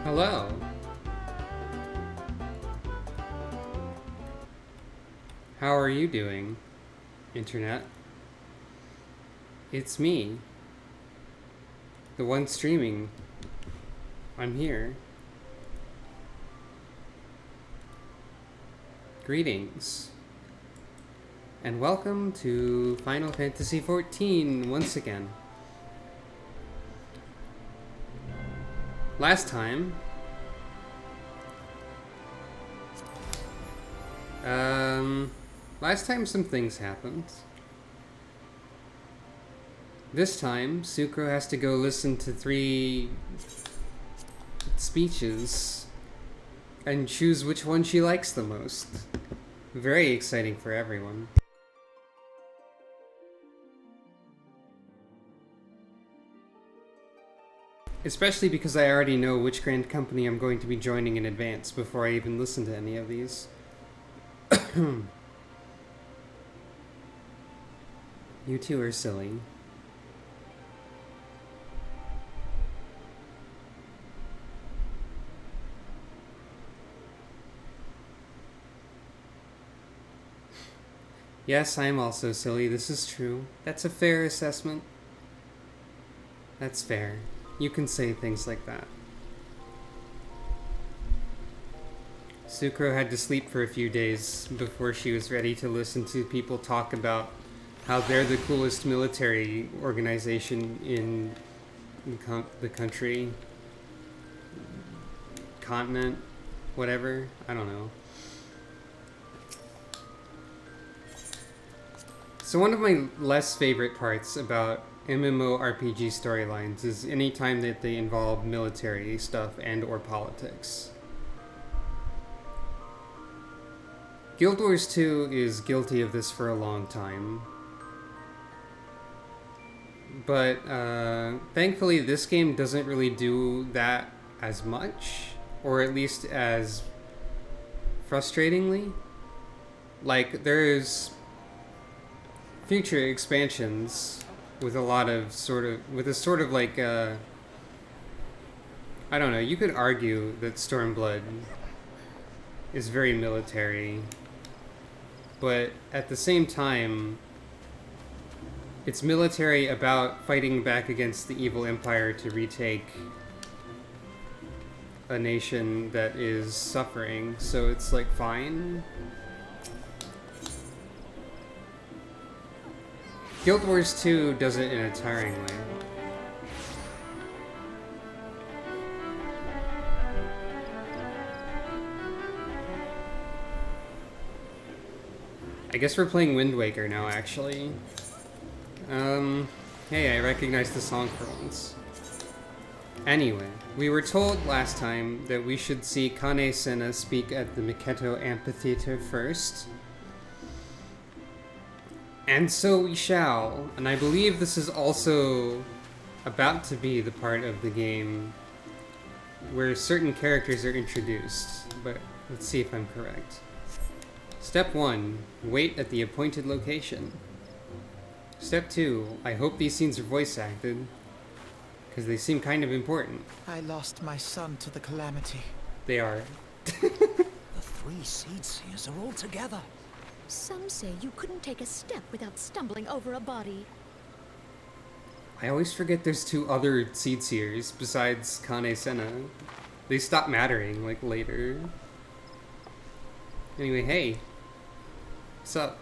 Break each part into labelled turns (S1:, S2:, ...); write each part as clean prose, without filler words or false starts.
S1: Hello. How are you doing, Internet? It's me, the one streaming. I'm here. Greetings. And welcome to Final Fantasy XIV once again. Last time, some things happened. This time, Sucro has to go listen to 3 speeches and choose which one she likes the most. Very exciting for everyone. Especially because I already know which grand company I'm going to be joining in advance before I even listen to any of these. You two are silly. Yes, I am also silly. This is true. That's a fair assessment. That's fair. You can say things like that. Sucro had to sleep for a few days before she was ready to listen to people talk about how they're the coolest military organization in the country, continent, whatever. I don't know. So one of my less favorite parts about MMORPG storylines is any time that they involve military stuff and or politics. Guild Wars 2 is guilty of this for a long time. But thankfully this game doesn't really do that as much, or at least as frustratingly. Like, there's future expansions with a lot of with a sort of like I don't know, you could argue that Stormblood is very military, but at the same time it's military about fighting back against the evil empire to retake a nation that is suffering, so it's like fine. Guild Wars 2 does it in a tiring way. I guess we're playing Wind Waker now, actually. Hey, I recognize the song for once. Anyway, we were told last time that we should see Kane Senna speak at the Miketo Amphitheater first. And so we shall, and I believe this is also about to be the part of the game where certain characters are introduced, but let's see if I'm correct. Step 1, wait at the appointed location. Step 2, I hope these scenes are voice acted, because they seem kind of important.
S2: I lost my son to the calamity.
S1: They are.
S3: The 3 seed seers are all together.
S4: Some say you couldn't take a step without stumbling over a body.
S1: I always forget there's 2 other seed seers besides Kane Senna. They stop mattering, like, later. Anyway, hey. What's up?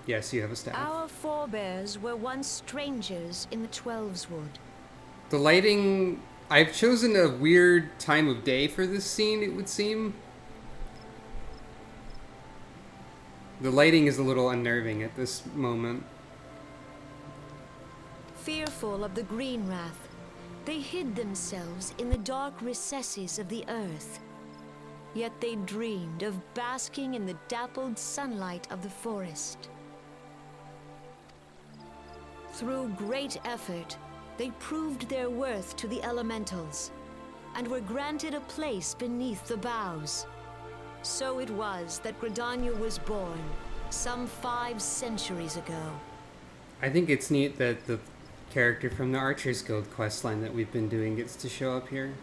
S1: Yes, you have a staff.
S4: Our forebears were once strangers in the Twelves Wood.
S1: The lighting... I've chosen a weird time of day for this scene, it would seem. The lighting is a little unnerving at this moment.
S4: Fearful of the Green Wrath, they hid themselves in the dark recesses of the earth. Yet they dreamed of basking in the dappled sunlight of the forest. Through great effort, they proved their worth to the elementals, and were granted a place beneath the boughs. So it was that Gridania was born, some 5 centuries ago.
S1: I think it's neat that the character from the Archers Guild questline that we've been doing gets to show up here.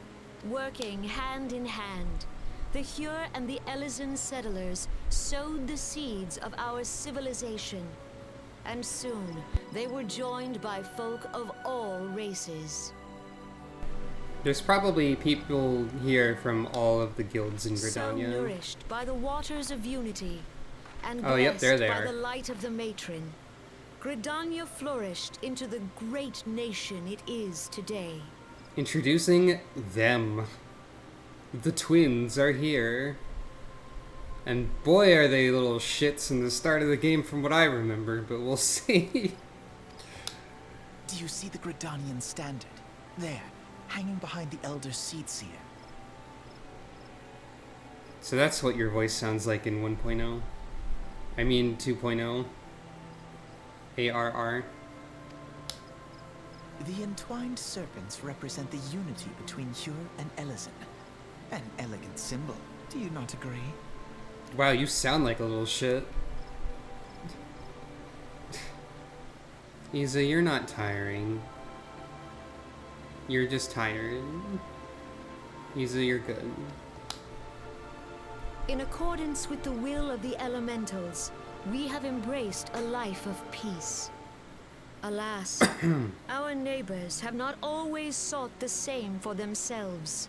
S4: Working hand in hand, the Hyur and the Elysian settlers sowed the seeds of our civilization. And soon, they were joined by folk of all races.
S1: There's probably people here from all of the guilds in
S4: So
S1: Gridania.
S4: nourished by the waters of unity, and
S1: Oh, yep, there
S4: blessed
S1: they
S4: by
S1: are.
S4: the light of the matron, Gridania flourished into the great nation it is today.
S1: Introducing them. The twins are here. And boy are they little shits in the start of the game from what I remember, but we'll see.
S2: Do you see the Gridanian standard? There, hanging behind the Elder Seedseer.
S1: So that's what your voice sounds like in 1.0. I mean 2.0. ARR.
S2: The entwined serpents represent the unity between Hyur and Elysian. An elegant symbol, do you not agree?
S1: Wow, you sound like a little shit. Isa, you're not tiring. You're just tired. Isa, you're good.
S4: In accordance with the will of the elementals, we have embraced a life of peace. Alas, our neighbors have not always sought the same for themselves,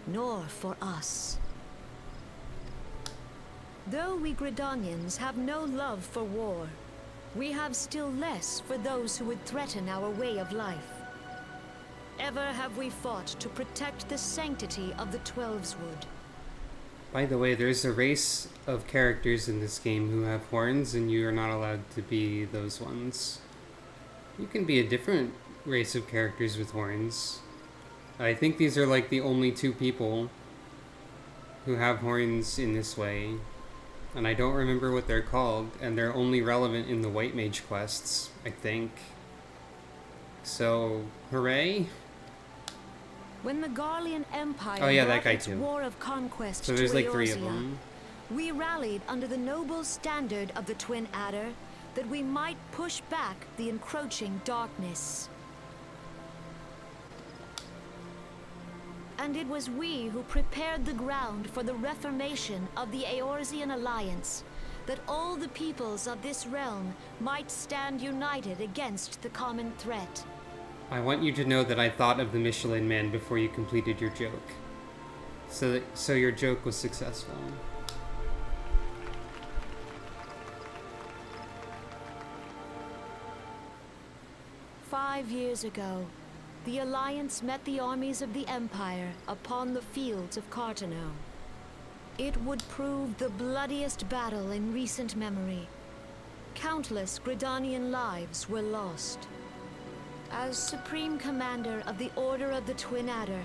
S4: nor for us. Though we Gridanians have no love for war, we have still less for those who would threaten our way of life. Ever have we fought to protect the sanctity of the Twelveswood.
S1: By the way, there's a race of characters in this game who have horns, and you are not allowed to be those ones. You can be a different race of characters with horns. I think these are like the only two people who have horns in this way. And I don't remember what they're called, and they're only relevant in the White Mage quests, I think. So, hooray!
S4: When the Garlean Empire
S1: Oh, yeah, that
S4: brought
S1: guy
S4: its
S1: too.
S4: war of conquest
S1: So there's
S4: to
S1: like 3 of
S4: Eorzea,
S1: them.
S4: we rallied under the noble standard of the Twin Adder that we might push back the encroaching darkness. And it was we who prepared the ground for the reformation of the Eorzean Alliance, that all the peoples of this realm might stand united against the common threat.
S1: I want you to know that I thought of the Michelin Man before you completed your joke. So your joke was successful.
S4: "5 years ago, the Alliance met the armies of the Empire upon the fields of Cartano. It would prove the bloodiest battle in recent memory. Countless Gridanian lives were lost. As Supreme Commander of the Order of the Twin Adder,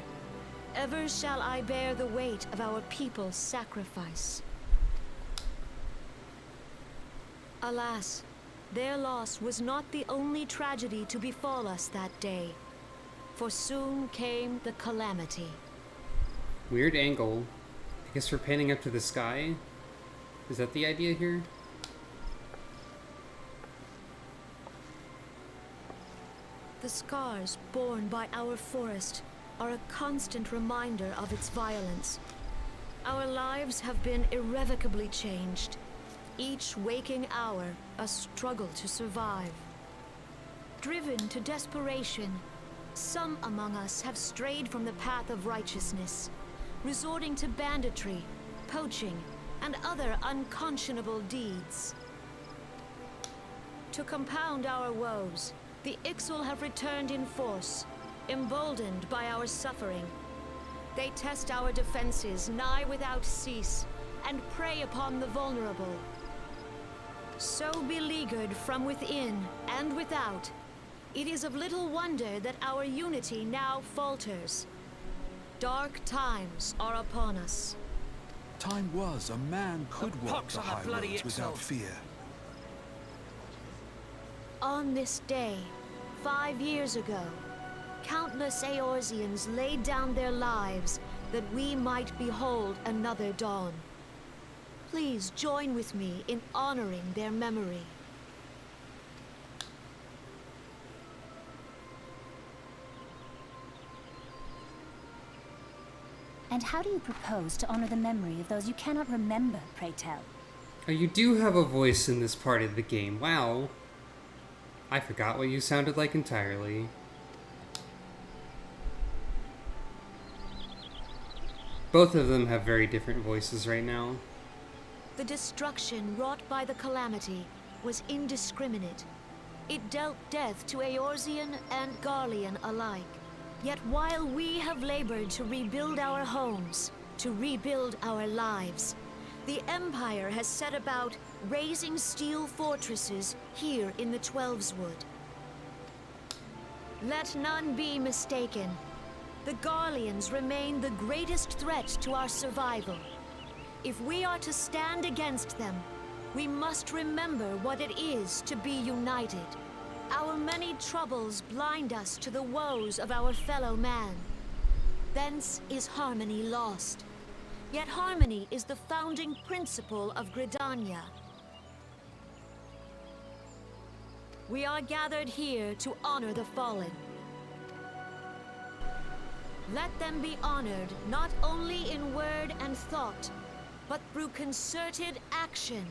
S4: ever shall I bear the weight of our people's sacrifice. Alas, their loss was not the only tragedy to befall us that day, for soon came the calamity."
S1: Weird angle. I guess we're panning up to the sky? Is that the idea here?
S4: The scars borne by our forest are a constant reminder of its violence. Our lives have been irrevocably changed, each waking hour a struggle to survive. Driven to desperation, some among us have strayed from the path of righteousness, resorting to banditry, poaching, and other unconscionable deeds. To compound our woes, the Ixal have returned in force, emboldened by our suffering. They test our defenses nigh without cease, and prey upon the vulnerable. So beleaguered from within and without, it is of little wonder that our unity now falters. Dark times are upon us.
S5: Time was a man could walk
S3: pox
S5: the
S3: on the
S5: high
S3: bloody
S5: roads without
S3: Ixal.
S5: fear.
S4: On this day, 5 years ago, countless Eorzeans laid down their lives that we might behold another dawn. Please join with me in honoring their memory.
S6: And how do you propose to honor the memory of those you cannot remember, pray tell?
S1: Oh, you do have a voice in this part of the game. Wow. I forgot what you sounded like entirely. Both of them have very different voices right now.
S4: The destruction wrought by the calamity was indiscriminate. It dealt death to Eorzean and Garlean alike. Yet while we have labored to rebuild our homes, to rebuild our lives, the Empire has set about raising steel fortresses here in the Twelveswood. Let none be mistaken. The Garleans remain the greatest threat to our survival. If we are to stand against them, we must remember what it is to be united. Our many troubles blind us to the woes of our fellow man. Thence is harmony lost. Yet harmony is the founding principle of Gridania. We are gathered here to honor the fallen. Let them be honored not only in word and thought, but through concerted action.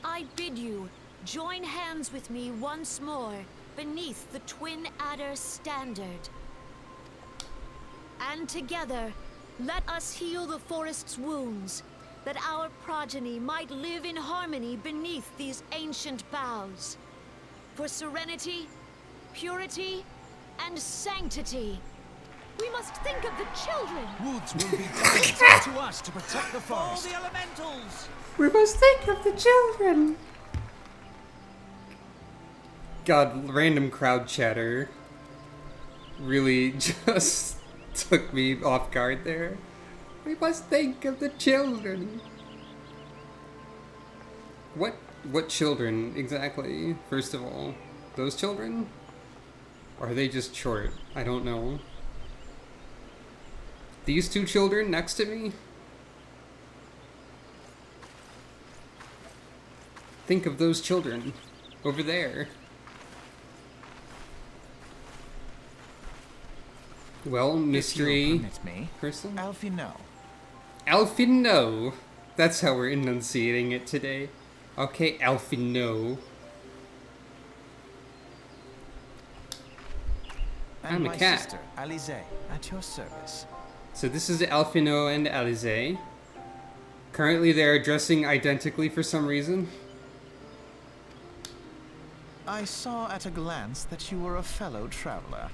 S4: I bid you join hands with me once more beneath the Twin Adder standard. And together, let us heal the forest's wounds, that our progeny might live in harmony beneath these ancient boughs. For serenity, purity, and sanctity. We must think of the children!
S3: Woods will be given to us to protect the forest.
S2: All the elementals!
S1: We must think of the children! God, random crowd chatter really just took me off guard there. We must think of the children. What children exactly? First of all, those children? Or are they just short? I don't know. These two children next to me? Think of those children over there. Well, mystery person?
S2: Alfino.
S1: Alfino! That's how we're enunciating it today. Okay, Alfino.
S2: And
S1: I'm a
S2: my
S1: cat.
S2: sister, Alize, at your service.
S1: So this is Alfino and Alize. Currently they're dressing identically for some reason.
S2: I saw at a glance that you were a fellow traveler.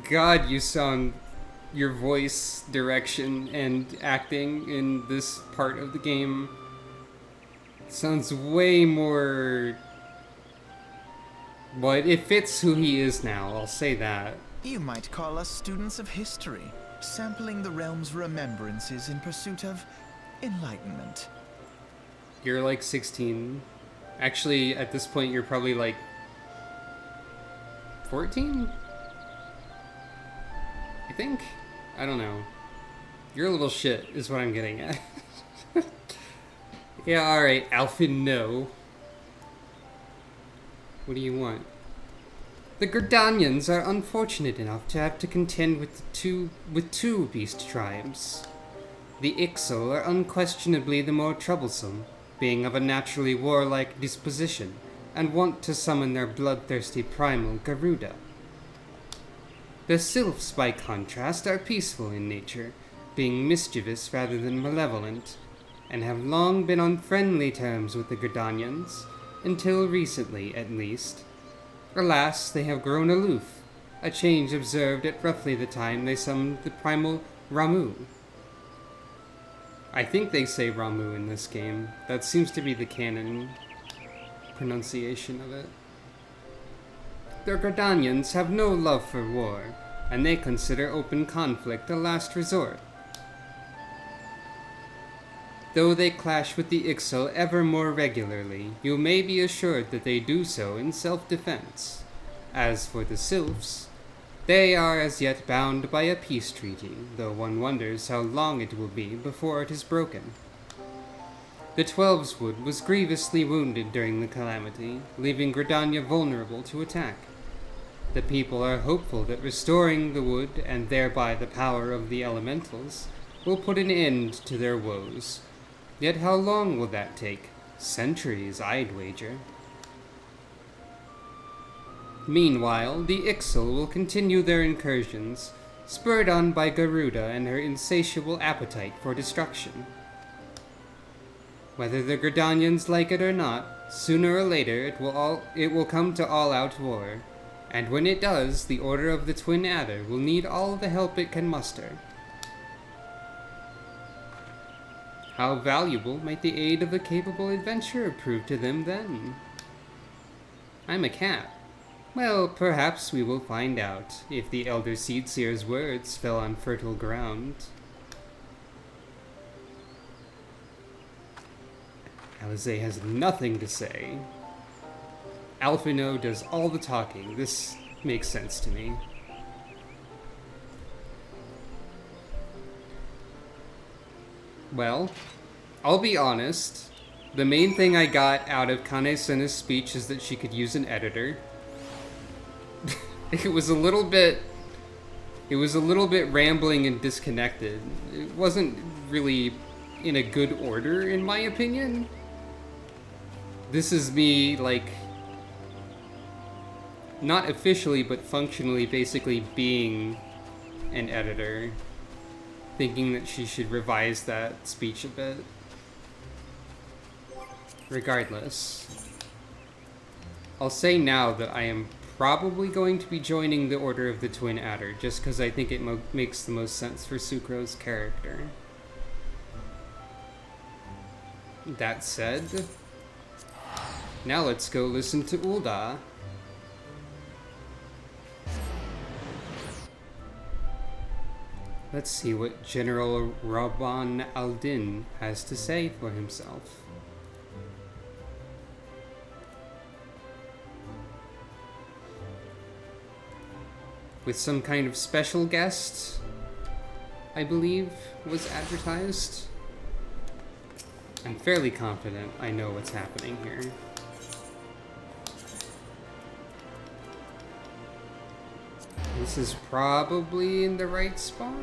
S1: God, you sound your voice, direction, and acting in this part of the game sounds way more... Well, it fits who he is now, I'll say that.
S2: You might call us students of history, sampling the realm's remembrances in pursuit of enlightenment.
S1: You're like 16. Actually, at this point, you're probably like 14? I think? I don't know. You're a little shit, is what I'm getting at. Yeah, alright, Alfino. What do you want? The Gridanians are unfortunate enough to have to contend with two beast tribes. The Ixal are unquestionably the more troublesome, being of a naturally warlike disposition, and want to summon their bloodthirsty primal Garuda. The Sylphs, by contrast, are peaceful in nature, being mischievous rather than malevolent, and have long been on friendly terms with the Gridanians, until recently at least. Alas, they have grown aloof, a change observed at roughly the time they summoned the primal Ramu. I think they say Ramu in this game. That seems to be the canon pronunciation of it. The Gridanians have no love for war, and they consider open conflict a last resort. Though they clash with the Ixal ever more regularly, you may be assured that they do so in self-defense. As for the Sylphs, they are as yet bound by a peace treaty, though one wonders how long it will be before it is broken. The Twelveswood was grievously wounded during the calamity, leaving Gridania vulnerable to attack. The people are hopeful that restoring the wood, and thereby the power of the elementals, will put an end to their woes. Yet how long will that take? Centuries, I'd wager. Meanwhile, the Ixal will continue their incursions, spurred on by Garuda and her insatiable appetite for destruction. Whether the Gridanians like it or not, sooner or later it will come to all-out war, and when it does, the Order of the Twin Adder will need all the help it can muster. How valuable might the aid of a capable adventurer prove to them then? I'm a cat. Well, perhaps we will find out, if the Elder Seedseer's words fell on fertile ground. Alize has nothing to say. Alphino does all the talking. This makes sense to me. Well, I'll be honest. The main thing I got out of Kane-sena's speech is that she could use an editor. It was a little bit rambling and disconnected. It wasn't really in a good order, in my opinion. This is me, like, not officially, but functionally basically being an editor, thinking that she should revise that speech a bit. Regardless, I'll say now that I am probably going to be joining the Order of the Twin Adder, just because I think it makes the most sense for Sucro's character. That said, now let's go listen to Ulda. Let's see what General Rabban al-Din has to say for himself. With some kind of special guest, I believe, was advertised. I'm fairly confident I know what's happening here. This is probably in the right spot.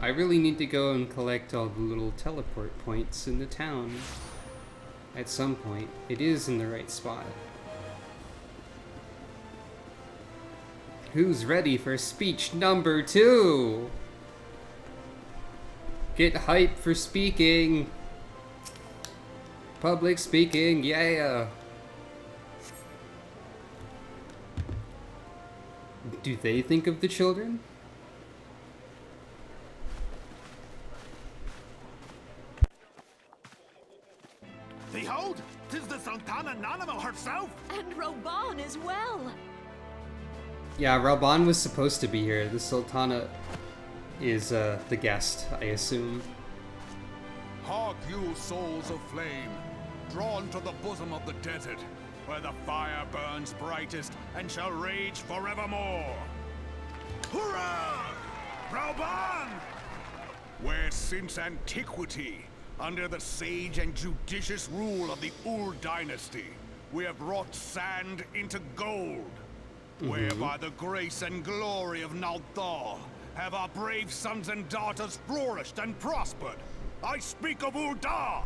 S1: I really need to go and collect all the little teleport points in the town. At some point, it is in the right spot. Who's ready for speech number 2? Get hyped for speaking. Public speaking, yeah. Do they think of the children?
S3: Behold, 'tis the Sultana Nanamo herself!
S4: And Reborn as well.
S1: Yeah, Rabban was supposed to be here. The Sultana is the guest, I assume.
S5: Hark you, souls of flame, drawn to the bosom of the desert, where the fire burns brightest and shall rage forevermore. Hurrah! Reborn! Where since antiquity, under the sage and judicious rule of the Ur dynasty, we have wrought sand into gold. Where by the grace and glory of Nalthal have our brave sons and daughters flourished and prospered. I speak of Ulda!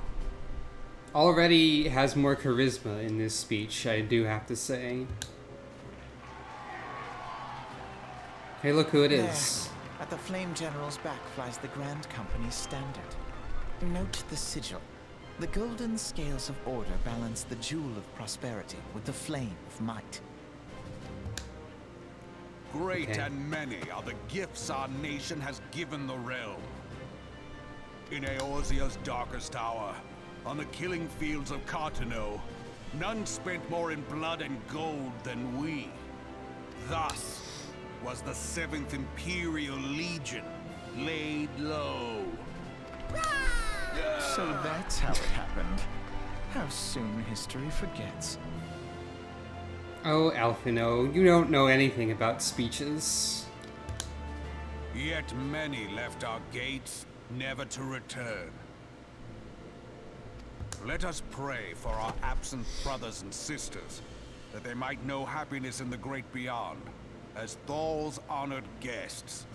S1: Already has more charisma in this speech, I do have to say. Hey, look who it is.
S2: There, at the Flame General's back flies the Grand Company's standard. Note the sigil. The golden scales of order balance the jewel of prosperity with the flame of might.
S5: Great
S1: Okay.
S5: and many are the gifts our nation has given the realm. In Eorzea's darkest hour, on the killing fields of Cartano, none spent more in blood and gold than we. Thus was the 7th Imperial Legion laid low.
S2: So that's how it happened. How soon history forgets.
S1: Oh, Alphino, you don't know anything about speeches.
S5: Yet many left our gates, never to return. Let us pray for our absent brothers and sisters, that they might know happiness in the great beyond, as Thal's honored guests.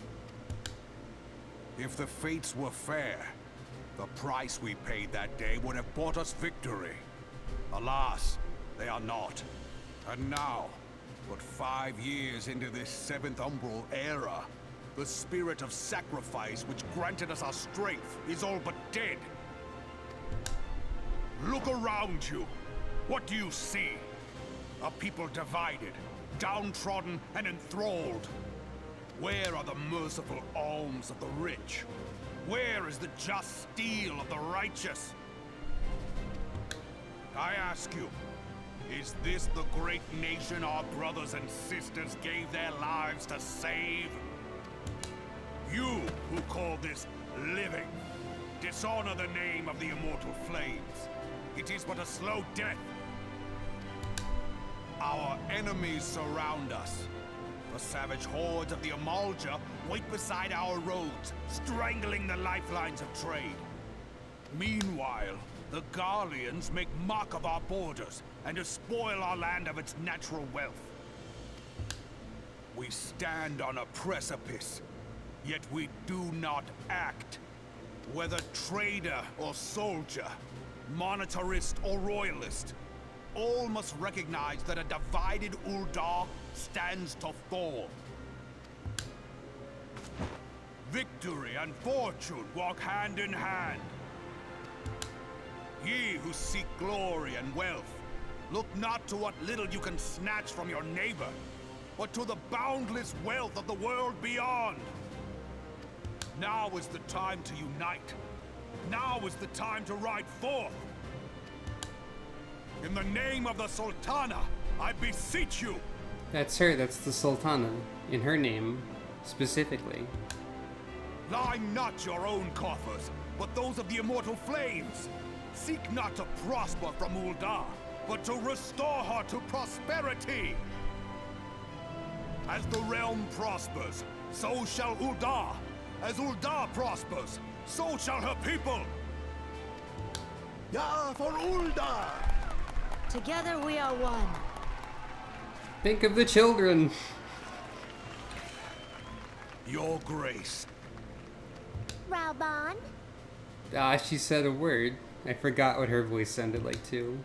S5: If the fates were fair, the price we paid that day would have bought us victory. Alas, they are not. And now, but 5 years into this 7th Umbral era, the spirit of sacrifice which granted us our strength is all but dead. Look around you. What do you see? A people divided, downtrodden, and enthralled. Where are the merciful alms of the rich? Where is the just steel of the righteous? I ask you, is this the great nation our brothers and sisters gave their lives to save? You who call this living, dishonor the name of the immortal flames. It is but a slow death. Our enemies surround us. The savage hordes of the Amalja wait beside our roads, strangling the lifelines of trade. Meanwhile, the Garleans make mock of our borders and despoil our land of its natural wealth. We stand on a precipice, yet we do not act. Whether trader or soldier, monetarist or royalist, all must recognize that a divided Uldar stands to fall. Victory and fortune walk hand in hand. Ye who seek glory and wealth, look not to what little you can snatch from your neighbor, but to the boundless wealth of the world beyond. Now is the time to unite. Now is the time to ride forth. In the name of the Sultana, I beseech you.
S1: That's her, that's the Sultana. In her name, specifically.
S5: Line not your own coffers, but those of the immortal flames. Seek not to prosper from Uldar, but to restore her to prosperity. As the realm prospers, so shall Uldar. As Uldar prospers, so shall her people.
S3: Ya for Uldar!
S4: Together we are one.
S1: Think of the children.
S5: Your grace.
S6: Reborn?
S1: Ah, she said a word. I forgot what her voice sounded like too.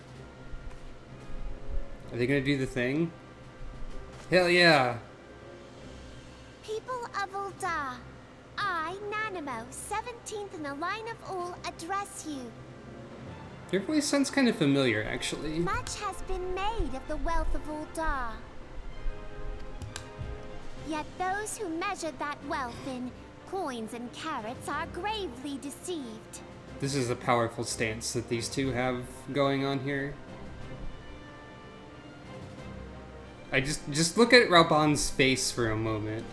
S1: Are they gonna do the thing? Hell yeah!
S6: People of Uldar, I, Nanimo, 17th in the line of Ul, address you.
S1: Your voice sounds kind of familiar, actually.
S6: Much has been made of the wealth of Uldar. Yet those who measured that wealth in coins and carats are gravely deceived.
S1: This is a powerful stance that these two have going on here. I just look at Raban's face for a moment.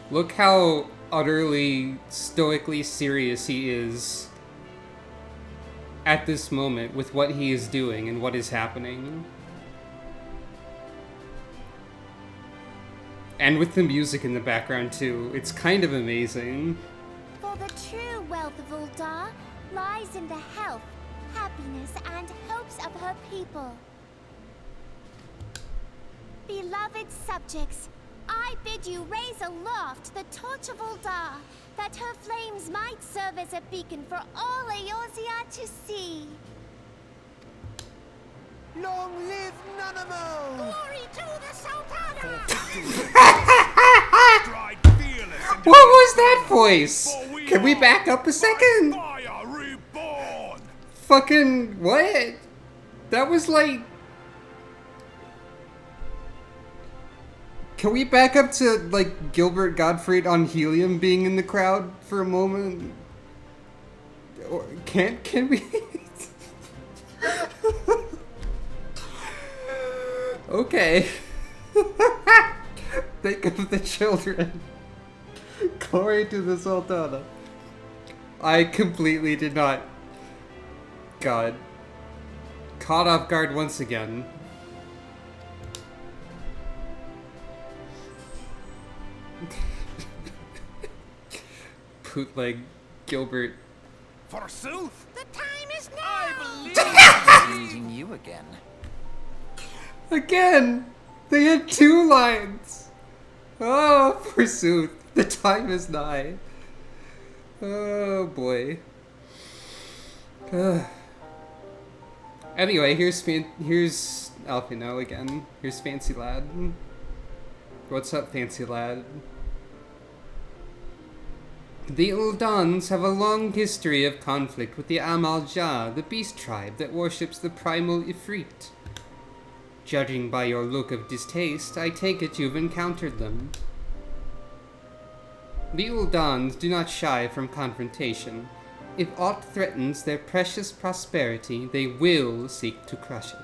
S1: Look how utterly stoically serious he is at this moment with what he is doing and what is happening. And with the music in the background too, it's kind of amazing.
S6: For the true wealth of Uldar lies in the health, happiness, and hopes of her people. Beloved subjects, I bid you raise aloft the torch of Uldar, that her flames might serve as a beacon for all Eorzea to see.
S3: Long live Nanamo!
S6: Glory to the Sultana!
S5: Stride fearless into
S1: What was that voice?
S5: For
S1: Can we
S5: are
S1: back up a second?
S5: by fire reborn.
S1: Fucking what? That was like... Can we back up to, like, Gilbert Gottfried on Helium being in the crowd for a moment? Or can we? Okay. Think of the children. Glory to the Sultana. I completely did not... God. Caught off guard once again. Bootleg Gilbert.
S5: Forsooth,
S6: The time is now!
S2: I believe in you again.
S1: Again! They had 2 lines! Oh, forsooth, the time is nigh. Oh boy. Anyway, here's Alphino again. Here's Fancy Lad. What's up, Fancy Lad? The Uldans have a long history of conflict with the Amal-Jah, the beast tribe that worships the primal Ifrit. Judging by your look of distaste, I take it you've encountered them. The Uldans do not shy from confrontation. If aught threatens their precious prosperity, they will seek to crush it.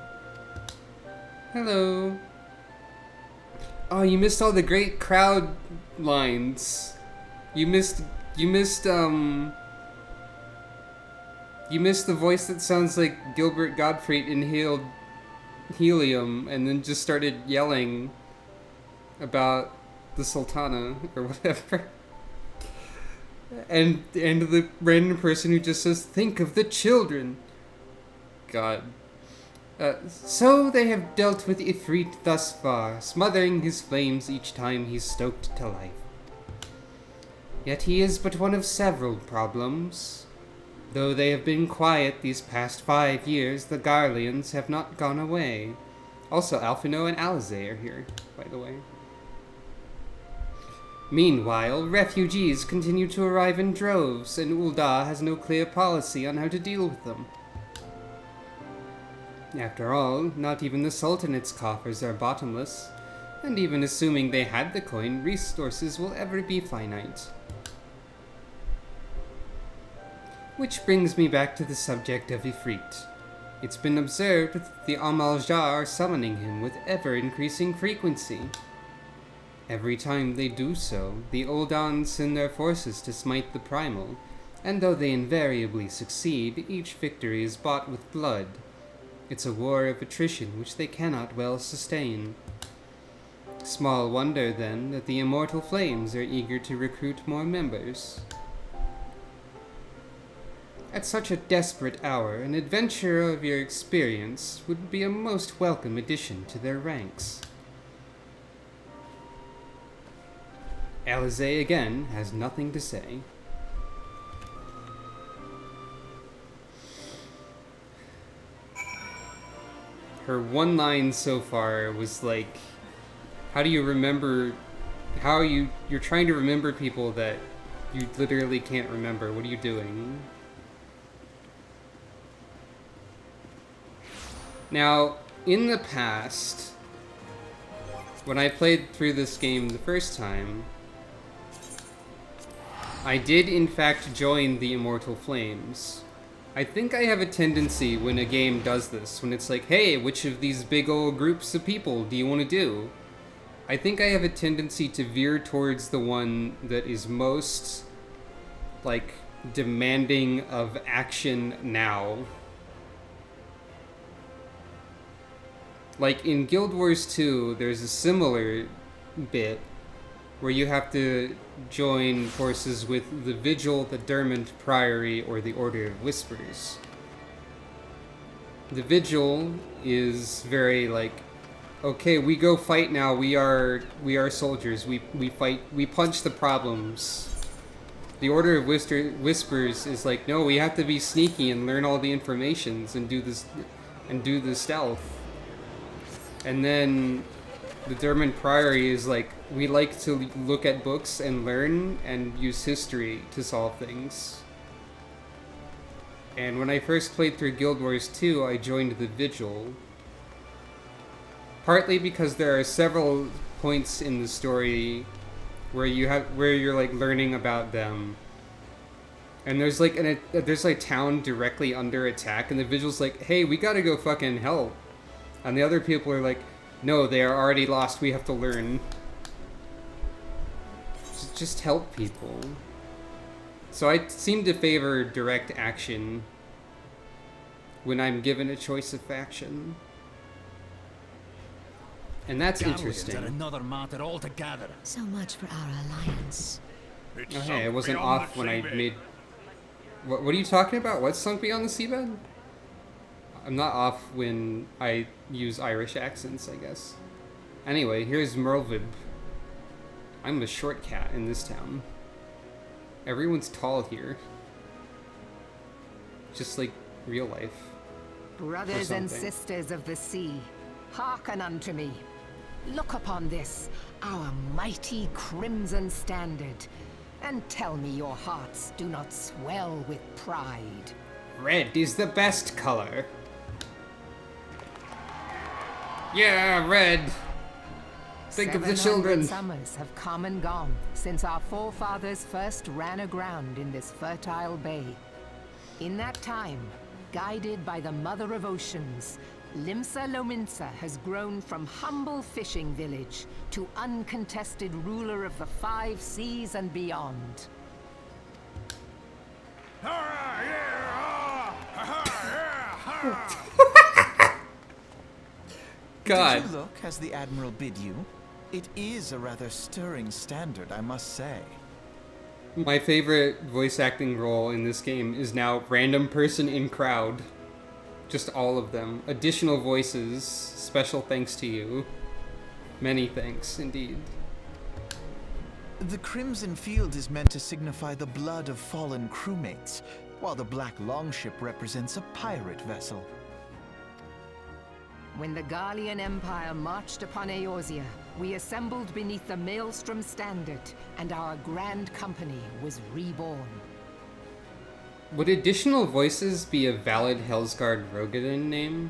S1: Hello. Oh, you missed all the great crowd lines. You missed the voice that sounds like Gilbert Gottfried inhaled helium and then just started yelling about the Sultana or whatever. And the random person who just says, "Think of the children." God. So they have dealt with Ifrit thus far, smothering his flames each time he's stoked to life. Yet he is but one of several problems. Though they have been quiet these past 5 years, the Garleans have not gone away. Also, Alphino and Alizé are here, by the way. Meanwhile, refugees continue to arrive in droves, and Ul'dah has no clear policy on how to deal with them. After all, not even the Sultanate's coffers are bottomless, and even assuming they had the coin, resources will ever be finite. Which brings me back to the subject of Ifrit. It's been observed that the Amal-Jah are summoning him with ever-increasing frequency. Every time they do so, the Uldans send their forces to smite the primal, and though they invariably succeed, each victory is bought with blood. It's a war of attrition which they cannot well sustain. Small wonder, then, that the Immortal Flames are eager to recruit more members. At such a desperate hour, an adventurer of your experience would be a most welcome addition to their ranks. Alizé again has nothing to say. Her one line so far was like, how do you remember, you're trying to remember people that you literally can't remember. What are you doing? Now, in the past, when I played through this game the first time, I did in fact join the Immortal Flames. I think I have a tendency when a game does this, when it's like, hey, which of these big old groups of people do you want to do? I think I have a tendency to veer towards the one that is most, like, demanding of action now. Like, in Guild Wars 2, there's a similar bit where you have to join forces with the Vigil, the Dermont Priory, or the Order of Whispers. The Vigil is very like, okay, we go fight now, we are soldiers, we fight, we punch the problems. The Order of Whispers is like, no, we have to be sneaky and learn all the informations and do the stealth. And then the Dermont Priory is like, we like to look at books and learn and use history to solve things. And when I first played through Guild Wars 2, I joined the Vigil. Partly because there are several points in the story where you're like learning about them. And there's like there's like town directly under attack, and the Vigil's like, hey, we gotta go fucking help. And the other people are like, no, they are already lost, we have to learn. Just help people. So I seem to favor direct action when I'm given a choice of faction. And that's interesting.
S3: Are another matter altogether.
S4: So much for our alliance.
S5: It's
S1: Oh, hey, I
S5: sunk
S1: wasn't
S5: beyond
S1: off
S5: the
S1: when I
S5: seabed.
S1: made... What are you talking about? What's sunk beyond the seabed? I'm not off when I use Irish accents, I guess. Anyway, here's Merlvib. I'm a short cat in this town. Everyone's tall here. Just like real life.
S7: Brothers and sisters of the sea, hearken unto me. Look upon this, our mighty crimson standard, and tell me your hearts do not swell with pride.
S1: Red is the best color. Yeah, red. Think of the children.
S7: 700 summers have come and gone since our forefathers first ran aground in this fertile bay. In that time, guided by the Mother of Oceans, Limsa Lominsa has grown from humble fishing village to uncontested ruler of the 5 seas and beyond.
S1: God.
S2: Did you look as the Admiral bid you? It is a rather stirring standard, I must say.
S1: My favorite voice acting role in this game is now random person in crowd. Just all of them. Additional voices. Special thanks to you. Many thanks, indeed.
S2: The crimson field is meant to signify the blood of fallen crewmates, while the black longship represents a pirate vessel.
S7: When the Gallian Empire marched upon Eorzea, we assembled beneath the Maelstrom Standard, and our grand company was reborn.
S1: Would additional voices be a valid Hellsguard Rogadin name?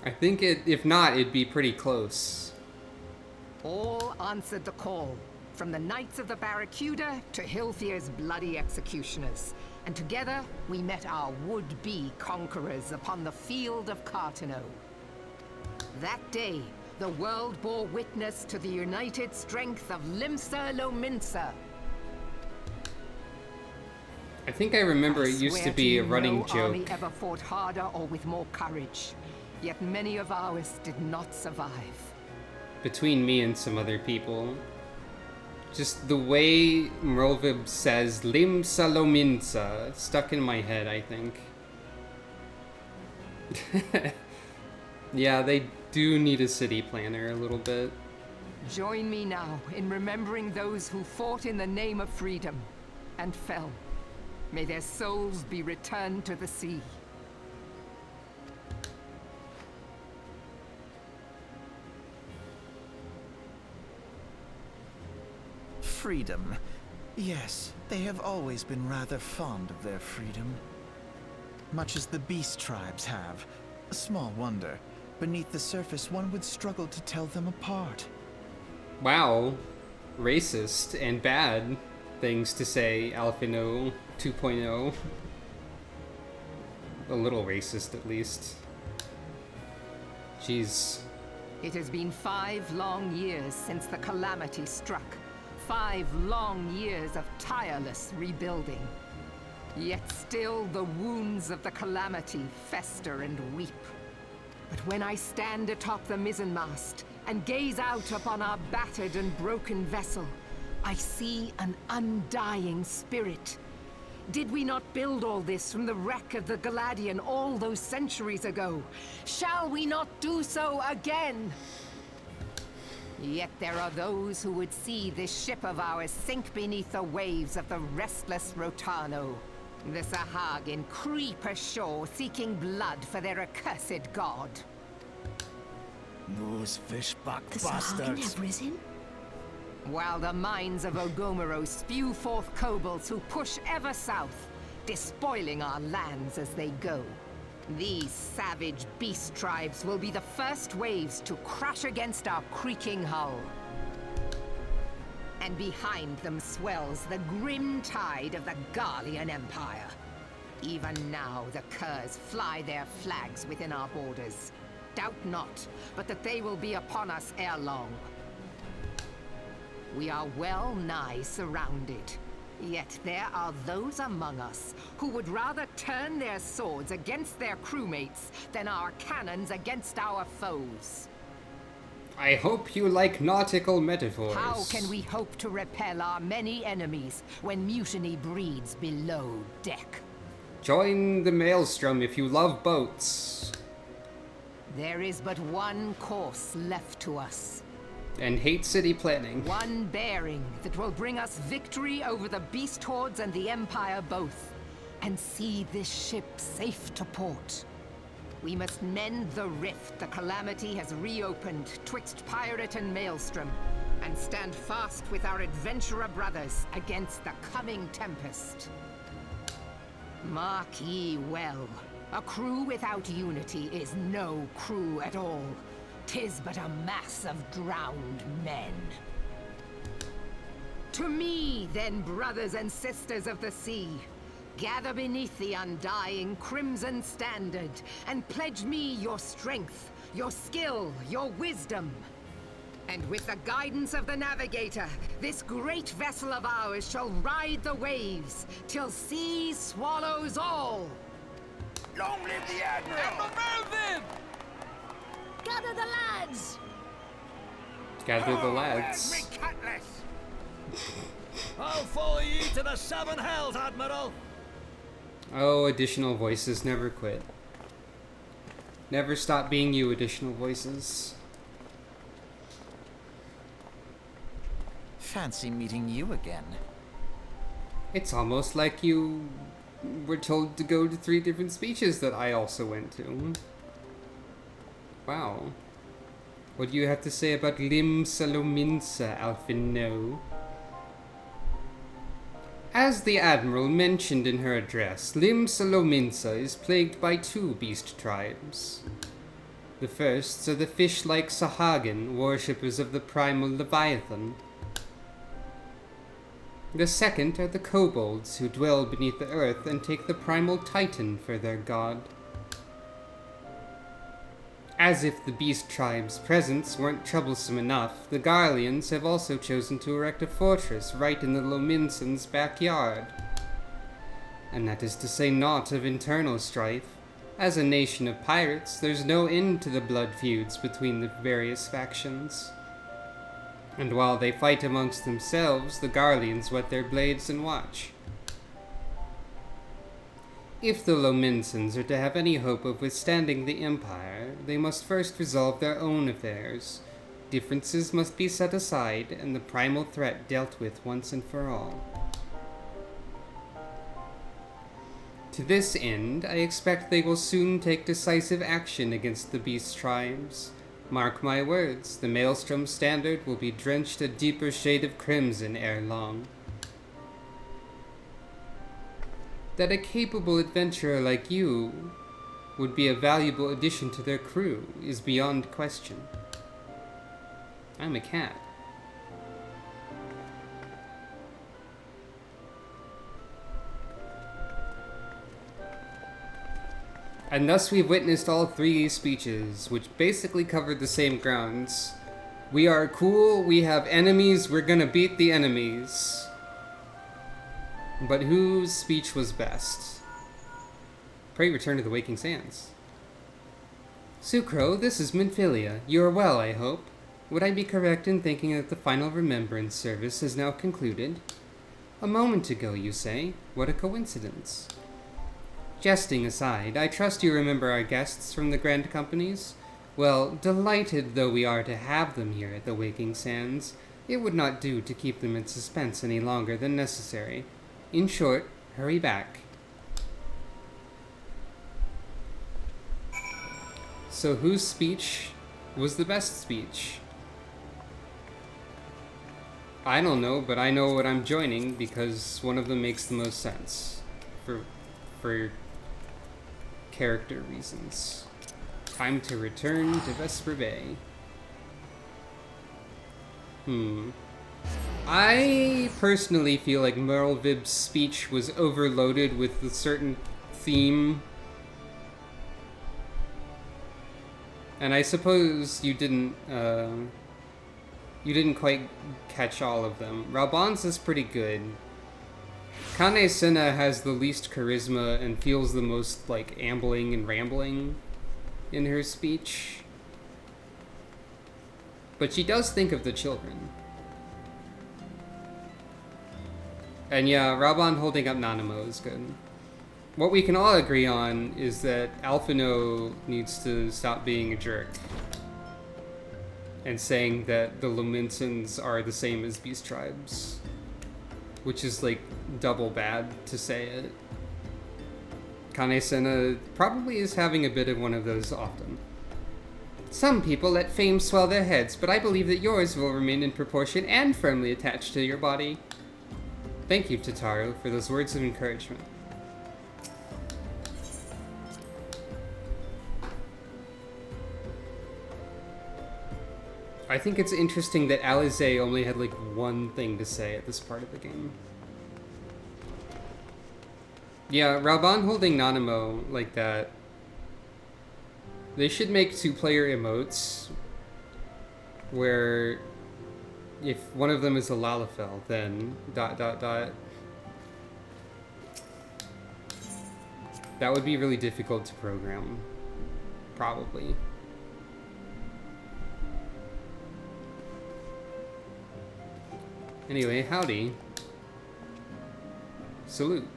S1: I think if not, it'd be pretty close.
S7: All answered the call, from the Knights of the Barracuda to Hilfier's bloody executioners. And together, we met our would-be conquerors upon the field of Cartano. That day, the world bore witness to the united strength of Limsa Lominsa.
S1: I think I remember it used to be a running
S7: no
S1: joke.
S7: army ever fought harder or with more courage, yet many of ours did not survive.
S1: Between me and some other people. Just the way Merlvib says Limsa Lominsa stuck in my head, I think. Yeah, they do need a city planner a little bit.
S7: Join me now in remembering those who fought in the name of freedom and fell. May their souls be returned to the sea.
S2: Freedom. Yes, they have always been rather fond of their freedom. Much as the beast tribes have. Small wonder. Beneath the surface, one would struggle to tell them apart.
S1: Wow. Racist and bad things to say, Alphino 2.0. A little racist, at least. Jeez.
S7: It has been 5 long years since the calamity struck. 5 long years of tireless rebuilding. Yet still the wounds of the calamity fester and weep. But when I stand atop the mizzenmast and gaze out upon our battered and broken vessel, I see an undying spirit. Did we not build all this from the wreck of the Galadian all those centuries ago? Shall we not do so again? Yet there are those who would see this ship of ours sink beneath the waves of the restless Rotano. The Sahagin creep ashore seeking blood for their accursed god.
S3: Those fishback
S4: The Sahagin
S3: bastards.
S4: have risen?
S7: While the mines of Ogomoro spew forth kobolds who push ever south, despoiling our lands as they go. These savage beast tribes will be the first waves to crash against our creaking hull. And behind them swells the grim tide of the Gallian Empire. Even now the curs fly their flags within our borders. Doubt not, but that they will be upon us ere long. We are well nigh surrounded. Yet there are those among us who would rather turn their swords against their crewmates than our cannons against our foes.
S1: I hope you like nautical metaphors.
S7: How can we hope to repel our many enemies when mutiny breeds below deck?
S1: Join the Maelstrom if you love boats.
S7: There is but one course left to us.
S1: And hate city planning.
S7: One bearing that will bring us victory over the beast hordes and the Empire both, and see this ship safe to port. We must mend the rift the Calamity has reopened twixt Pirate and Maelstrom, and stand fast with our adventurer brothers against the coming tempest. Mark ye well, a crew without unity is no crew at all. 'Tis but a mass of drowned men. To me, then, brothers and sisters of the sea, gather beneath the undying crimson standard, and pledge me your strength, your skill, your wisdom. And with the guidance of the navigator, this great vessel of ours shall ride the waves, till sea swallows all.
S3: Long live the Admiral!
S6: Gather the lads!
S1: Gather the lads.
S3: Me cutlass!
S8: I'll follow you to the seven hells, Admiral!
S1: Oh, additional voices never quit. Never stop being you, additional voices.
S2: Fancy meeting you again.
S1: It's almost like you were told to go to 3 different speeches that I also went to. Wow. What do you have to say about Lim Salominsa, Alfino? As the Admiral mentioned in her address, Lim Salominsa is plagued by 2 beast tribes. The first are the fish-like Sahagin, worshippers of the primal Leviathan. The second are the kobolds, who dwell beneath the earth and take the primal Titan for their god. As if the beast tribe's presence weren't troublesome enough, the Garleans have also chosen to erect a fortress right in the Lominsons' backyard. And that is to say naught of internal strife. As a nation of pirates, there's no end to the blood feuds between the various factions. And while they fight amongst themselves, the Garleans whet their blades and watch. If the Lominsons are to have any hope of withstanding the Empire, they must first resolve their own affairs. Differences must be set aside, and the primal threat dealt with once and for all. To this end, I expect they will soon take decisive action against the beast tribes. Mark my words, the Maelstrom standard will be drenched a deeper shade of crimson ere long. That a capable adventurer like you would be a valuable addition to their crew is beyond question. I'm a cat. And thus we've witnessed all 3 speeches, which basically covered the same grounds. We are cool, we have enemies, we're gonna beat the enemies. But whose speech was best? Pray return to the Waking Sands. Sucro, this is Minfilia. You are well, I hope. Would I be correct in thinking that the final remembrance service is now concluded? A moment ago, you say? What a coincidence. Jesting aside, I trust you remember our guests from the Grand Companies? Well, delighted though we are to have them here at the Waking Sands, it would not do to keep them in suspense any longer than necessary. In short, hurry back. So whose speech was the best speech? I don't know, but I know what I'm joining because one of them makes the most sense. For character reasons. Time to return to Vesper Bay. I personally feel like Merlvib's speech was overloaded with a certain theme. And I suppose you didn't quite catch all of them. Ralban's is pretty good. Kane Senna has the least charisma and feels the most like ambling and rambling in her speech. But she does think of the children. And yeah, Raban holding up Nanamo is good. What we can all agree on is that Alphino needs to stop being a jerk. And saying that the Lumentans are the same as beast tribes. Which is like double bad to say it. Kane-senna probably is having a bit of one of those often. Some people let fame swell their heads, but I believe that yours will remain in proportion and firmly attached to your body. Thank you, Tataru, for those words of encouragement. I think it's interesting that Alize only had like one thing to say at this part of the game. Yeah, Raban holding Nanamo like that. They should make two-player emotes where if one of them is a Lalafell, then ... That would be really difficult to program. Probably. Anyway, howdy. Salute.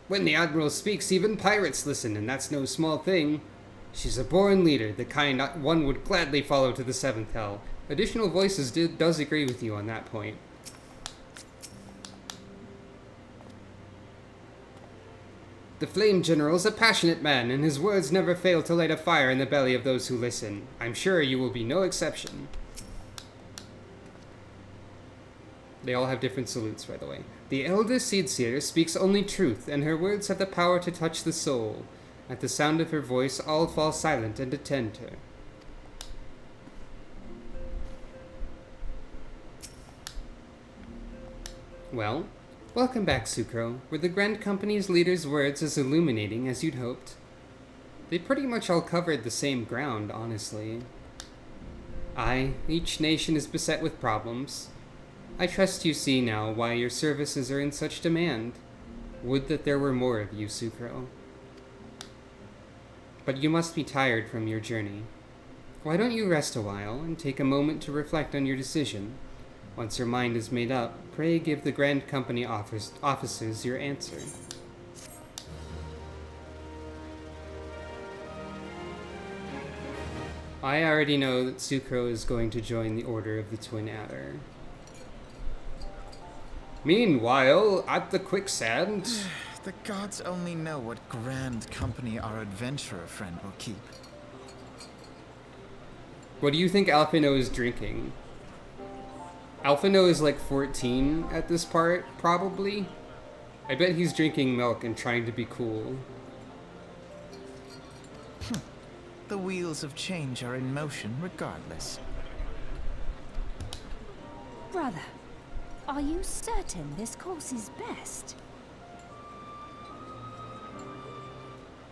S1: When the Admiral speaks, even pirates listen, and that's no small thing. She's a born leader, the kind one would gladly follow to the 7th Hell. Additional Voices does agree with you on that point. The Flame General's a passionate man, and his words never fail to light a fire in the belly of those who listen. I'm sure you will be no exception. They all have different salutes, by the way. The Elder Seedseer speaks only truth, and her words have the power to touch the soul. At the sound of her voice, all fall silent and attend her. Well, welcome back, Sucro. Were the Grand Company's leader's words as illuminating as you'd hoped? They pretty much all covered the same ground, honestly. Aye, each nation is beset with problems. I trust you see now why your services are in such demand. Would that there were more of you, Sucro. But you must be tired from your journey. Why don't you rest a while and take a moment to reflect on your decision? Once your mind is made up, pray give the Grand Company officers your answer. I already know that Sucro is going to join the Order of the Twin Adder. Meanwhile, at the quicksand...
S2: The gods only know what Grand Company our adventurer friend will keep.
S1: What do you think Alphino is drinking? Alphino is like 14 at this part, probably. I bet he's drinking milk and trying to be cool.
S2: The wheels of change are in motion regardless.
S9: Brother, are you certain this course is best?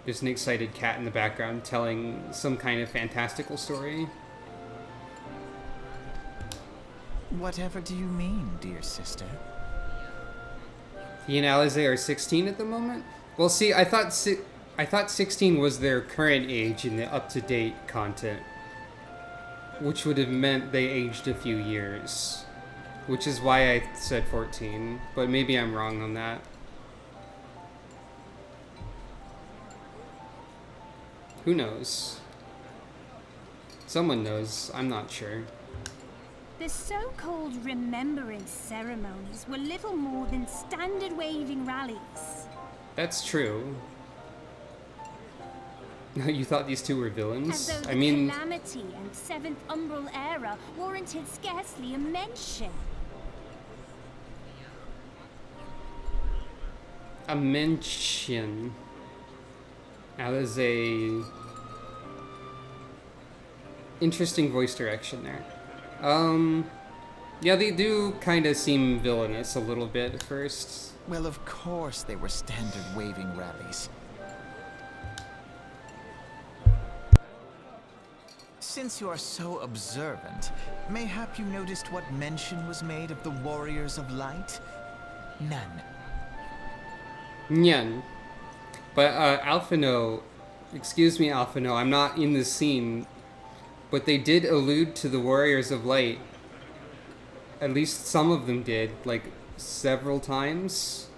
S1: There's an excited cat in the background telling some kind of fantastical story.
S2: Whatever do you mean, dear sister?
S1: He and Alize are 16 at the moment? Well, see, I thought 16 was their current age in the up-to-date content, which would have meant they aged a few years, which is why I said 14, but maybe I'm wrong on that. Who knows? Someone knows, I'm not sure.
S9: The so-called remembrance ceremonies were little more than standard waving rallies.
S1: That's true. You thought these two were
S9: As
S1: villains?
S9: though the
S1: I mean...
S9: Calamity and Seventh Umbral Era warranted scarcely a mention.
S1: A mention. Alize... Interesting voice direction there. Yeah, they do kind of seem villainous a little bit at first.
S2: Well, of course they were standard waving rallies. Since you are so observant, mayhap you noticed what mention was made of the Warriors of Light? None.
S1: Nyan. But, Alphino... Excuse me, Alphino, I'm not in this scene. but they did allude to the Warriors of Light. At least some of them did, like, several times.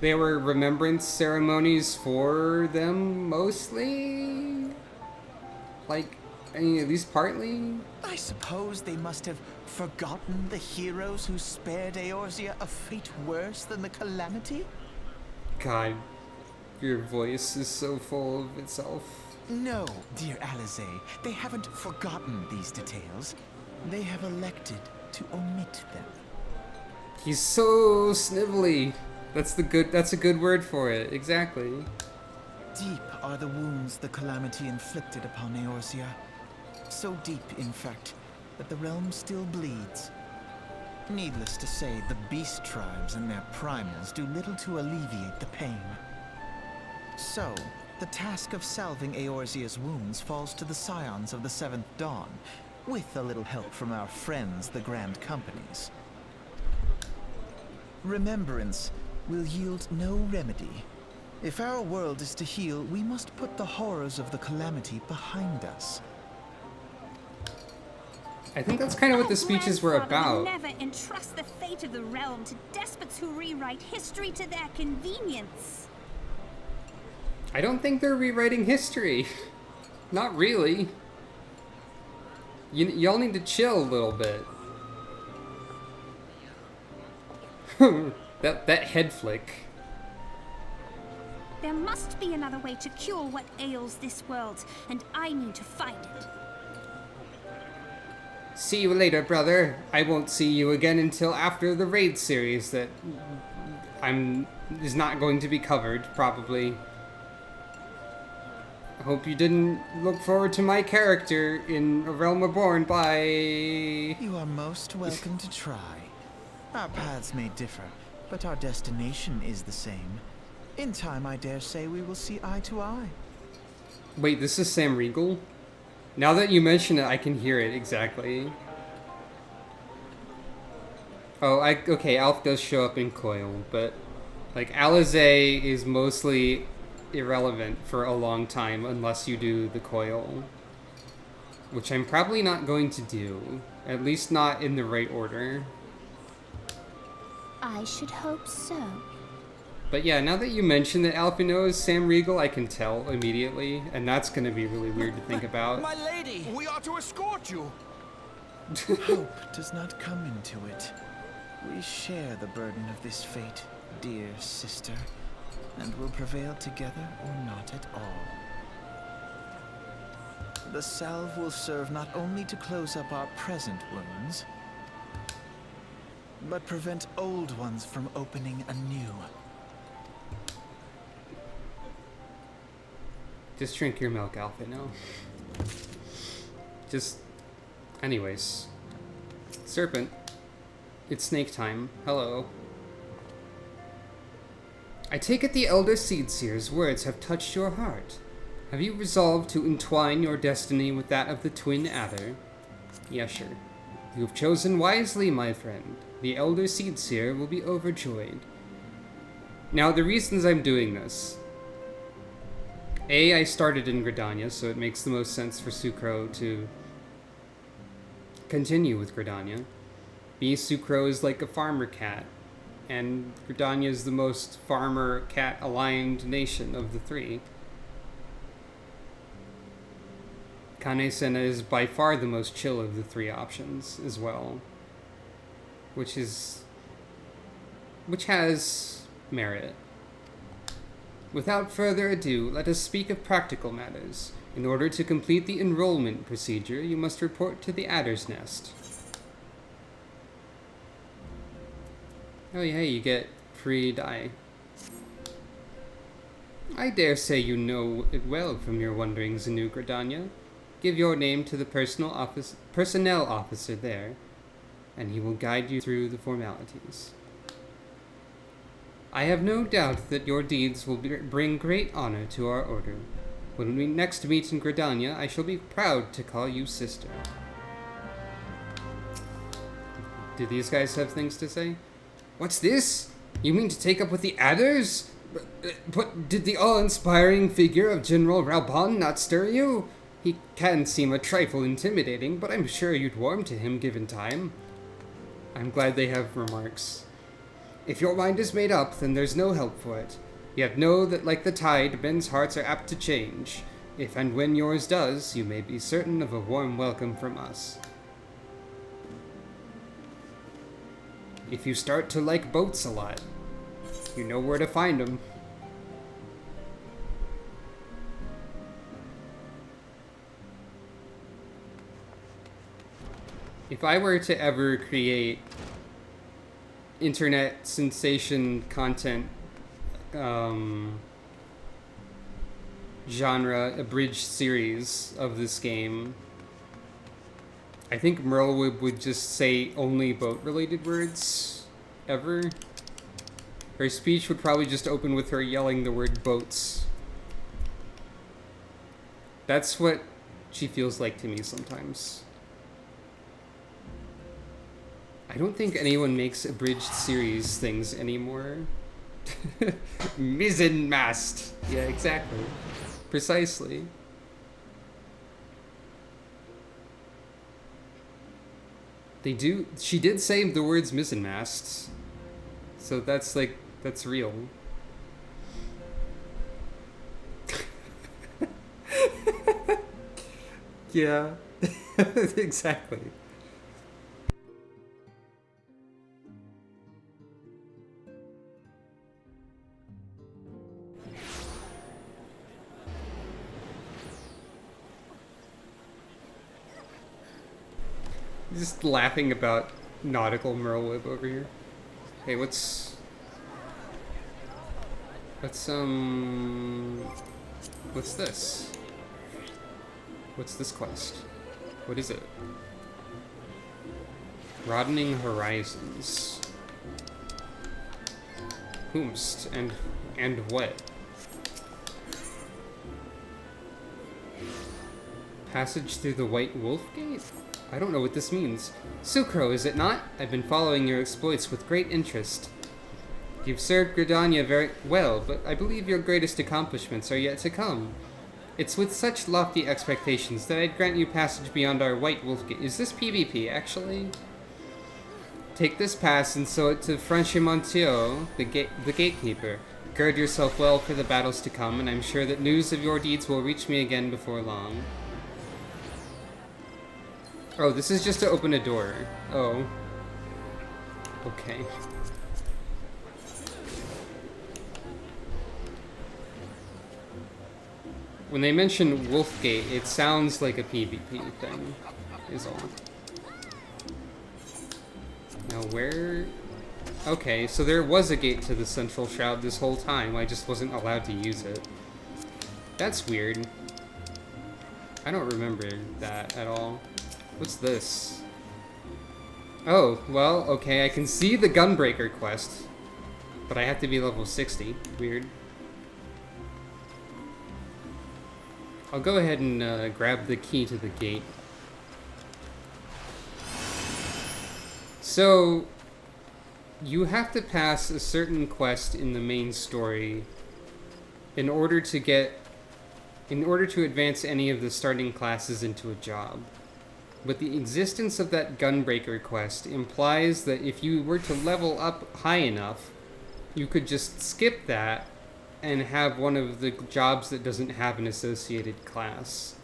S1: There were remembrance ceremonies for them, mostly? Like, I mean, at least partly?
S2: I suppose they must have forgotten the heroes who spared Eorzea a fate worse than the calamity?
S1: God, your voice is so full of itself.
S2: No, dear Alize, they haven't forgotten these details. They have elected to omit them.
S1: He's so snivelly. That's a good word for it, exactly.
S2: Deep are the wounds the calamity inflicted upon Eorzea. So deep, in fact, that the realm still bleeds. Needless to say, the beast tribes and their primals do little to alleviate the pain. So, the task of salving Eorzea's wounds falls to the scions of the Seventh Dawn, with a little help from our friends, the Grand Companies. Remembrance will yield no remedy. If our world is to heal, we must put the horrors of the calamity behind us.
S1: I think that's kind of what the speeches were about.
S9: Never entrust the fate of the realm to despots who rewrite history to their convenience.
S1: I don't think they're rewriting history. Not really. Y'all need to chill a little bit. that head flick.
S9: There must be another way to cure what ails this world, and I need to find it.
S1: See you later, brother. I won't see you again until after the raid series that is not going to be covered, probably. I hope you didn't look forward to my character in A Realm Reborn. Bye.
S2: You are most welcome to try. Our paths may differ, but our destination is the same. In time, I dare say we will see eye to eye.
S1: Wait, this is Sam Riegel? Now that you mention it, I can hear it exactly. Oh, okay, Alf does show up in Coil, but like Alize is mostly irrelevant for a long time unless you do the Coil, which I'm probably not going to do, at least not in the right order.
S6: I should hope so.
S1: But yeah, now that you mention that Alphino is Sam Riegel, I can tell immediately, and that's going to be really weird to think about.
S8: My lady!
S5: We are to escort you.
S2: Hope does not come into it. We share the burden of this fate, dear sister, and will prevail together or not at all. The salve will serve not only to close up our present wounds, but prevent old ones from opening anew.
S1: Just drink your milk, Alphino. Anyways. Serpent. It's snake time. Hello. I take it the Elder Seedseer's words have touched your heart. Have you resolved to entwine your destiny with that of the Twin Adder? Yes, sure. You have chosen wisely, my friend. The Elder Seedseer will be overjoyed. Now, the reasons I'm doing this. A, I started in Gridania, so it makes the most sense for Sucro to continue with Gridania. B, Sucro is like a farmer cat, and Gridania is the most farmer cat aligned nation of the three. Kane Senna is by far the most chill of the three options as well, which has merit. Without further ado, let us speak of practical matters. In order to complete the enrollment procedure, you must report to the Adder's Nest. Oh yeah, you get free dye. I dare say you know it well from your wanderings in New Gridania. Give your name to the personnel officer there, and he will guide you through the formalities. I have no doubt that your deeds will bring great honor to our order. When we next meet in Gridania, I shall be proud to call you sister. Do these guys have things to say? What's this? You mean to take up with the Adders? But did the awe-inspiring figure of General Raubon not stir you? He can seem a trifle intimidating, but I'm sure you'd warm to him given time. I'm glad they have remarks. If your mind is made up, then there's no help for it. Yet know that like the tide, men's hearts are apt to change. If and when yours does, you may be certain of a warm welcome from us. If you start to like boats a lot, you know where to find them. If I were to ever create internet sensation content, genre abridged series of this game, I think Merle would just say only boat-related words ever. Her speech would probably just open with her yelling the word boats. That's what she feels like to me sometimes. I don't think anyone makes abridged series things anymore. Mizzen-mast. Yeah, exactly. Precisely. She did say the words mizzen-masts. So that's real. Yeah. Exactly. Just laughing about nautical Merlewib over here. Hey, what's this? What's this quest? What is it? Broadening Horizons. Whomst and what? Passage through the White Wolf Gate? I don't know what this means. Sucro, is it not? I've been following your exploits with great interest. You've served Gridania very well, but I believe your greatest accomplishments are yet to come. It's with such lofty expectations that I'd grant you passage beyond our White Wolf Gate. Is this PvP, actually? Take this pass and show it to Franchimontiau, the gatekeeper. Gird yourself well for the battles to come, and I'm sure that news of your deeds will reach me again before long. Oh, this is just to open a door. Oh. Okay. When they mention Wolfgate, it sounds like a PvP thing, is all. Now where... Okay, so there was a gate to the Central Shroud this whole time, I just wasn't allowed to use it. That's weird. I don't remember that at all. What's this? Oh, well, okay, I can see the Gunbreaker quest, but I have to be level 60. Weird. I'll go ahead and grab the key to the gate. So, you have to pass a certain quest in the main story in order to advance any of the starting classes into a job. But the existence of that Gunbreaker quest implies that if you were to level up high enough, you could just skip that and have one of the jobs that doesn't have an associated class.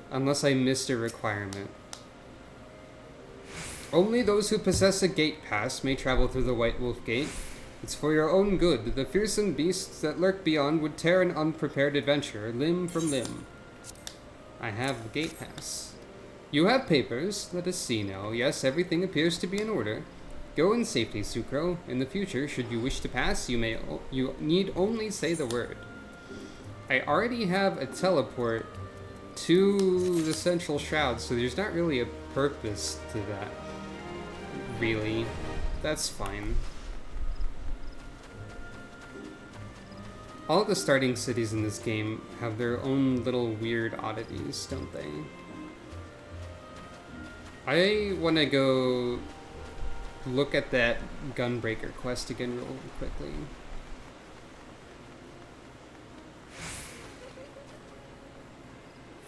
S1: Unless I missed a requirement. Only those who possess a gate pass may travel through the White Wolf Gate. It's for your own good. The fearsome beasts that lurk beyond would tear an unprepared adventurer limb from limb. I have the gate pass. You have papers. Let us see now. Yes, everything appears to be in order. Go in safety, Sucro. In the future, should you wish to pass, you need only say the word. I already have a teleport to the Central Shroud, so there's not really a purpose to that. Really. That's fine. All the starting cities in this game have their own little weird oddities, don't they? I want to go look at that Gunbreaker quest again real quickly.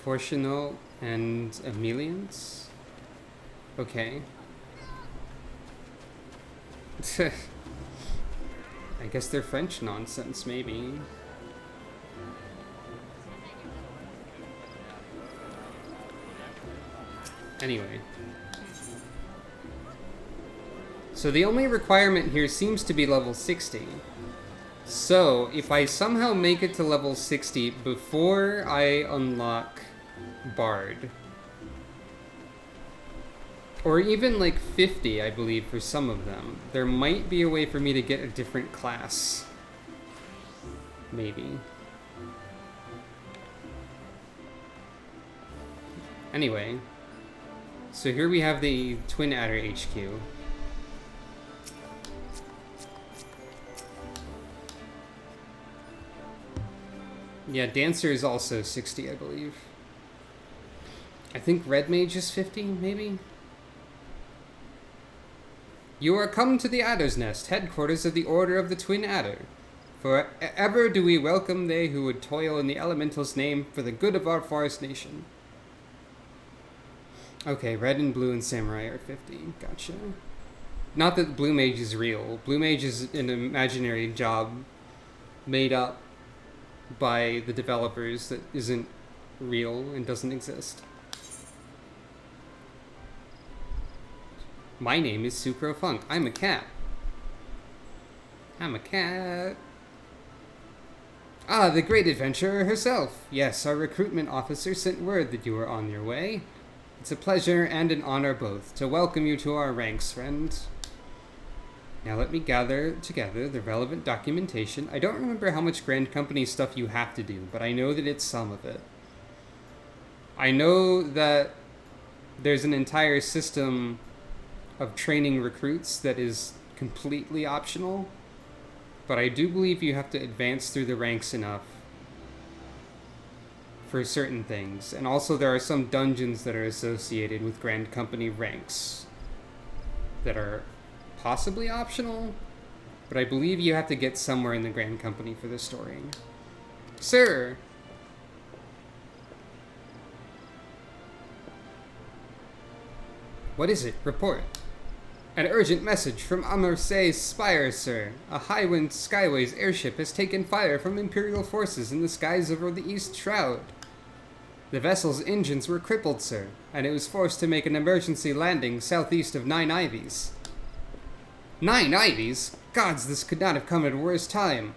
S1: Fortunal and Emilians? Okay. I guess they're French nonsense, maybe. Anyway. So the only requirement here seems to be level 60. So, if I somehow make it to level 60 before I unlock Bard, or even like 50, I believe, for some of them, there might be a way for me to get a different class. Maybe. Anyway, so here we have the Twin Adder HQ. Yeah, Dancer is also 60, I believe. I think Red Mage is 50, maybe? You are come to the Adder's Nest, headquarters of the Order of the Twin Adder. For ever do we welcome they who would toil in the Elemental's name for the good of our forest nation. Okay, Red and Blue and Samurai are 50, gotcha. Not that Blue Mage is real. Blue Mage is an imaginary job made up by the developers that isn't real and doesn't exist. My name is Sucro Funk. I'm a cat. I'm a cat. Ah, the great adventurer herself. Yes, our recruitment officer sent word that you were on your way. It's a pleasure and an honor both to welcome you to our ranks, friend. Now let me gather together the relevant documentation. I don't remember how much Grand Company stuff you have to do, but I know that it's some of it. I know that there's an entire system of training recruits that is completely optional, but I do believe you have to advance through the ranks enough for certain things. And also there are some dungeons that are associated with Grand Company ranks that are possibly optional, but I believe you have to get somewhere in the Grand Company for this story. Sir! What is it? Report. An urgent message from Amarse's Spire, sir. A Highwind Skyways airship has taken fire from Imperial forces in the skies over the East Shroud. The vessel's engines were crippled, sir, and it was forced to make an emergency landing southeast of 9 Ivies. 9 Ivies? Gods, this could not have come at a worse time.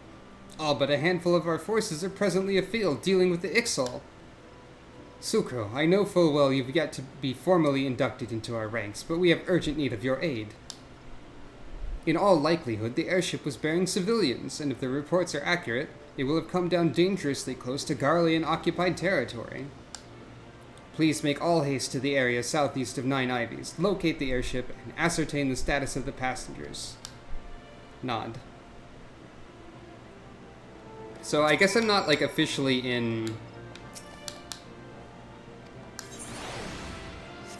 S1: All but a handful of our forces are presently afield dealing with the Ixal. Sucro, I know full well you've yet to be formally inducted into our ranks, but we have urgent need of your aid. In all likelihood, the airship was bearing civilians, and if the reports are accurate, it will have come down dangerously close to Garlean-occupied territory. Please make all haste to the area southeast of 9 Ivies, locate the airship, and ascertain the status of the passengers. Nod. So I guess I'm not, like, officially in...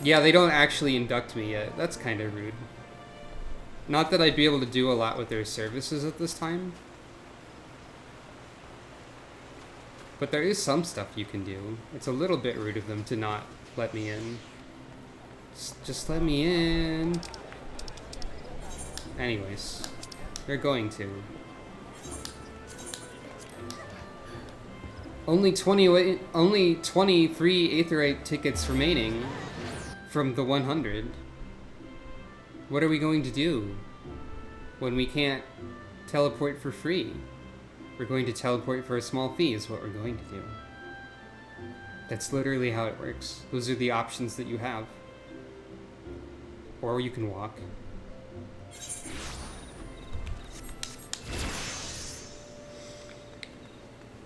S1: Yeah, they don't actually induct me yet. That's kind of rude. Not that I'd be able to do a lot with their services at this time. But there is some stuff you can do. It's a little bit rude of them to not let me in. Just let me in. Anyways, they're going to. Only 23 Aetheryte tickets remaining from the 100. What are we going to do when we can't teleport for free? We're going to teleport for a small fee is what we're going to do. That's literally how it works. Those are the options that you have. Or you can walk.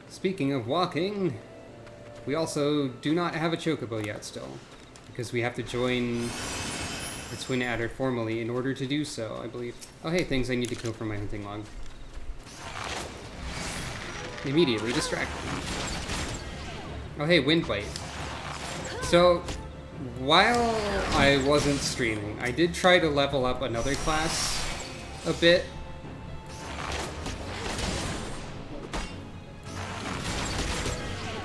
S1: Speaking of walking, we also do not have a Chocobo yet still, because we have to join the Twin Adder formally in order to do so, I believe. Oh hey, things I need to kill from my hunting log. Immediately distracted. Oh hey, Wind Bite. So, while I wasn't streaming, I did try to level up another class a bit.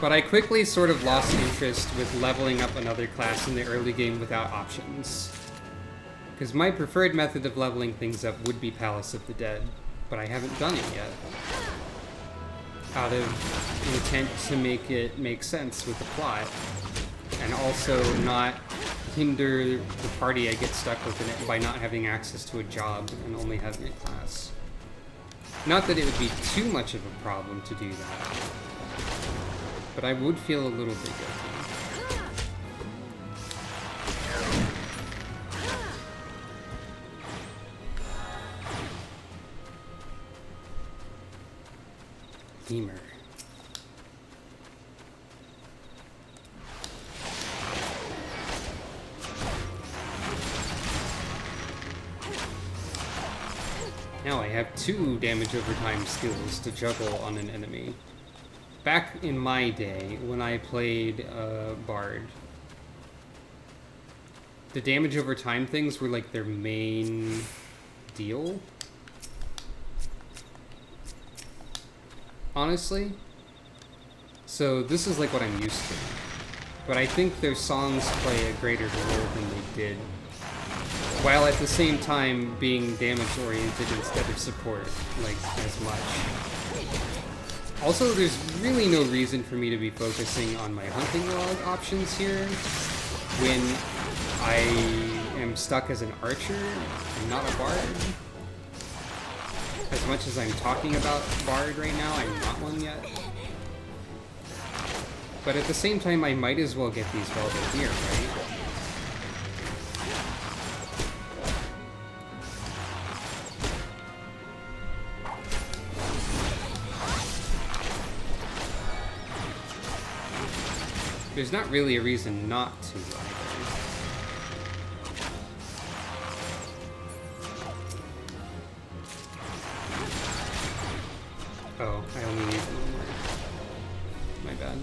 S1: But I quickly sort of lost interest with leveling up another class in the early game without options. Because my preferred method of leveling things up would be Palace of the Dead, but I haven't done it yet. Out of intent to make it make sense with the plot, and also not hinder the party I get stuck with in it by not having access to a job and only having a class. Not that it would be too much of a problem to do that, but I would feel a little bit guilty. Lemur. Now I have 2 damage over time skills to juggle on an enemy. Back in my day, when I played Bard, the damage over time things were like their main deal. Honestly. So this is like what I'm used to. But I think their songs play a greater role than they did, while at the same time being damage oriented instead of support, like, as much. Also, there's really no reason for me to be focusing on my hunting log options here when I am stuck as an archer and not a bard. As much as I'm talking about bard right now, I'm not one yet. But at the same time, I might as well get these while they're here, right? There's not really a reason not to either. Oh, I only need one more. My bad.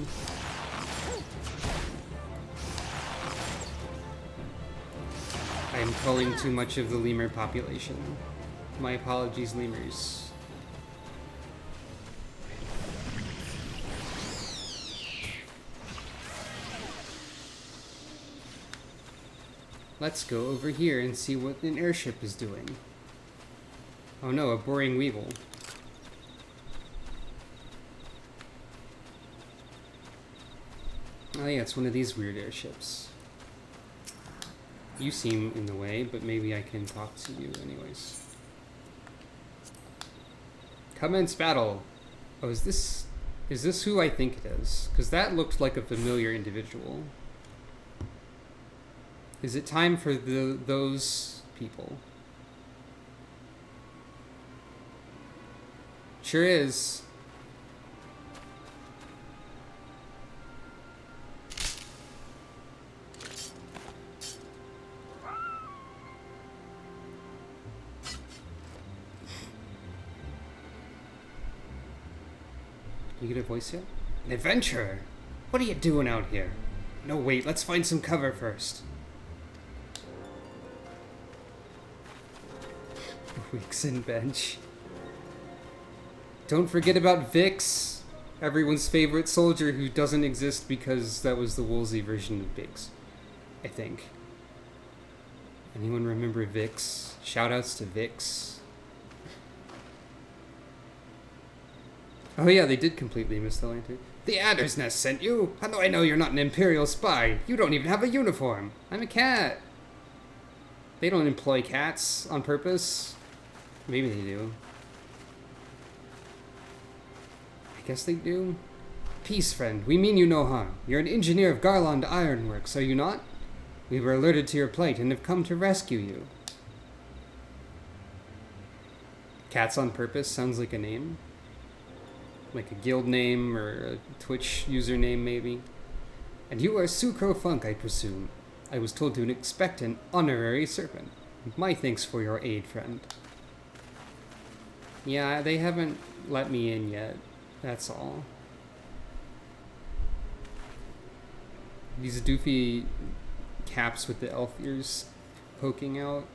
S1: I am culling too much of the lemur population. My apologies, lemurs. Let's go over here and see what an airship is doing. Oh no, a boring weevil. Oh yeah, it's one of these weird airships. You seem in the way, but maybe I can talk to you anyways. Commence battle. Oh, is this who I think it is? Because that looked like a familiar individual. Is it time for those people? Sure is. You get a voice yet? An adventurer? What are you doing out here? No, wait, let's find some cover first. Wixen bench. Don't forget about Vix, everyone's favorite soldier who doesn't exist because that was the Woolsey version of Biggs, I think. Anyone remember Vix? Shoutouts to Vix. Oh yeah, they did completely miss the line too. The Adder's Nest sent you? How do I know you're not an Imperial spy? You don't even have a uniform. I'm a cat. They don't employ cats on purpose. Maybe they do. I guess they do. Peace, friend. We mean you no harm. You're an engineer of Garland Ironworks, are you not? We were alerted to your plight and have come to rescue you. Cats on purpose sounds like a name. Like a guild name or a Twitch username, maybe. And you are Sucro Funk, I presume. I was told to expect an honorary serpent. My thanks for your aid, friend. Yeah, they haven't let me in yet. That's all. These doofy caps with the elf ears poking out.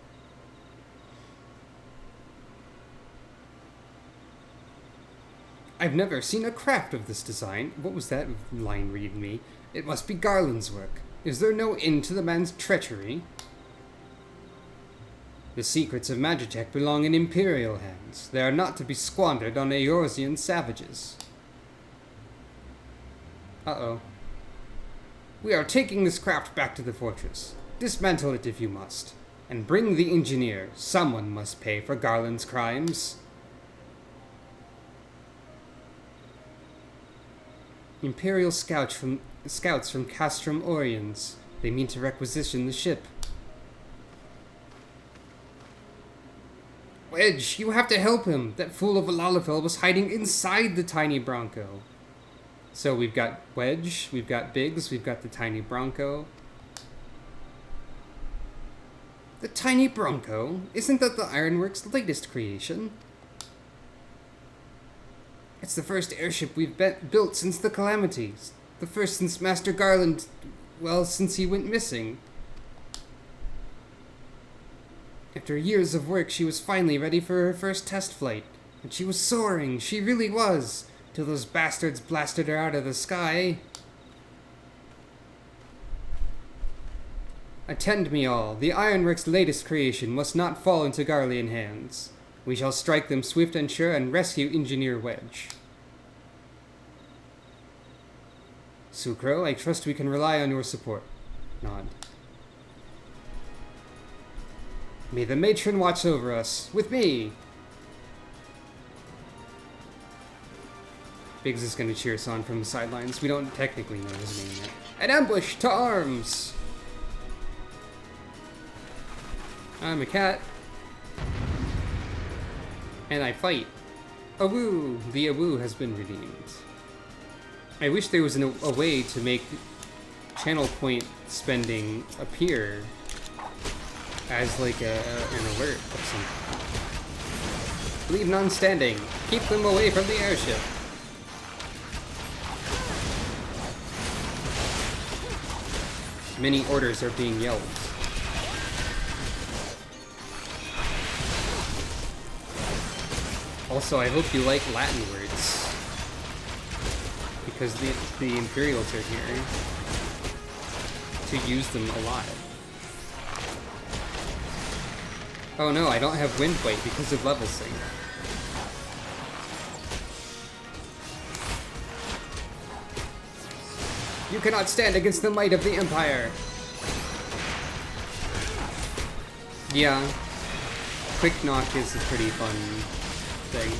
S1: I've never seen a craft of this design. What was that line reading me? It must be Garland's work. Is there no end to the man's treachery? The secrets of Magitech belong in Imperial hands. They are not to be squandered on Eorzean savages. Uh-oh. We are taking this craft back to the fortress. Dismantle it if you must. And bring the engineer. Someone must pay for Garland's crimes. Imperial scouts from Castrum Oriens. They mean to requisition the ship. Wedge, you have to help him. That fool of a Lalafell was hiding inside the tiny Bronco. So we've got Wedge, we've got Biggs, we've got the tiny Bronco. The tiny Bronco? Isn't that the Ironworks' latest creation? It's the first airship we've built since the calamities. The first since Master Garland, well, since he went missing. After years of work, she was finally ready for her first test flight. And she was soaring, she really was, till those bastards blasted her out of the sky. Attend me all. The Ironworks' latest creation must not fall into Garlean hands. We shall strike them swift and sure and rescue Engineer Wedge. Sucro, I trust we can rely on your support. Nod. May the matron watch over us. With me! Biggs is going to cheer us on from the sidelines. We don't technically know his name yet. An ambush! To arms! I'm a cat. And I fight. Awoo! The Awoo has been redeemed. I wish there was a way to make channel point spending appear as like an alert or something. Leave none standing. Keep them away from the airship. Many orders are being yelled. Also, I hope you like Latin words. Because the Imperials are here to use them a lot. Oh no, I don't have wind weight because of level sync. You cannot stand against the might of the Empire! Yeah. Quick knock is a pretty fun thing.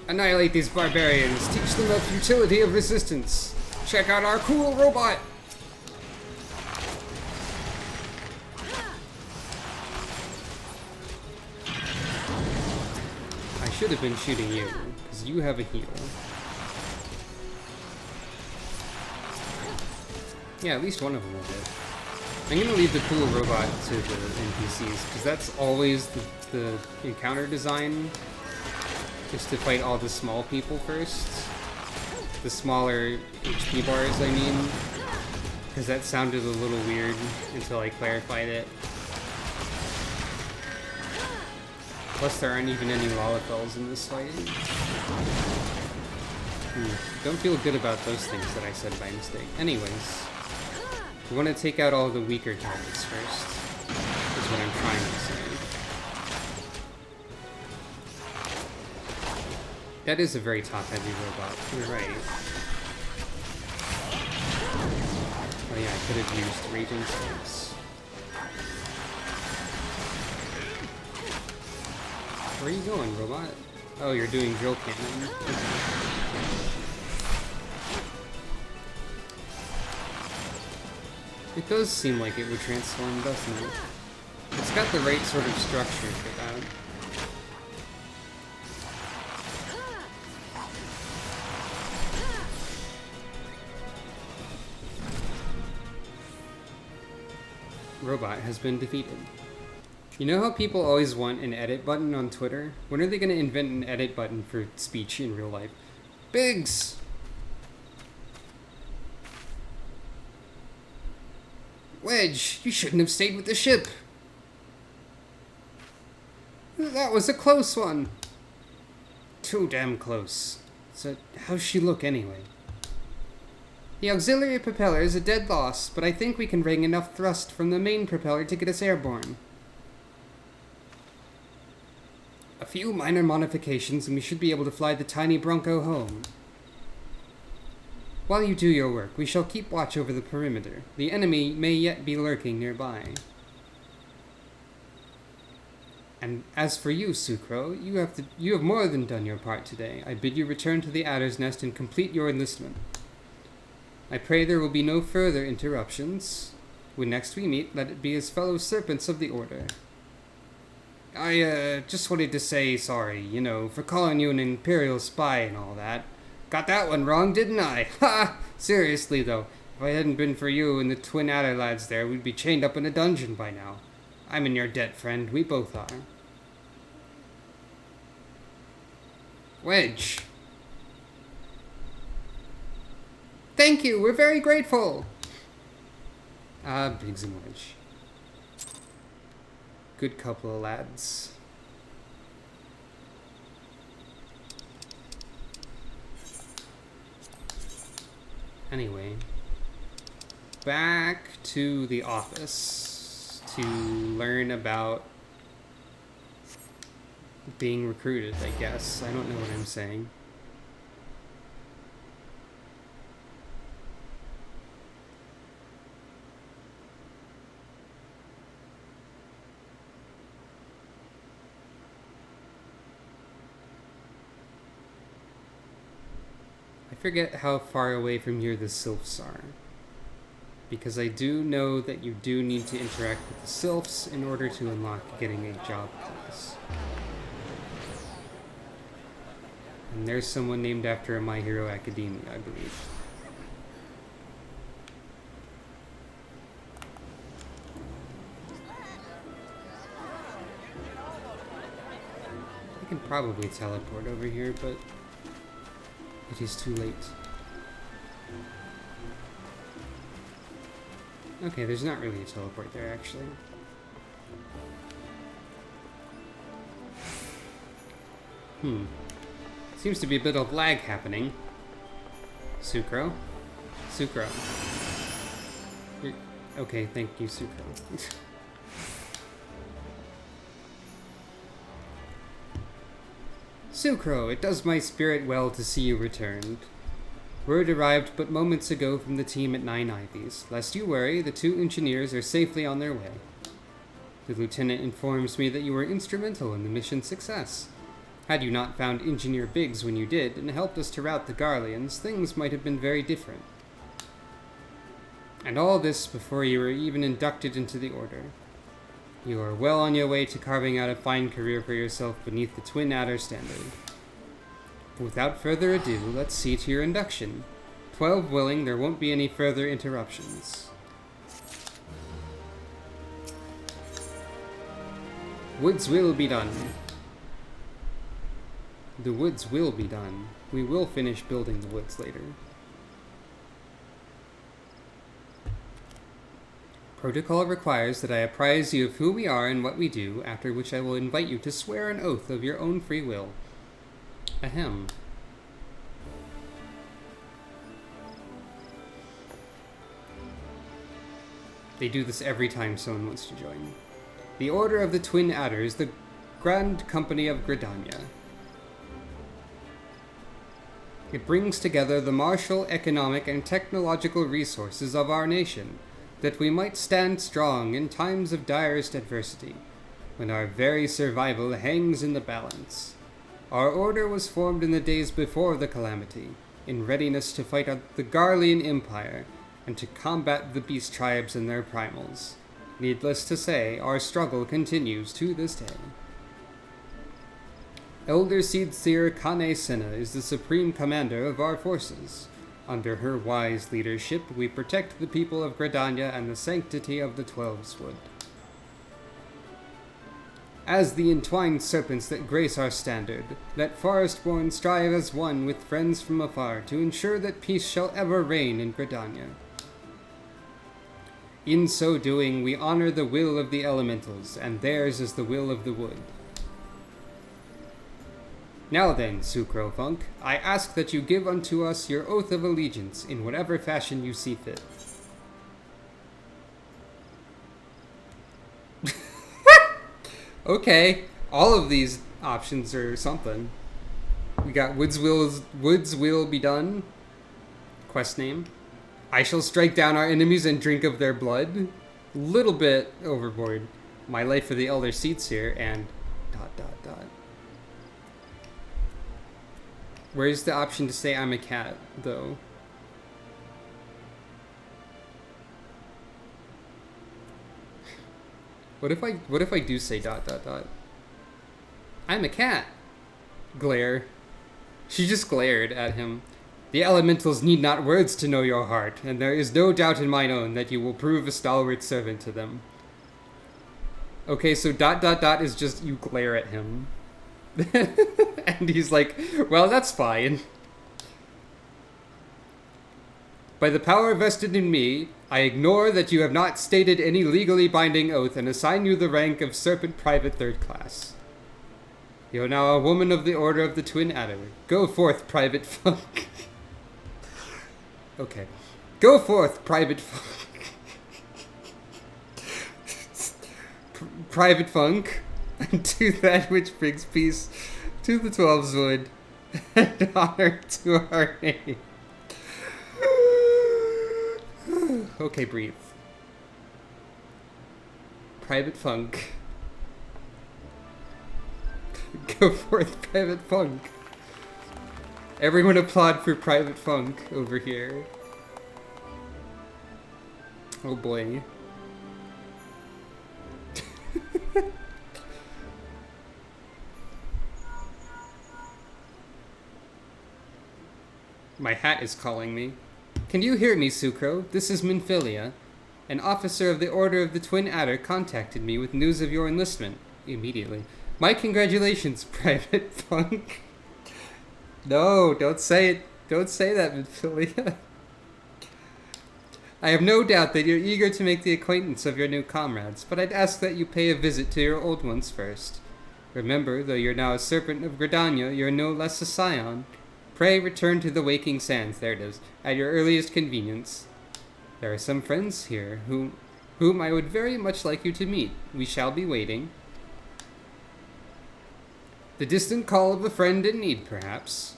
S1: Annihilate these barbarians. Teach them the futility of resistance. Check out our cool robot! I should have been shooting you, because you have a heal. Yeah, at least one of them will do. I'm gonna leave the cool robot to the NPCs, because that's always the encounter design. Is to fight all the small people first. The smaller HP bars, I mean. Because that sounded a little weird until I clarified it. Plus there aren't even any Lalafells in this fight. Don't feel good about those things that I said by mistake. Anyways. We want to take out all the weaker targets first. Is what I'm trying to say. That is a very top-heavy robot. You're right. Oh yeah, I could have used Raging Sticks. Where are you going, robot? Oh, you're doing drill cannon. It does seem like it would transform, doesn't it? It's got the right sort of structure for that. Robot has been defeated. You know how people always want an edit button on Twitter? When are they going to invent an edit button for speech in real life? Biggs! Wedge, you shouldn't have stayed with the ship. That was a close one. Too damn close. So, how's she look anyway? The auxiliary propeller is a dead loss, but I think we can wring enough thrust from the main propeller to get us airborne. A few minor modifications and we should be able to fly the tiny Bronco home. While you do your work, we shall keep watch over the perimeter. The enemy may yet be lurking nearby. And as for you, Sucro, you have more than done your part today. I bid you return to the Adder's Nest and complete your enlistment. I pray there will be no further interruptions. When next we meet, let it be as fellow serpents of the Order. I, just wanted to say sorry, for calling you an Imperial spy and all that. Got that one wrong, didn't I? Ha! Seriously, though, if I hadn't been for you and the twin Adder lads there, we'd be chained up in a dungeon by now. I'm in your debt, friend. We both are. Wedge. Thank you, we're very grateful. Biggs and Wedge. Good couple of lads. Anyway, back to the office to learn about being recruited, I guess. I don't know what I'm saying. I forget how far away from here the sylphs are, because I do know that you do need to interact with the sylphs in order to unlock getting a job class. And there's someone named after a My Hero Academia, I believe. I can probably teleport over here, but it is too late. Okay, there's not really a teleport there, actually. Seems to be a bit of lag happening. Sucro? Sucro. Okay, thank you, Sucro. Sucro, it does my spirit well to see you returned. Word arrived but moments ago from the team at Nine Ivies. Lest you worry, the 2 engineers are safely on their way. The lieutenant informs me that you were instrumental in the mission's success. Had you not found Engineer Biggs when you did, and helped us to rout the Garleans, things might have been very different. And all this before you were even inducted into the Order. You are well on your way to carving out a fine career for yourself beneath the Twin Adder standard. Without further ado, let's see to your induction. 12 willing, there won't be any further interruptions. Woods will be done. The woods will be done. We will finish building the woods later. Protocol requires that I apprise you of who we are and what we do, after which I will invite you to swear an oath of your own free will. Ahem. They do this every time someone wants to join. The Order of the Twin Adders, the Grand Company of Gridania. It brings together the martial, economic, and technological resources of our nation, that we might stand strong in times of direst adversity, when our very survival hangs in the balance. Our order was formed in the days before the calamity, in readiness to fight the Garlean Empire, and to combat the beast tribes and their primals. Needless to say, our struggle continues to this day. Elder Seed-Seer Kane Senna is the supreme commander of our forces. Under her wise leadership, we protect the people of Gridania and the sanctity of the Twelveswood. As the entwined serpents that grace our standard, let Forestborn strive as one with friends from afar to ensure that peace shall ever reign in Gridania. In so doing, we honor the will of the elementals, and theirs is the will of the wood. Now then, Sucrofunk, I ask that you give unto us your oath of allegiance in whatever fashion you see fit. Okay, all of these options are something. We got Woods will be done. Quest name. I shall strike down our enemies and drink of their blood. Little bit overboard. My life for the elder seats here, and ... Where's the option to say I'm a cat, though? What if I do say ... I'm a cat. Glare. She just glared at him. The elementals need not words to know your heart, and there is no doubt in mine own that you will prove a stalwart servant to them. Okay, so ... is just you glare at him. And he's like, well, that's fine. By the power vested in me, I ignore that you have not stated any legally binding oath and assign you the rank of Serpent Private 3rd Class. You are now a woman of the Order of the Twin Adder. Go forth, Private Funk. Okay. Go forth, Private Funk. Private Funk. And do that which brings peace to the 12's wood and honor to our name. Okay, breathe. Private Funk. Go forth, Private Funk. Everyone applaud for Private Funk over here. Oh boy. My hat is calling me. Can you hear me, Sucro? This is Minfilia. An officer of the Order of the Twin Adder contacted me with news of your enlistment. Immediately. My congratulations, Private Funk. No, don't say it. Don't say that, Minfilia. I have no doubt that you're eager to make the acquaintance of your new comrades, but I'd ask that you pay a visit to your old ones first. Remember, though you're now a Serpent of Gridania, you're no less a scion. Pray return to the Waking Sands, there it is, at your earliest convenience. There are some friends here whom I would very much like you to meet. We shall be waiting. The distant call of a friend in need, perhaps.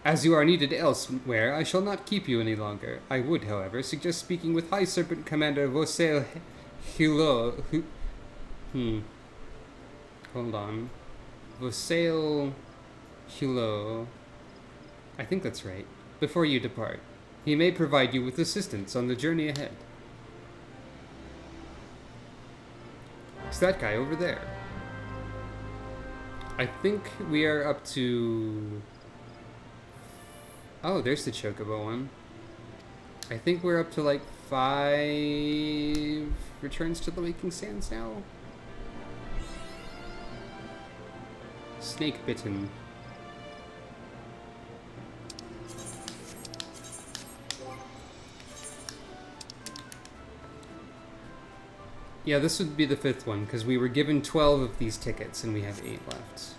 S1: As you are needed elsewhere, I shall not keep you any longer. I would, however, suggest speaking with High Serpent Commander Vosail Hulot. Hold on. Vosail Hulot. I think that's right. Before you depart. He may provide you with assistance on the journey ahead. It's that guy over there. I think we are up to... Oh, there's the Chocobo one. I think we're up to like 5 returns to the Waking Sands now. Snake bitten. Yeah, this would be the 5th one, because we were given 12 of these tickets, and we have 8 left.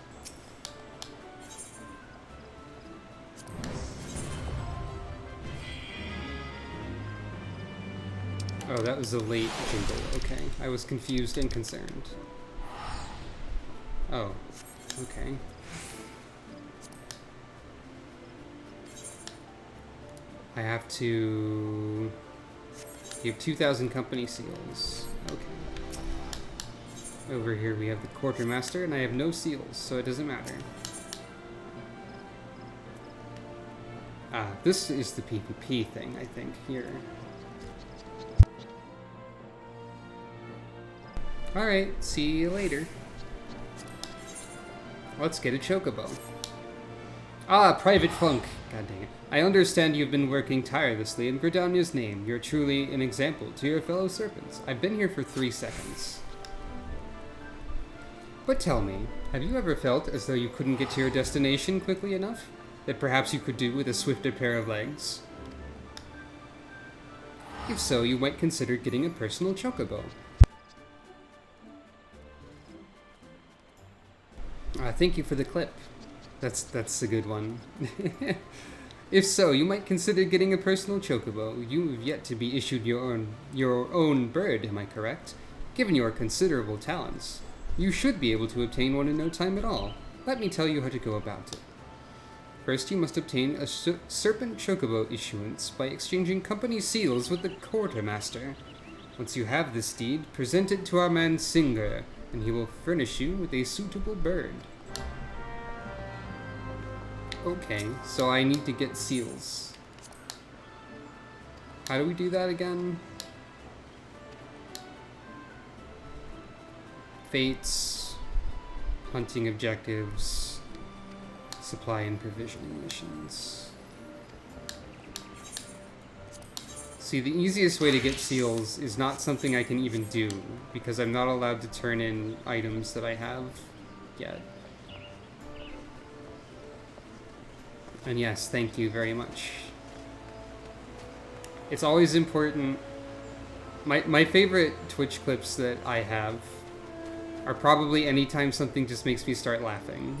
S1: Oh, that was a late jingle. Okay. I was confused and concerned. Oh. Okay. I have to... You have 2,000 company seals. Okay. Over here we have the Quartermaster, and I have no seals, so it doesn't matter. Ah, this is the PvP thing, I think, here. Alright, see you later. Let's get a Chocobo. Ah, Private Funk! God dang it. I understand you've been working tirelessly in Gridania's name. You're truly an example to your fellow Serpents. I've been here for 3 seconds. But tell me, have you ever felt as though you couldn't get to your destination quickly enough? That perhaps you could do with a swifter pair of legs? If so, you might consider getting a personal chocobo. Thank you for the clip. That's a good one. If so, you might consider getting a personal chocobo. You have yet to be issued your own bird, am I correct? Given your considerable talents, you should be able to obtain one in no time at all. Let me tell you how to go about it. First, you must obtain a Serpent Chocobo Issuance by exchanging company seals with the quartermaster. Once you have this deed, present it to our man Singer, and he will furnish you with a suitable bird. Okay, so I need to get seals. How do we do that again? Fates, hunting objectives, supply and provisioning missions. See, the easiest way to get seals is not something I can even do, because I'm not allowed to turn in items that I have yet. And yes, thank you very much. It's always important. My favorite Twitch clips that I have are probably anytime something just makes me start laughing.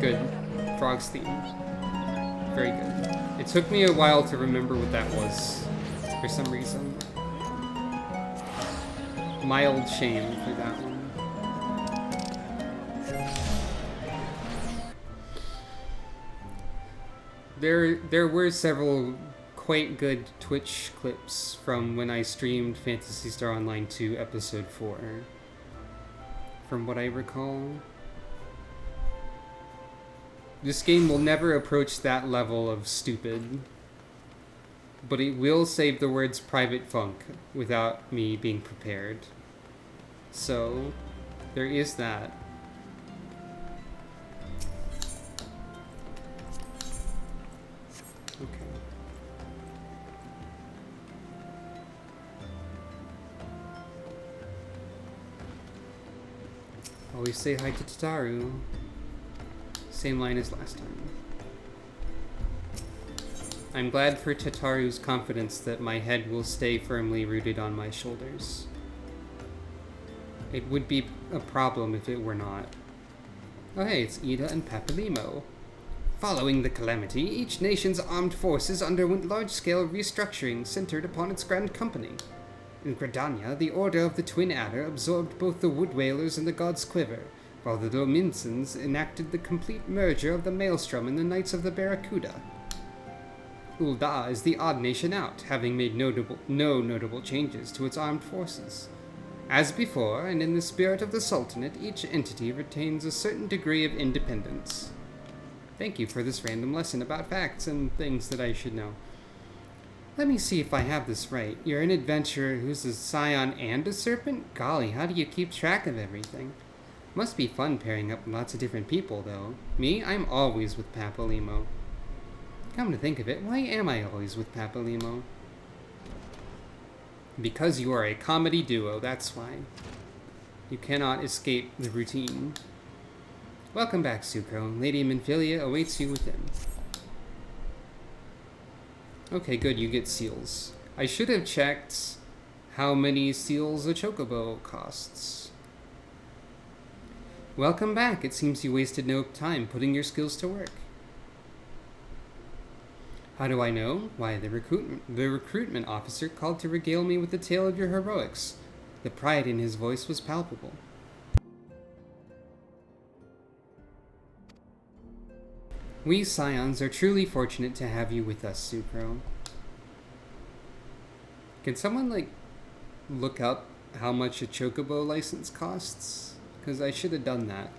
S1: Good. Frog's theme. Very good. It took me a while to remember what that was, for some reason. Mild shame for that one. There were several quite good Twitch clips from when I streamed Phantasy Star Online 2 Episode 4, from what I recall. This game will never approach that level of stupid, but it will save the words private funk without me being prepared. So, there is that. Okay. Always say hi to Tataru. Same line as last time. I'm glad for Tataru's confidence that my head will stay firmly rooted on my shoulders. It would be a problem if it were not. Oh hey, it's Ida and Papalimo. Following the calamity, each nation's armed forces underwent large-scale restructuring centered upon its grand company. In Gridania, the Order of the Twin Adder absorbed both the Wood Whalers and the God's Quiver, while the Dominsons enacted the complete merger of the Maelstrom and the Knights of the Barracuda. Ul'dah is the odd nation out, having made no notable changes to its armed forces. As before, and in the spirit of the Sultanate, each entity retains a certain degree of independence. Thank you for this random lesson about facts and things that I should know. Let me see if I have this right. You're an adventurer who's a scion and a serpent? Golly, how do you keep track of everything? Must be fun pairing up with lots of different people, though. Me, I'm always with Papalimo. Come to think of it, why am I always with Papalimo? Because you are a comedy duo, that's why. You cannot escape the routine. Welcome back, Sucro. Lady Minfilia awaits you within. Okay, good, you get seals. I should have checked how many seals a chocobo costs. Welcome back. It seems you wasted no time putting your skills to work. How do I know? Why, the recruitment officer called to regale me with the tale of your heroics. The pride in his voice was palpable. We Scions are truly fortunate to have you with us, Sucro. Can someone, look up how much a chocobo license costs? Because I should have done that.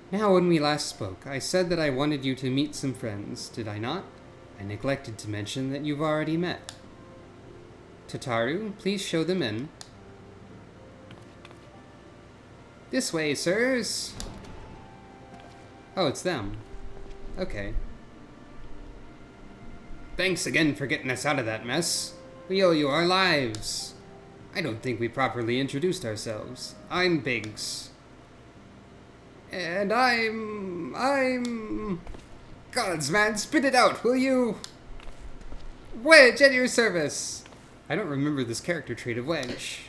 S1: Now, when we last spoke, I said that I wanted you to meet some friends, did I not? I neglected to mention that you've already met. Tataru, please show them in. This way, sirs! Oh, it's them. Okay. Thanks again for getting us out of that mess. We owe you our lives. I don't think we properly introduced ourselves. I'm Biggs. And I'm... Gods, man, spit it out, will you? Wedge at your service! I don't remember this character trait of Wedge.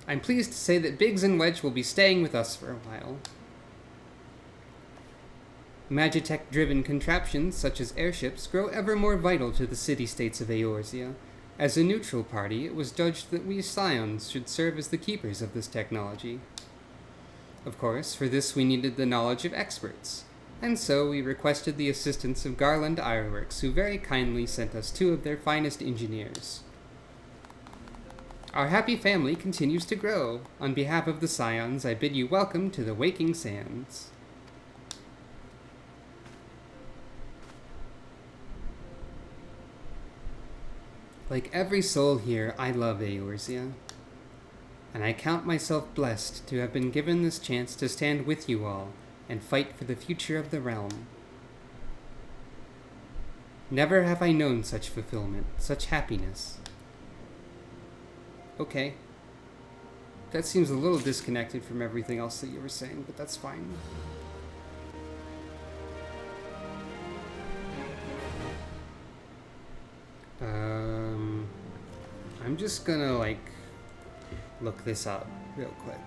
S1: I'm pleased to say that Biggs and Wedge will be staying with us for a while. Magitech-driven contraptions, such as airships, grow ever more vital to the city-states of Eorzea. As a neutral party, it was judged that we Scions should serve as the keepers of this technology. Of course, for this we needed the knowledge of experts, and so we requested the assistance of Garland Ironworks, who very kindly sent us 2 of their finest engineers. Our happy family continues to grow. On behalf of the Scions, I bid you welcome to the Waking Sands. Like every soul here, I love Eorzea, and I count myself blessed to have been given this chance to stand with you all and fight for the future of the realm. Never have I known such fulfillment, such happiness. Okay. That seems a little disconnected from everything else that you were saying, but that's fine. I'm just gonna, look this up real quick.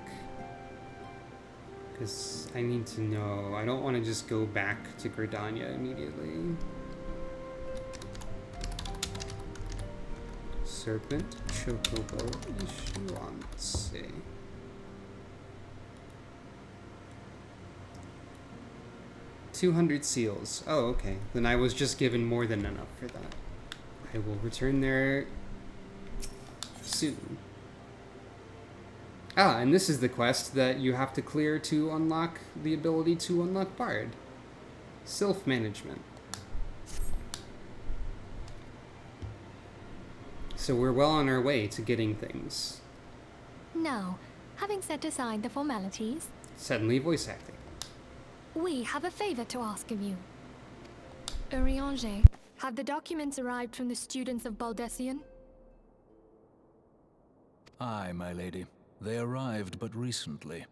S1: Because I need to know. I don't want to just go back to Gridania immediately. Serpent, Chocobo, Issuance. 200 seals. Oh, okay. Then I was just given more than enough for that. I will return there soon. Ah, and this is the quest that you have to clear to unlock the ability to unlock Bard. Sylph Management. So we're well on our way to getting things.
S10: Now, having set aside the formalities,
S1: Suddenly voice acting.
S10: we have a favor to ask of you. Urianger, have the documents arrived from the students of Baldessian?
S3: Aye, my lady. They arrived but recently.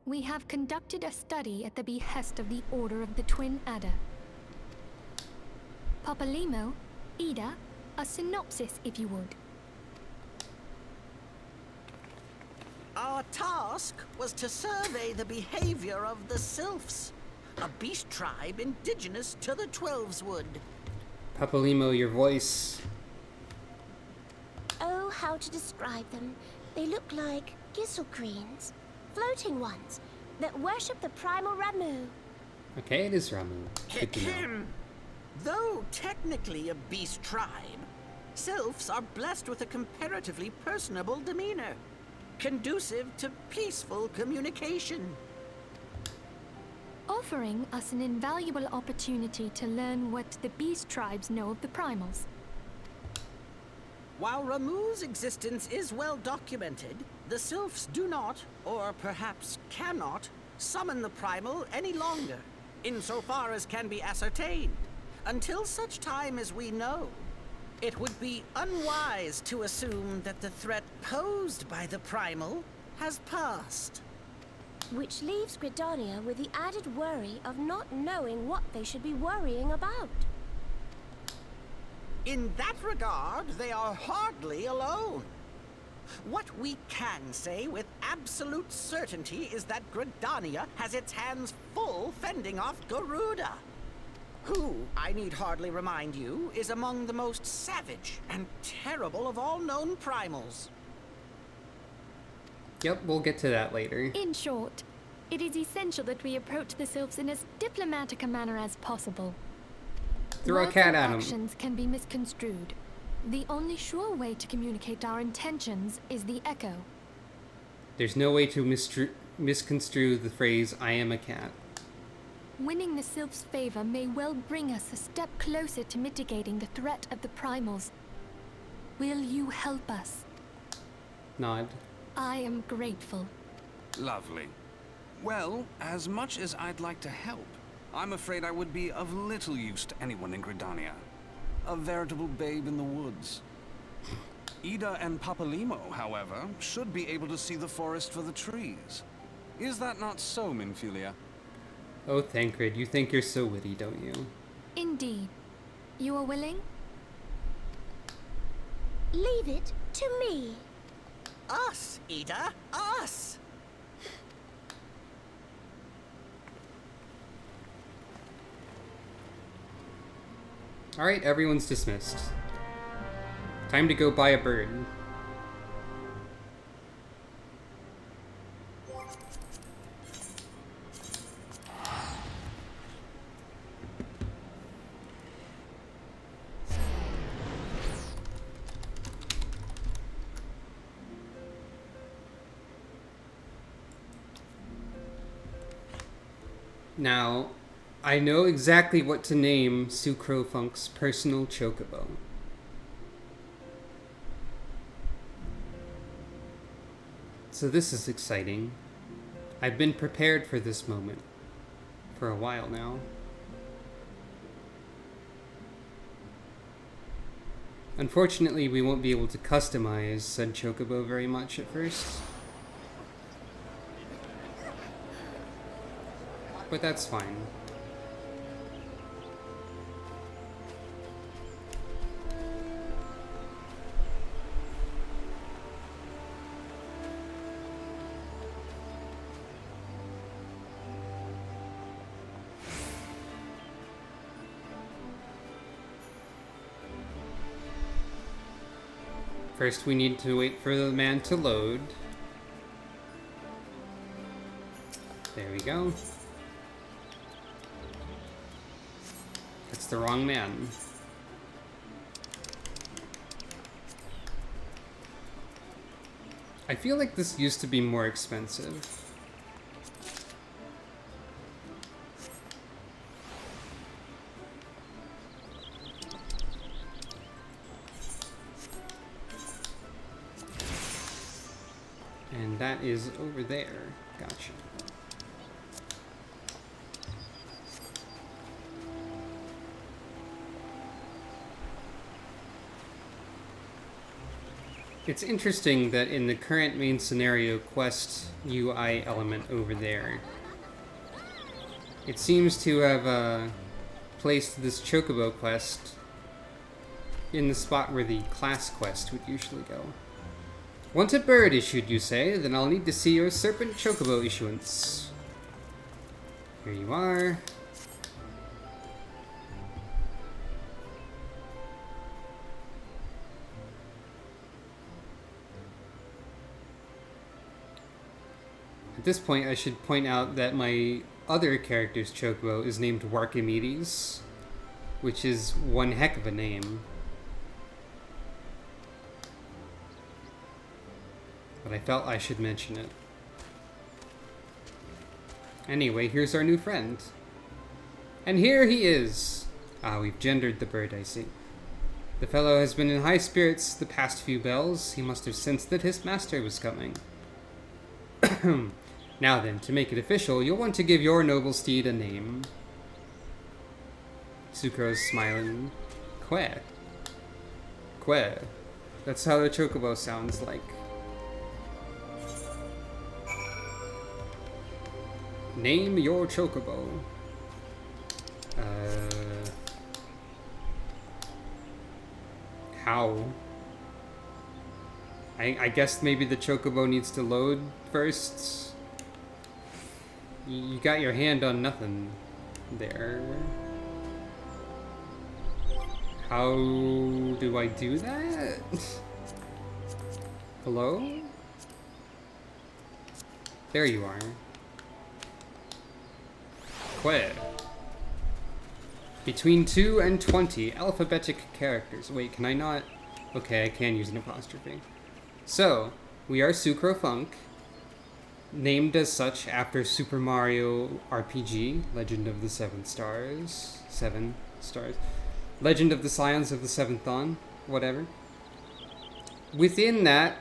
S10: We have conducted a study at the behest of the Order of the Twin Adder. Papalimo, Ida, a synopsis if you would.
S11: Our task was to survey the behavior of the Sylphs, a beast tribe indigenous to the Twelveswood.
S1: Papalimo, your voice.
S6: Oh, how to describe them. They look like Gisselcreens, floating ones, that worship the primal Ramu.
S1: Okay, it is Ramu. Good to know.
S11: Though technically a beast tribe, Sylphs are blessed with a comparatively personable demeanor, conducive to peaceful communication.
S10: Offering us an invaluable opportunity to learn what the beast tribes know of the primals.
S11: While Ramu's existence is well documented, the Sylphs do not, or perhaps cannot, summon the primal any longer, insofar as can be ascertained, until such time as we know. It would be unwise to assume that the threat posed by the primal has passed.
S6: Which leaves Gridania with the added worry of not knowing what they should be worrying about.
S11: In that regard, they are hardly alone. What we can say with absolute certainty is that Gridania has its hands full fending off Garuda, who, I need hardly remind you, is among the most savage and terrible of all known primals.
S1: Yep, we'll get to that later.
S10: In short, it is essential that we approach the Sylphs in as diplomatic a manner as possible.
S1: Throw a
S10: Words
S1: cat
S10: and
S1: at him.
S10: actions can be misconstrued. The only sure way to communicate our intentions is the echo.
S1: There's no way to misconstrue the phrase, I am a cat.
S10: Winning the Sylphs' favor may well bring us a step closer to mitigating the threat of the primals. Will you help us?
S1: Nod.
S10: I am grateful.
S12: Lovely. Well, as much as I'd like to help, I'm afraid I would be of little use to anyone in Gridania. A veritable babe in the woods. Ida and Papalimo, however, should be able to see the forest for the trees. Is that not so, Minfilia?
S1: Oh, Thancred, you think you're so witty, don't you?
S10: Indeed. You are willing?
S6: Leave it to me.
S11: Us, Ida, us!
S1: Alright, everyone's dismissed. Time to go buy a bird. Now, I know exactly what to name Sucrofunk's personal chocobo. So this is exciting. I've been prepared for this moment for a while now. Unfortunately, we won't be able to customize said chocobo very much at first. But that's fine. First, we need to wait for the man to load. There we go. That's the wrong man. I feel like this used to be more expensive. And that is over there. Gotcha. It's interesting that in the current main scenario quest UI element over there, it seems to have placed this Chocobo quest in the spot where the class quest would usually go. Want a bird issued, you say? Then I'll need to see your Serpent Chocobo Issuance. Here you are. At this point, I should point out that my other character's Chocobo is named Warchimedes, which is one heck of a name. But I felt I should mention it. Anyway, here's our new friend. And here he is! Ah, we've gendered the bird, I see. The fellow has been in high spirits the past few bells. He must have sensed that his master was coming. Now then, to make it official, you'll want to give your noble steed a name. Sucro's smiling. Que. Que. That's how the Chocobo sounds like. Name your Chocobo. How? I guess maybe the Chocobo needs to load first. You got your hand on nothing there. How do I do that? Hello? There you are. Que. Between 2 and 20 alphabetic characters. Wait, can I not? Okay, I can use an apostrophe. So, we are Sucrofunk, named as such after Super Mario RPG, Legend of the Seven Stars. Legend of the Scions of the Seventh Dawn, whatever. Within that,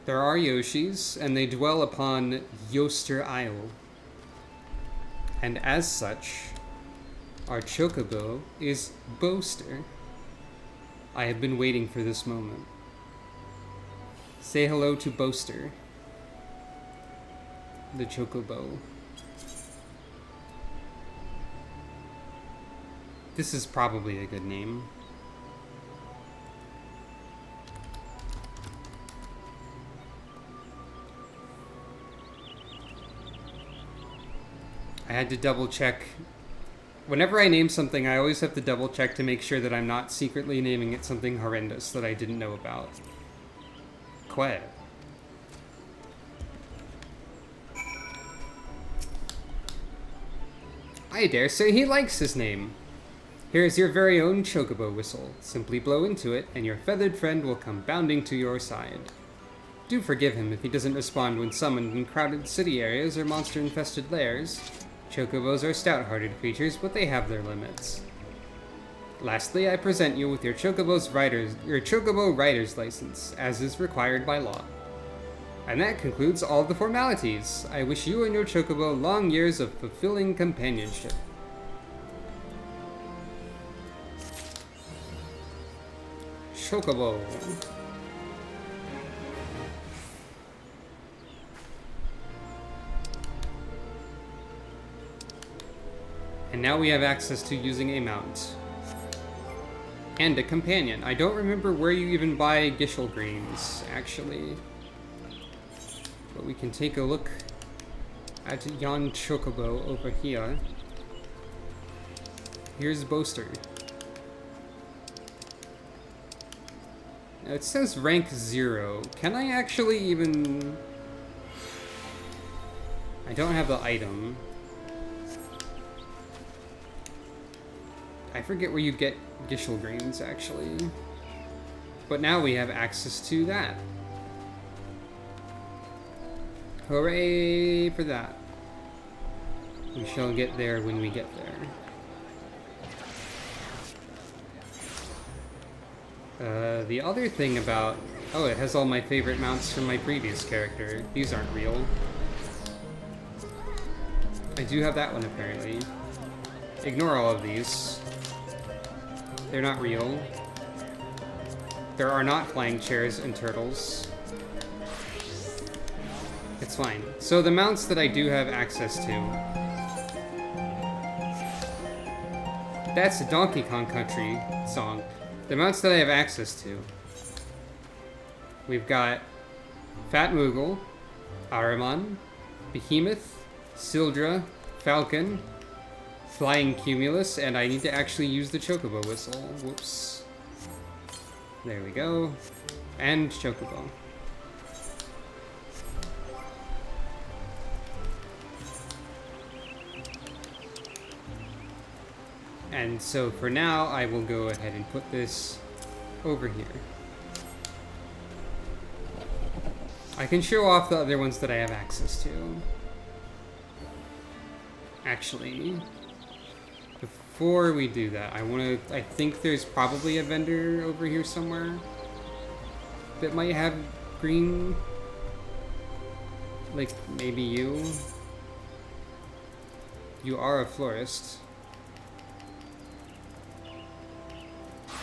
S1: there are Yoshis, and they dwell upon Yoster Isle. And as such, Our Chocobo is Boaster. I have been waiting for this moment. Say hello to Boaster, the Chocobo. This is probably a good name. I had to double check. Whenever I name something, I always have to double check to make sure that I'm not secretly naming it something horrendous that I didn't know about. Qued. I dare say he likes his name. Here is your very own Chocobo Whistle. Simply blow into it, and your feathered friend will come bounding to your side. Do forgive him if he doesn't respond when summoned in crowded city areas or monster-infested lairs. Chocobos are stout-hearted creatures, but they have their limits. Lastly, I present you with your Chocobo Rider's License, as is required by law. And that concludes all the formalities. I wish you and your Chocobo long years of fulfilling companionship. Chocobo. And now we have access to using a mount. And a companion. I don't remember where you even buy Gishel Greens, actually. But we can take a look at yon Chocobo over here. Here's Boaster. Now it says rank 0. Can I actually even... I don't have the item. I forget where you get Gishel Greens, actually. But now we have access to that. Hooray for that. We shall get there when we get there. The other thing about... Oh, it has all my favorite mounts from my previous character. These aren't real. I do have that one, apparently. Ignore all of these. They're not real. There are not flying chairs and turtles. It's fine. So the mounts that I do have access to... That's a Donkey Kong Country song. The mounts that I have access to... We've got Fat Moogle, Ahriman, Behemoth, Sildra, Falcon, Flying Cumulus, and I need to actually use the Chocobo Whistle. Whoops. There we go. And Chocobo. And so for now, I will go ahead and put this over here. I can show off the other ones that I have access to. Actually, before we do that, I think there's probably a vendor over here somewhere that might have green, like maybe you. You are a florist.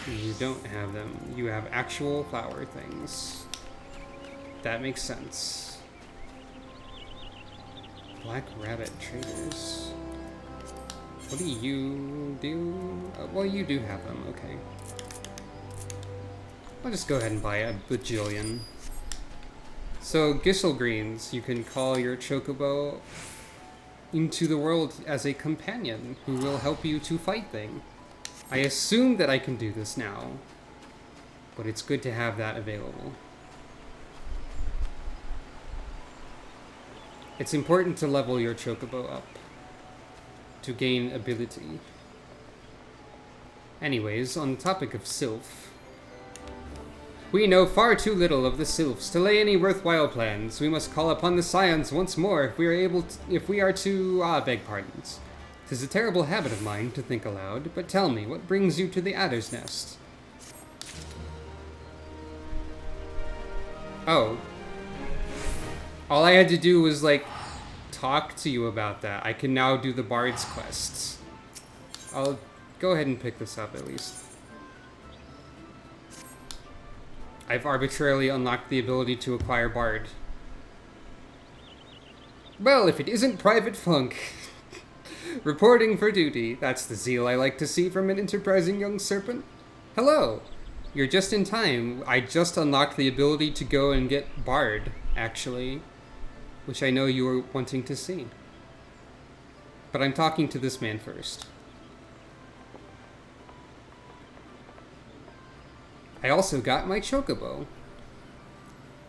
S1: You don't have them. You have actual flower things. That makes sense. Black Rabbit Traders. What do you do? Well, you do have them, okay. I'll just go ahead and buy a bajillion. So, Gishel Greens, you can call your Chocobo into the world as a companion who will help you to fight things. I assume that I can do this now, but it's good to have that available. It's important to level your Chocobo up to gain ability. Anyways, on the topic of Sylph, we know far too little of the Sylphs to lay any worthwhile plans. We must call upon the Scions once more if we are to, beg pardons. 'Tis a terrible habit of mine to think aloud, but tell me, what brings you to the Adder's Nest? Oh. All I had to do was, like, talk to you about that. I can now do the Bard's quests. I'll go ahead and pick this up at least. I've arbitrarily unlocked the ability to acquire Bard. Well, if it isn't Private Funk. Reporting for duty. That's the zeal I like to see from an enterprising young serpent. Hello. You're just in time. I just unlocked the ability to go and get Bard, actually. Which I know you were wanting to see. But I'm talking to this man first. I also got my Chocobo.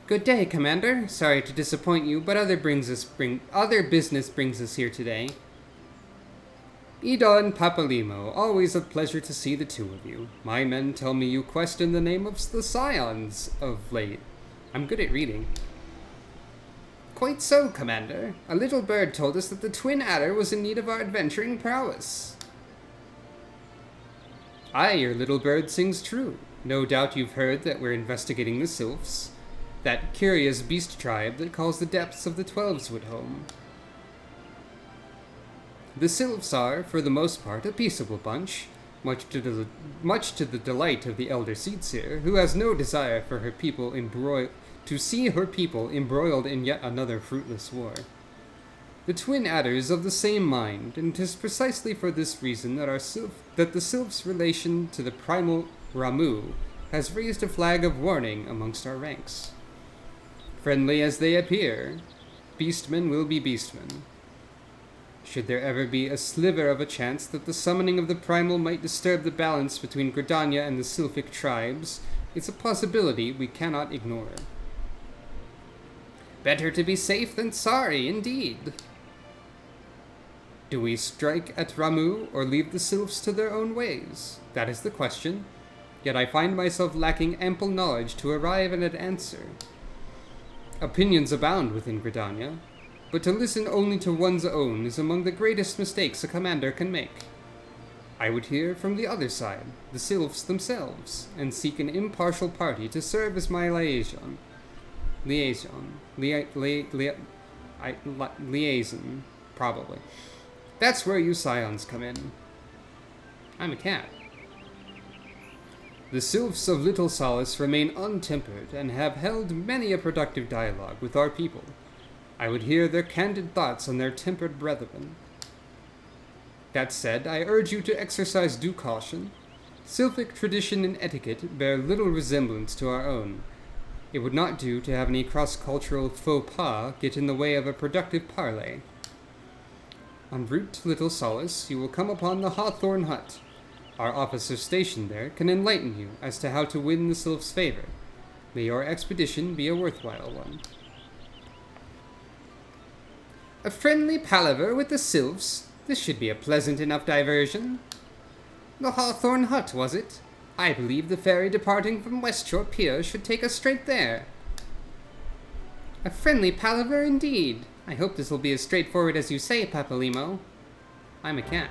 S1: Good day, Commander. Sorry to disappoint you, but other business brings us here today. Ida and Papalimo, always a pleasure to see the two of you. My men tell me you quest in the name of the Scions of late. I'm good at reading. Quite so, Commander. A little bird told us that the Twin Adder was in need of our adventuring prowess. Aye, your little bird sings true. No doubt you've heard that we're investigating the Sylphs, that curious beast tribe that calls the depths of the Twelveswood home. The Sylphs are, for the most part, a peaceable bunch, much to the delight of the Elder Seedseer, who has no desire for her people to see her people embroiled in yet another fruitless war. The Twin Adders of the same mind, and 'tis precisely for this reason that the Sylphs' relation to the primal Ramu has raised a flag of warning amongst our ranks. Friendly as they appear, beastmen will be beastmen. Should there ever be a sliver of a chance that the summoning of the primal might disturb the balance between Gridania and the Sylphic tribes, it's a possibility we cannot ignore. Better to be safe than sorry, indeed. Do we strike at Ramu or leave the Sylphs to their own ways? That is the question. Yet I find myself lacking ample knowledge to arrive at an answer. Opinions abound within Gridania, but to listen only to one's own is among the greatest mistakes a commander can make. I would hear from the other side, the Sylphs themselves, and seek an impartial party to serve as my liaison, probably. That's where you Scions come in. I'm a cat. The Sylphs of Little Solace remain untempered and have held many a productive dialogue with our people. I would hear their candid thoughts on their tempered brethren. That said, I urge you to exercise due caution. Sylphic tradition and etiquette bear little resemblance to our own. It would not do to have any cross-cultural faux pas get in the way of a productive parley. En route to Little Solace, you will come upon the Hawthorn Hut. Our officer stationed there can enlighten you as to how to win the Sylph's favor. May your expedition be a worthwhile one. A friendly palaver with the Sylphs? This should be a pleasant enough diversion. The Hawthorn Hut, was it? I believe the ferry departing from Westshore Pier should take us straight there. A friendly palaver indeed. I hope this will be as straightforward as you say, Papalimo. I'm a cat.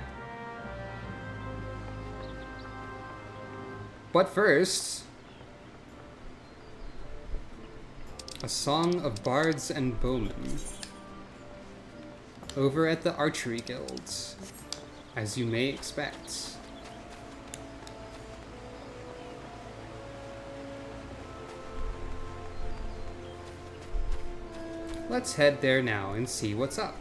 S1: But first, a song of bards and bowmen over at the Archery Guilds, as you may expect. Let's head there now and see what's up.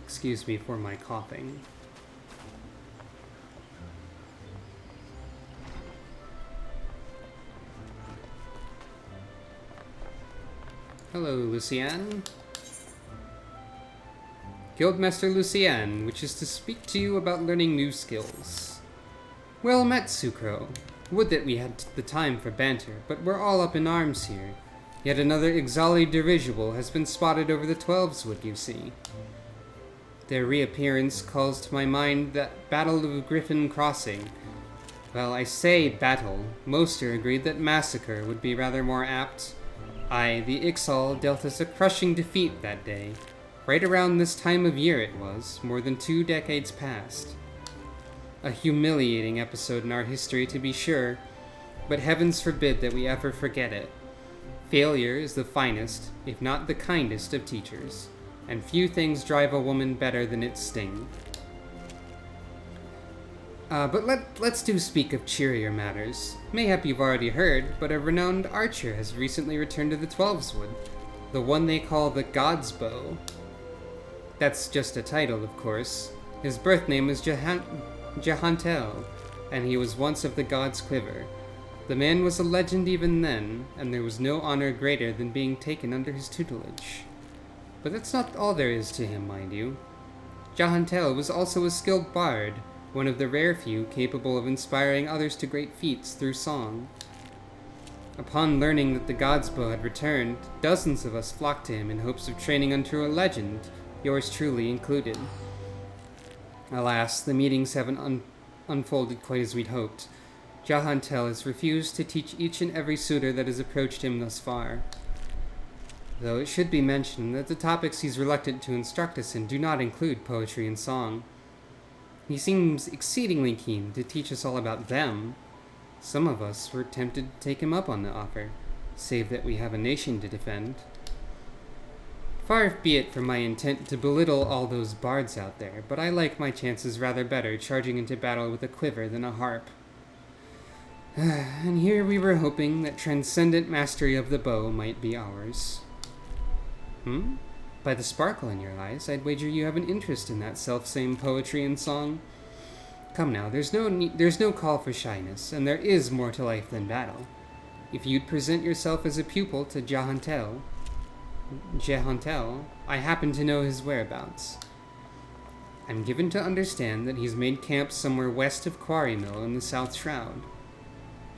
S1: Excuse me for my coughing. Hello, Lucienne. Guildmaster Lucienne, which is to speak to you about learning new skills. Well met, Sucro. Would that we had the time for banter, but we're all up in arms here. Yet another Ixali dirigible has been spotted over the Twelveswood, you see. Their reappearance calls to my mind that Battle of Griffin Crossing. Well, I say battle. Most are agreed that massacre would be rather more apt. Aye, the Ixal dealt us a crushing defeat that day. Right around this time of year it was, more than 2 decades past. A humiliating episode in our history, to be sure, but heavens forbid that we ever forget it. Failure is the finest, if not the kindest, of teachers, and few things drive a woman better than its sting. But let's do speak of cheerier matters. Mayhap you've already heard, but a renowned archer has recently returned to the Twelveswood, the one they call the God's Bow. That's just a title, of course. His birth name was Jehantel, and he was once of the God's Quiver. The man was a legend even then, and there was no honor greater than being taken under his tutelage. But that's not all there is to him, mind you. Jehantel was also a skilled bard, one of the rare few capable of inspiring others to great feats through song. Upon learning that the God's Bow had returned, dozens of us flocked to him in hopes of training unto a legend, yours truly included. Alas, the meetings haven't unfolded quite as we'd hoped. Jehantel has refused to teach each and every suitor that has approached him thus far. Though it should be mentioned that the topics he's reluctant to instruct us in do not include poetry and song. He seems exceedingly keen to teach us all about them. Some of us were tempted to take him up on the offer, save that we have a nation to defend. Far be it from my intent to belittle all those bards out there, but I like my chances rather better charging into battle with a quiver than a harp. And here we were hoping that transcendent mastery of the bow might be ours. By the sparkle in your eyes, I'd wager you have an interest in that self-same poetry and song. Come now, there's no call for shyness, and there is more to life than battle. If you'd present yourself as a pupil to Jehantel, I happen to know his whereabouts. I'm given to understand that he's made camp somewhere west of Quarry Mill in the South Shroud.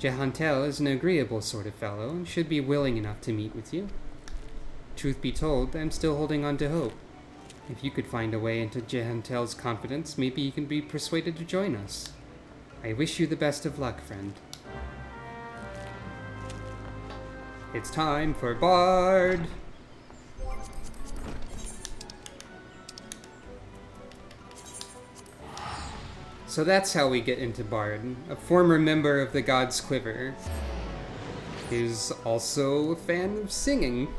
S1: Jehantel is an agreeable sort of fellow and should be willing enough to meet with you. Truth be told, I'm still holding on to hope. If you could find a way into Jehantel's confidence, maybe you can be persuaded to join us. I wish you the best of luck, friend. It's time for Bard! So that's how we get into Bard. A former member of the God's Quiver is also a fan of singing.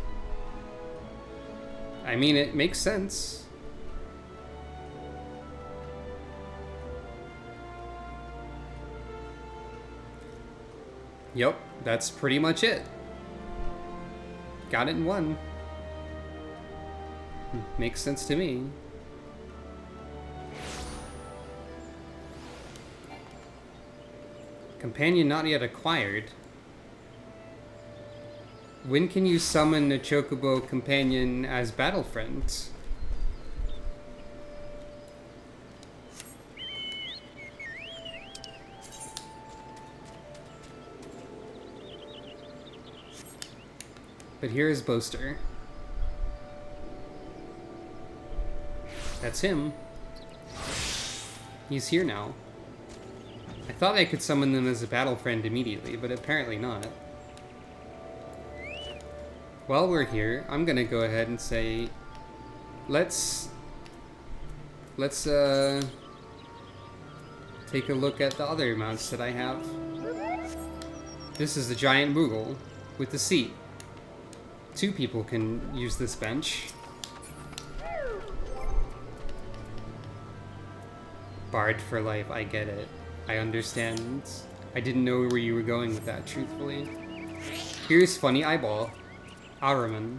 S1: I mean, it makes sense. Yep, that's pretty much it. Got it in one. Makes sense to me. Companion not yet acquired. When can you summon a Chocobo companion as battle friends? But here is Boaster. That's him. He's here now. I thought I could summon them as a battle friend immediately, but apparently not. While we're here, I'm gonna go ahead and say, let's take a look at the other mounts that I have. This is the giant Moogle with the seat. 2 people can use this bench. Bard for life, I get it. I understand. I didn't know where you were going with that, truthfully. Here's Funny Eyeball. Araman.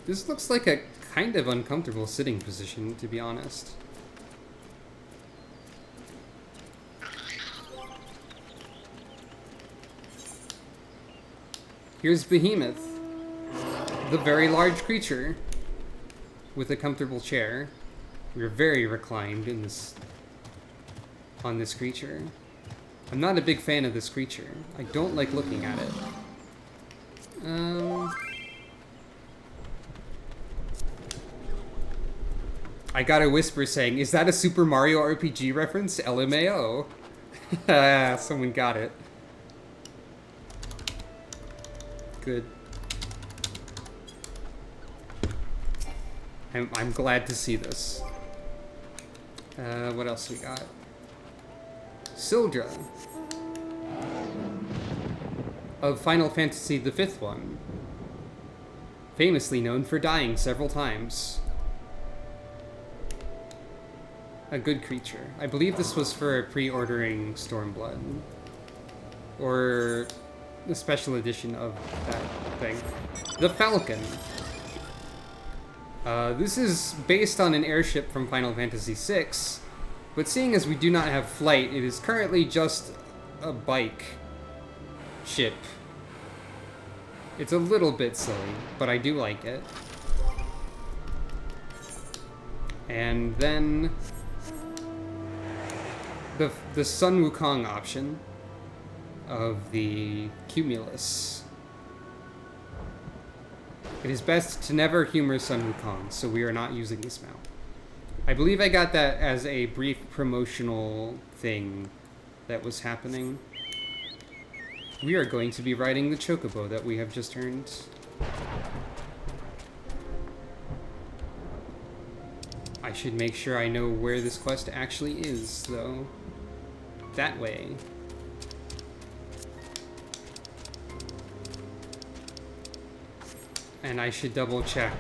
S1: This looks like a kind of uncomfortable sitting position, to be honest. Here's Behemoth, the very large creature, with a comfortable chair. We're very reclined in this on this creature. I'm not a big fan of this creature. I don't like looking at it. I got a whisper saying, "Is that a Super Mario RPG reference? LMAO." Someone got it. Good. I'm glad to see this. What else we got? Sildra of Final Fantasy the Fifth one, famously known for dying several times. A good creature. I believe this was for pre-ordering Stormblood, or the special edition of that thing. The Falcon. This is based on an airship from Final Fantasy VI, but seeing as we do not have flight, it is currently just a bike ship. It's a little bit silly, but I do like it. And then the Sun Wukong option of the Cumulus. It is best to never humor Sun Wukong, so we are not using this mount. I believe I got that as a brief promotional thing that was happening. We are going to be riding the Chocobo that we have just earned. I should make sure I know where this quest actually is, though. That way. And I should double check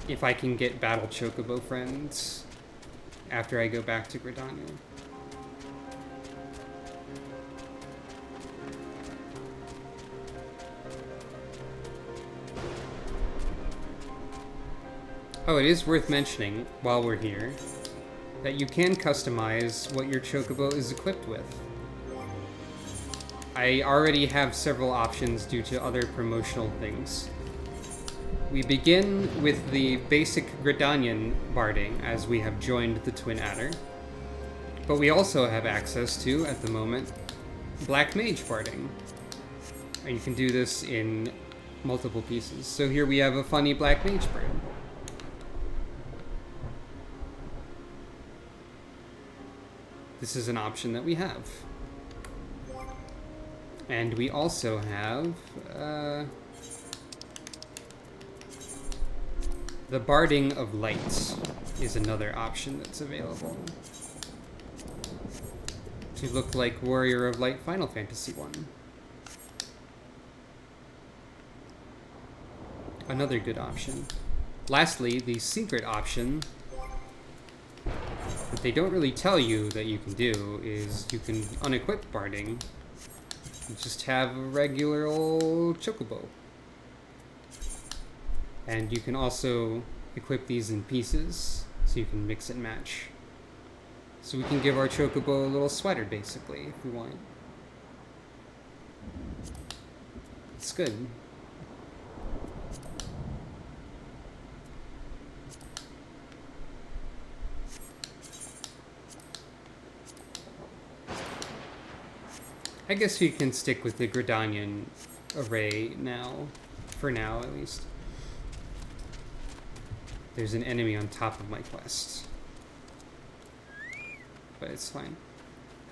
S1: if I can get battle Chocobo friends after I go back to Gridania. Oh, it is worth mentioning, while we're here, that you can customize what your Chocobo is equipped with. I already have several options due to other promotional things. We begin with the basic Gridanian barding, as we have joined the Twin Adder. But we also have access to, at the moment, Black Mage barding. And you can do this in multiple pieces. So here we have a funny Black Mage bard. This is an option that we have. And we also have the Barding of Light is another option that's available. To look like Warrior of Light Final Fantasy 1. Another good option. Lastly, the secret option that they don't really tell you that you can do is you can unequip Barding. You just have a regular old Chocobo. And you can also equip these in pieces, so you can mix and match. So we can give our Chocobo a little sweater, basically, if we want. It's good. I guess we can stick with the Gridanian array now, for now at least. There's an enemy on top of my quest. But it's fine.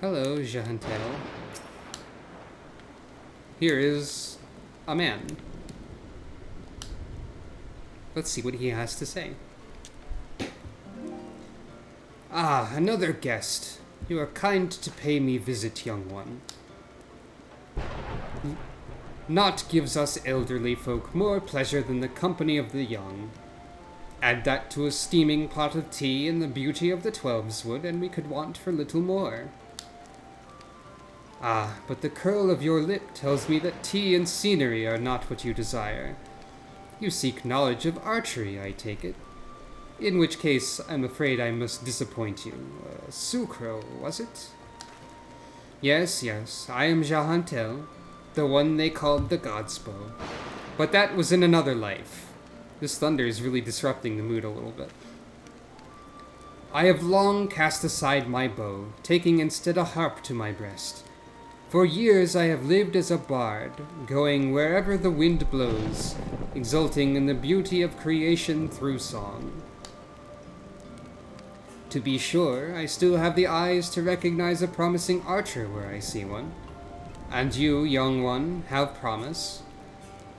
S1: Hello, Jahantel. Here is a man. Let's see what he has to say. Ah, another guest. You are kind to pay me visit, young one. Naught gives us elderly folk more pleasure than the company of the young. Add that to a steaming pot of tea and the beauty of the Twelveswood, and we could want for little more. Ah, but the curl of your lip tells me that tea and scenery are not what you desire. You seek knowledge of archery, I take it. In which case, I'm afraid I must disappoint you. Sucro, was it? Yes, I am Jahantel, the one they called the God's Bow. But that was in another life. This thunder is really disrupting the mood a little bit. I have long cast aside my bow, taking instead a harp to my breast. For years I have lived as a bard, going wherever the wind blows, exulting in the beauty of creation through song. To be sure, I still have the eyes to recognize a promising archer where I see one. And you, young one, have promise.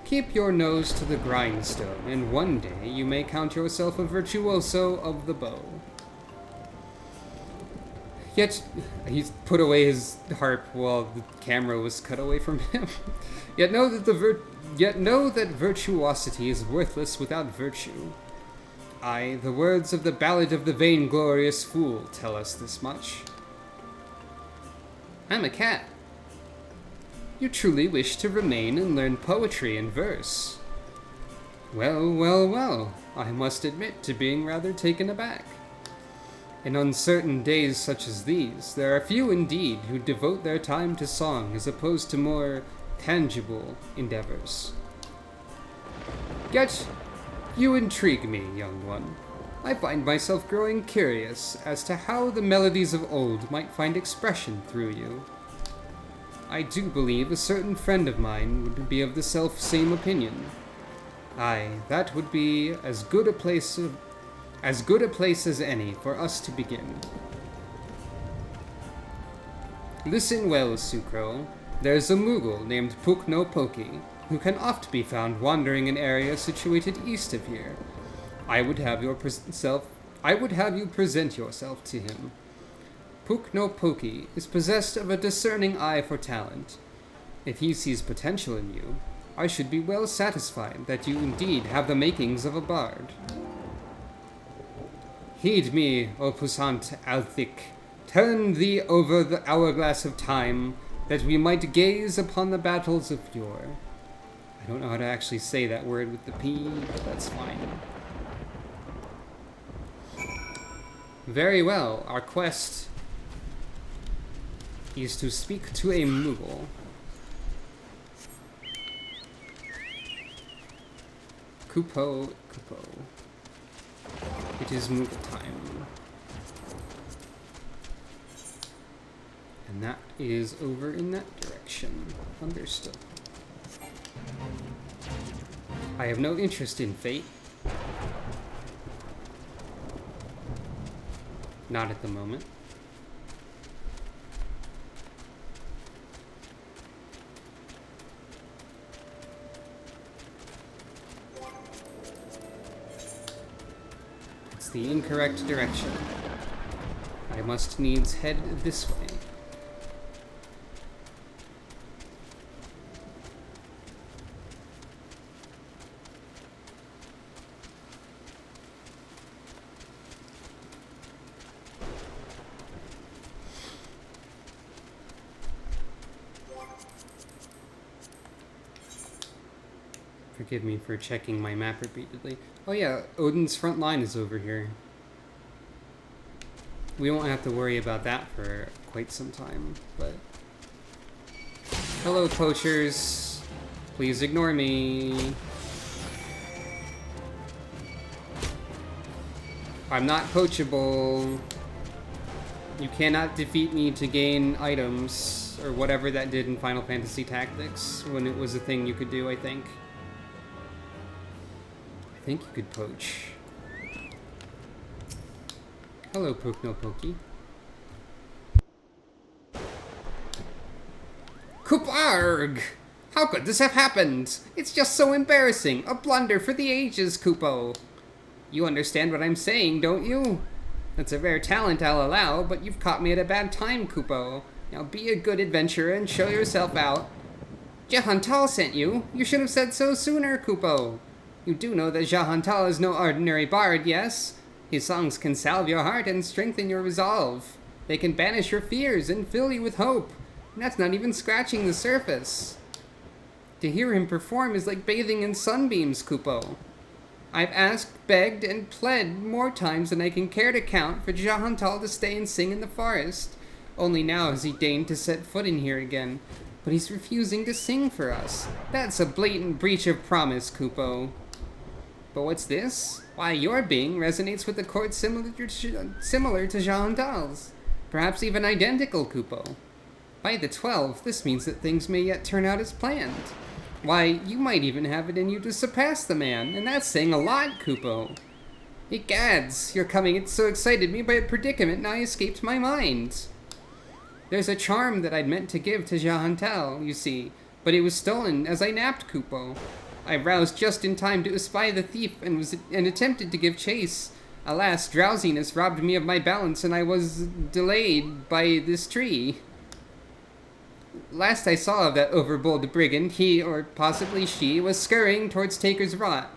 S1: Keep your nose to the grindstone, and one day you may count yourself a virtuoso of the bow. Yet, he put away his harp while the camera was cut away from him. Yet know that virtuosity is worthless without virtue. Aye, the words of the Ballad of the Vainglorious Fool tell us this much. I'm a cat. You truly wish to remain and learn poetry and verse. Well, well, well, I must admit to being rather taken aback. In uncertain days such as these, there are few indeed who devote their time to song as opposed to more tangible endeavors. Yet, you intrigue me, young one. I find myself growing curious as to how the melodies of old might find expression through you. I do believe a certain friend of mine would be of the self-same opinion. Aye, that would be as good a place as any for us to begin. Listen well, Sucro. There's a Moogle named Puk no Poki, who can oft be found wandering in areas situated east of here. I would have you present yourself to him. Puk no Poki is possessed of a discerning eye for talent. If he sees potential in you, I should be well satisfied that you indeed have the makings of a bard. Heed me, O puissant Althic. Turn thee over the hourglass of time, that we might gaze upon the battles of yore. I don't know how to actually say that word with the P, but that's fine. Very well, our quest is to speak to a Moogle. Kupo. It is Moogle time. And that is over in that direction. Understood. I have no interest in fate. Not at the moment. It's the incorrect direction. I must needs head this way. Forgive me for checking my map repeatedly. Oh yeah, Odin's front line is over here. We won't have to worry about that for quite some time, but... Hello, poachers. Please ignore me. I'm not poachable. You cannot defeat me to gain items, or whatever that did in Final Fantasy Tactics, when it was a thing you could do, I think. I think you could poach. Hello, Puk no Poki. Kuparg! How could this have happened? It's just so embarrassing. A blunder for the ages, Kupo. You understand what I'm saying, don't you? That's a rare talent, I'll allow, but you've caught me at a bad time, Kupo. Now be a good adventurer and show yourself out. Jahantal sent you. You should have said so sooner, Kupo. You do know that Jahantal is no ordinary bard, yes? His songs can salve your heart and strengthen your resolve. They can banish your fears and fill you with hope. And that's not even scratching the surface. To hear him perform is like bathing in sunbeams, Kupo. I've asked, begged, and pled more times than I can care to count for Jahantal to stay and sing in the forest. Only now has he deigned to set foot in here again. But he's refusing to sing for us. That's a blatant breach of promise, Kupo. But what's this? Why, your being resonates with the court similar to Jahantal's. Perhaps even identical, Kupo. By the 12, this means that things may yet turn out as planned. Why, you might even have it in you to surpass the man, and that's saying a lot, Kupo. Egads, your coming so excited me by a predicament nigh escaped my mind. There's a charm that I'd meant to give to Jahantal, you see, but it was stolen as I napped, Kupo. I roused just in time to espy the thief and attempted to give chase. Alas, drowsiness robbed me of my balance and I was delayed by this tree. Last I saw of that overbold brigand, he, or possibly she, was scurrying towards Taker's Rot.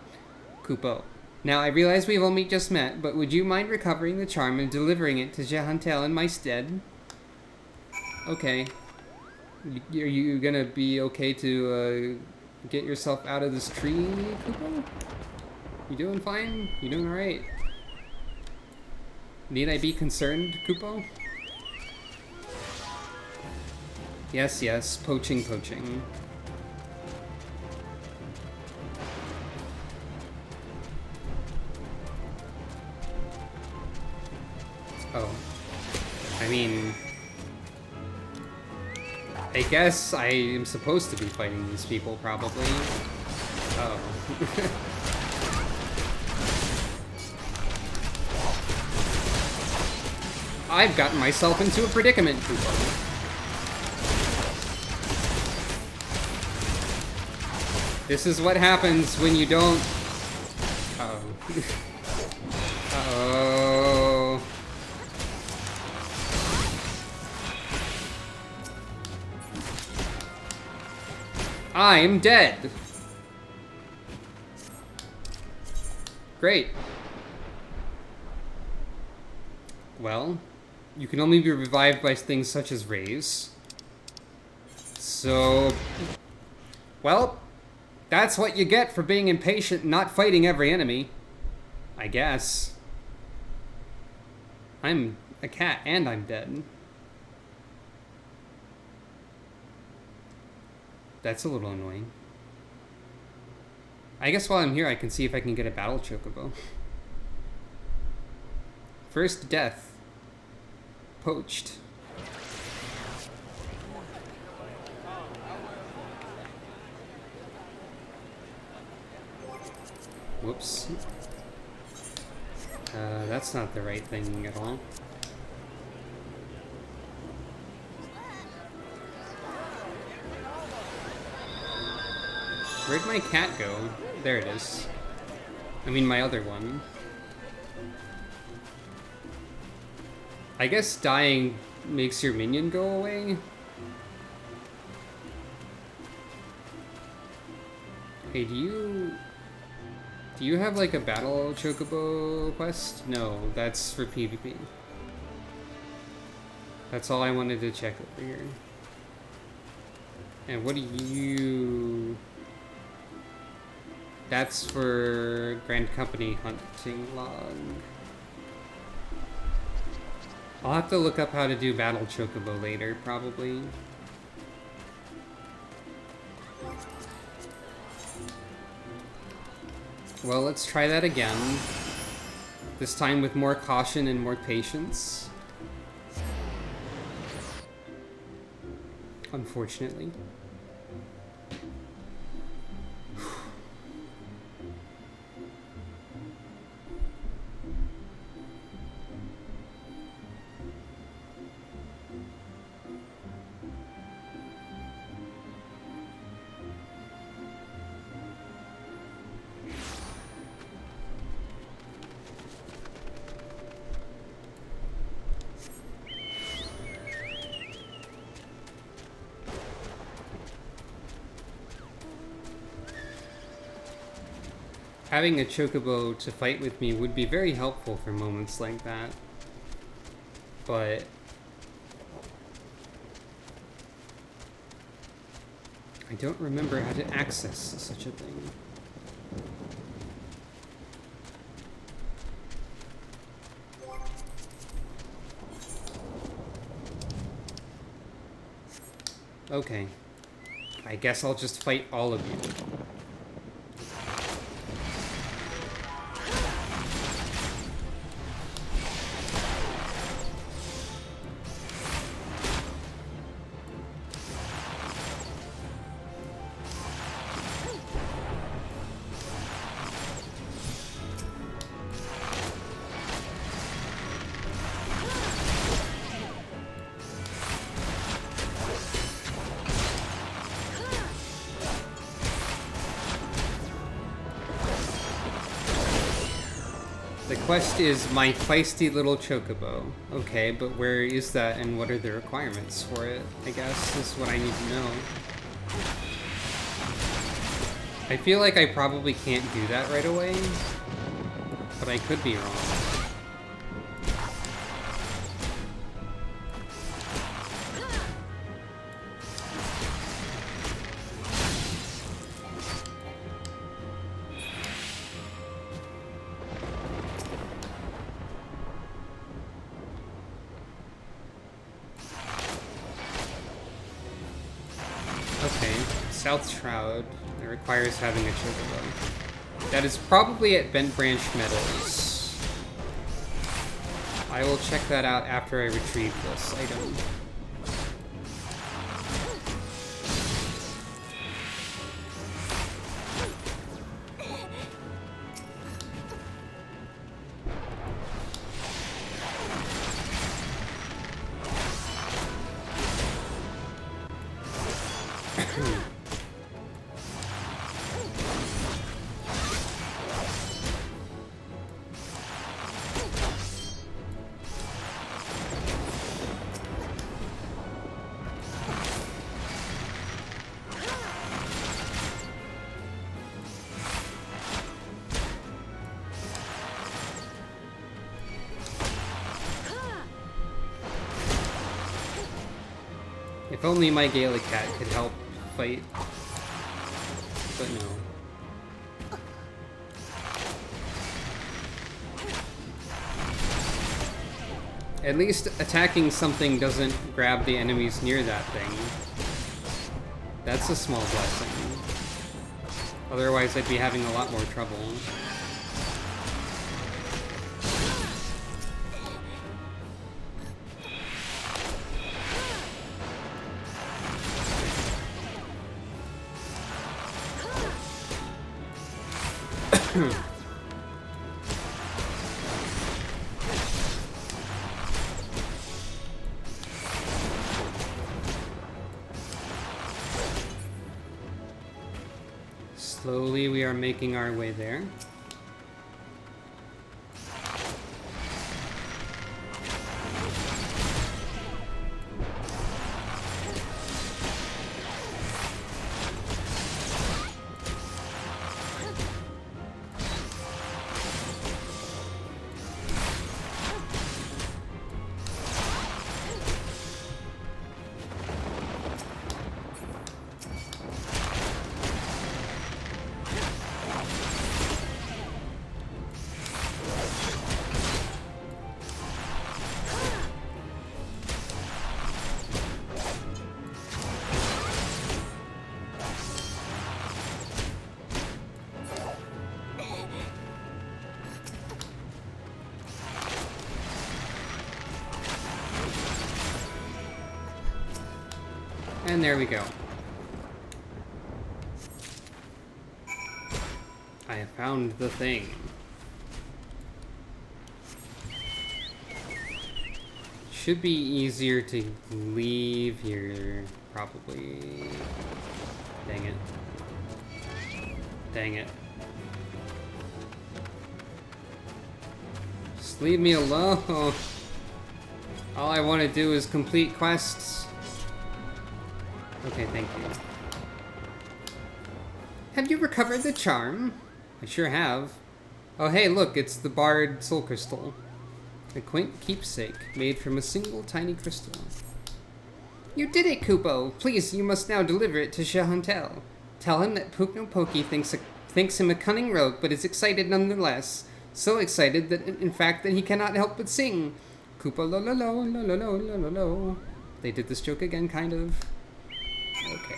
S1: Kupo. Now, I realize we've only just met, but would you mind recovering the charm and delivering it to Jehantel in my stead? Okay. Are you gonna be okay to, get yourself out of this tree, Kupo? You doing fine? You doing alright? Need I be concerned, Kupo? Yes, yes, poaching. Oh. I mean... I guess I am supposed to be fighting these people, probably. Oh. I've gotten myself into a predicament, Kupo. This is what happens when you don't... Uh-oh. Uh-oh. I'm dead. Great. Well, you can only be revived by things such as rays. So... Well... That's what you get for being impatient and not fighting every enemy. I guess. I'm a cat and I'm dead. That's a little annoying. I guess while I'm here I can see if I can get a battle chocobo. First death. Poached. Whoops. That's not the right thing at all. Where'd my cat go? There it is. I mean, my other one. I guess dying makes your minion go away? Hey, do you have like a battle chocobo quest? No, that's for PvP. That's all I wanted to check over here. And what do you... That's for Grand Company hunting log. I'll have to look up how to do battle chocobo later, probably. Well, let's try that again. This time with more caution and more patience. Unfortunately. Having a chocobo to fight with me would be very helpful for moments like that. But... I don't remember how to access such a thing. Okay. I guess I'll just fight all of you. quest is my feisty little chocobo. Okay, but where is that and what are the requirements for it? I guess is what I need to know. I feel like I probably can't do that right away, but I could be wrong. Okay, South Shroud. It requires having a chocobo. That is probably at Bent Branch Meadows. I will check that out after I retrieve this item. If only my Gaelic cat could help fight, but no. At least attacking something doesn't grab the enemies near that thing. That's a small blessing. Otherwise I'd be having a lot more trouble. Slowly we are making our way there. And there we go. I have found the thing. Should be easier to leave here, probably. Dang it. Dang it. Just leave me alone. All I want to do is complete quests. Okay, thank you. Have you recovered the charm? I sure have. Oh hey, look, it's the barred soul crystal. A quaint keepsake made from a single tiny crystal. You did it, Kupo! Please, you must now deliver it to Shahuntel. Tell him that Pukno-Poki thinks him a cunning rogue, but is excited nonetheless. So excited that, in fact, that he cannot help but sing. Kupo lo lo lo lo lo lo lo lo lo. They did this joke again, kind of. Okay.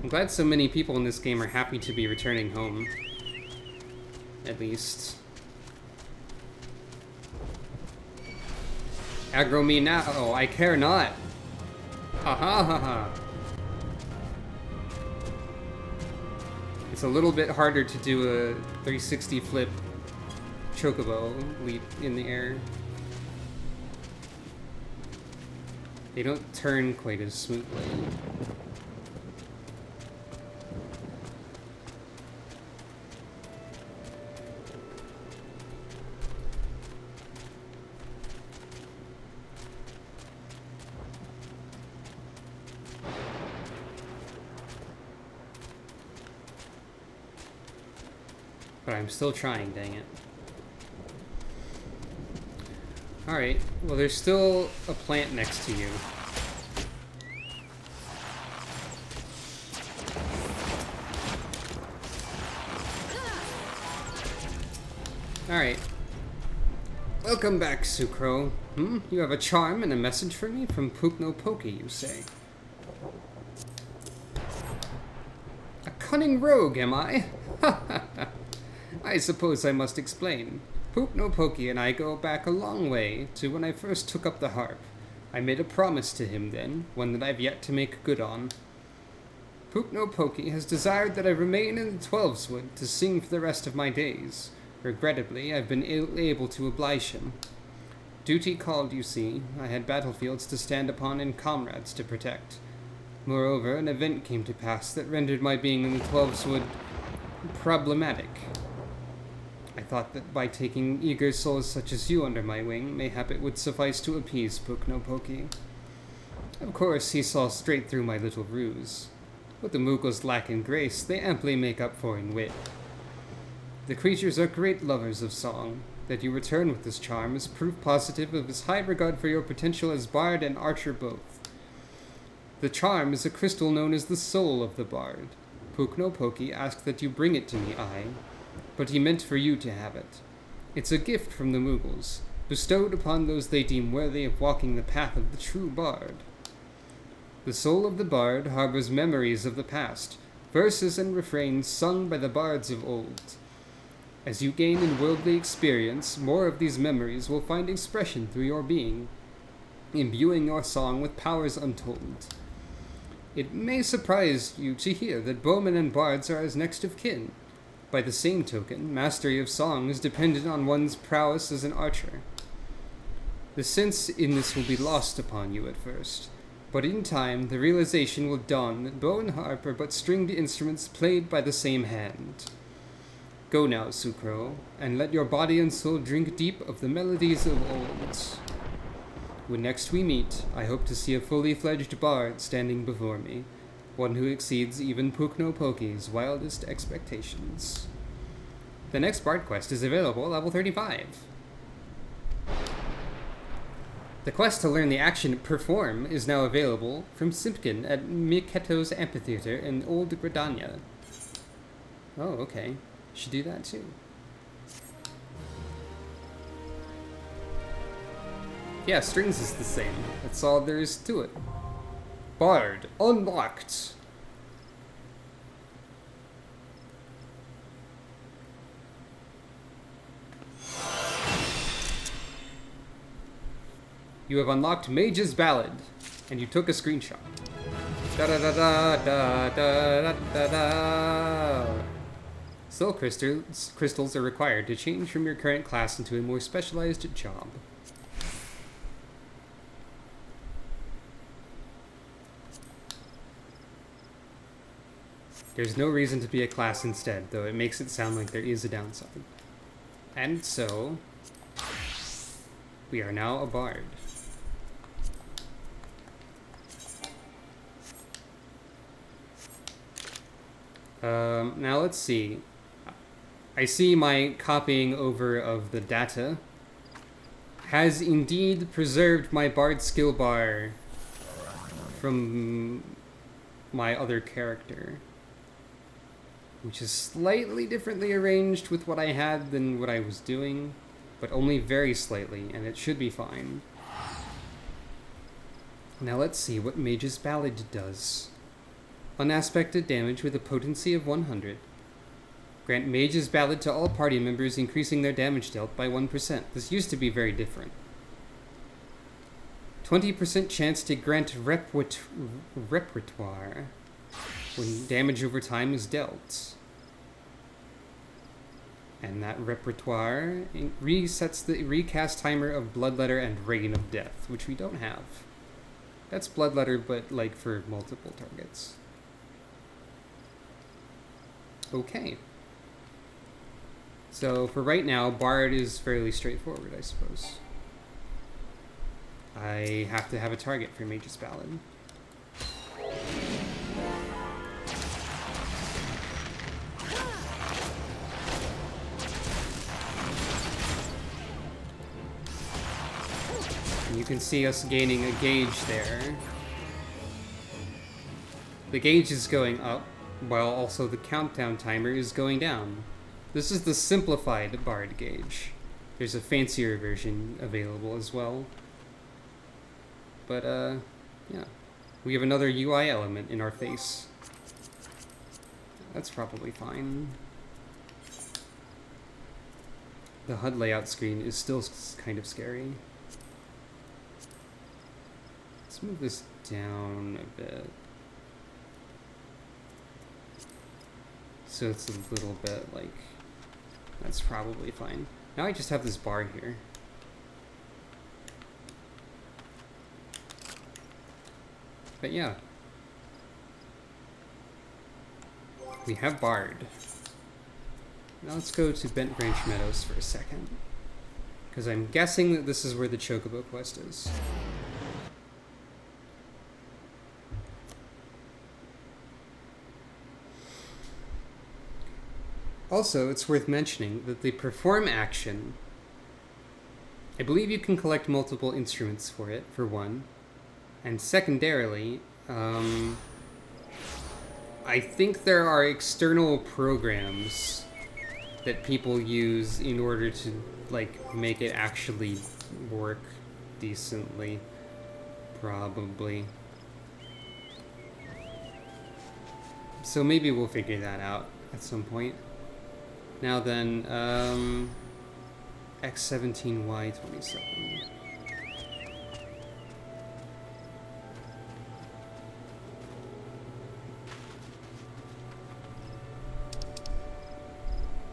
S1: I'm glad so many people in this game are happy to be returning home. At least. Aggro me now. Oh, I care not. Ha ha ha ha. It's a little bit harder to do a 360 flip chocobo leap in the air. They don't turn quite as smoothly. But I'm still trying, dang it. Alright, well there's still a plant next to you. Alright. Welcome back, Sucro. You have a charm and a message for me from Puknopoki, you say? A cunning rogue, am I? I suppose I must explain. Puknopoki and I go back a long way to when I first took up the harp. I made a promise to him then, one that I've yet to make good on. Puknopoki has desired that I remain in the Twelveswood to sing for the rest of my days. Regrettably, I've been able to oblige him. Duty called, you see. I had battlefields to stand upon and comrades to protect. Moreover, an event came to pass that rendered my being in the Twelveswood problematic. I thought that by taking eager souls such as you under my wing, mayhap it would suffice to appease Puknopoki. Of course, he saw straight through my little ruse. What the Moogles lack in grace, they amply make up for in wit. The creatures are great lovers of song. That you return with this charm is proof positive of his high regard for your potential as bard and archer both. The charm is a crystal known as the soul of the bard. Puknopoki asked that you bring it to me, but he meant for you to have it. It's a gift from the Moogles, bestowed upon those they deem worthy of walking the path of the true bard. The soul of the bard harbors memories of the past, verses and refrains sung by the bards of old. As you gain in worldly experience, more of these memories will find expression through your being, imbuing your song with powers untold. It may surprise you to hear that bowmen and bards are as next of kin. By the same token, mastery of song is dependent on one's prowess as an archer. The sense in this will be lost upon you at first, but in time the realization will dawn that bow and harp are but stringed instruments played by the same hand. Go now, Sucro, and let your body and soul drink deep of the melodies of old. When next we meet, I hope to see a fully fledged bard standing before me, one who exceeds even Puknopoki's wildest expectations. The next bard quest is available at level 35. The quest to learn the action Perform is now available from Simpkin at Miketo's Amphitheater in Old Gridania. Oh, okay. Should do that too. Yeah, strings is the same. That's all there is to it. Bard unlocked. You have unlocked Mage's Ballad, and you took a screenshot. Da da da da da da da da. Soul crystals are required to change from your current class into a more specialized job. There's no reason to be a class instead, though it makes it sound like there is a downside. And so, we are now a bard. Now let's see. I see my copying over of the data has indeed preserved my bard skill bar from my other character, which is slightly differently arranged with what I had than what I was doing, but only very slightly, and it should be fine. Now let's see what Mage's Ballad does. Unaspected damage with a potency of 100. Grant Mage's Ballad to all party members, increasing their damage dealt by 1%. This used to be very different. 20% chance to grant repertoire when damage over time is dealt. And that repertoire resets the recast timer of Bloodletter and Reign of Death, which we don't have. That's Bloodletter, but like for multiple targets. Okay. So for right now, Bard is fairly straightforward, I suppose. I have to have a target for Mage's Ballad. can see us gaining a gauge there. The gauge is going up, while also the countdown timer is going down. This is the simplified Bard gauge. There's a fancier version available as well. But, yeah. We have another UI element in our face. That's probably fine. The HUD layout screen is still kind of scary. Let's move this down a bit. So it's a little bit like, that's probably fine. Now I just have this bar here. But yeah. We have Bard. Now let's go to Bent Branch Meadows for a second. Because I'm guessing that this is where the Chocobo quest is. Also, it's worth mentioning that the perform action, I believe you can collect multiple instruments for it, for one. And secondarily, I think there are external programs that people use in order to, like, make it actually work decently. Probably. So maybe we'll figure that out at some point. Now then, X17Y27.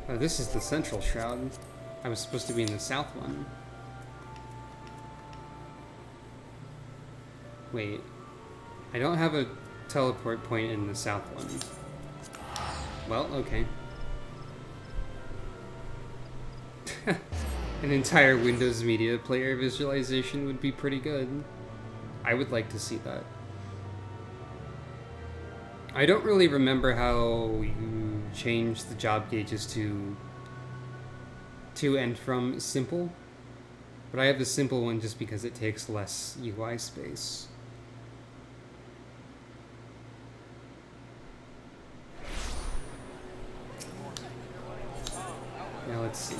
S1: Oh, this is the central shroud. I was supposed to be in the south one. Wait. I don't have a teleport point in the south one. Well, okay. An entire Windows Media Player visualization would be pretty good. I would like to see that. I don't really remember how you change the job gauges to and from simple, but I have the simple one just because it takes less UI space. Now let's see.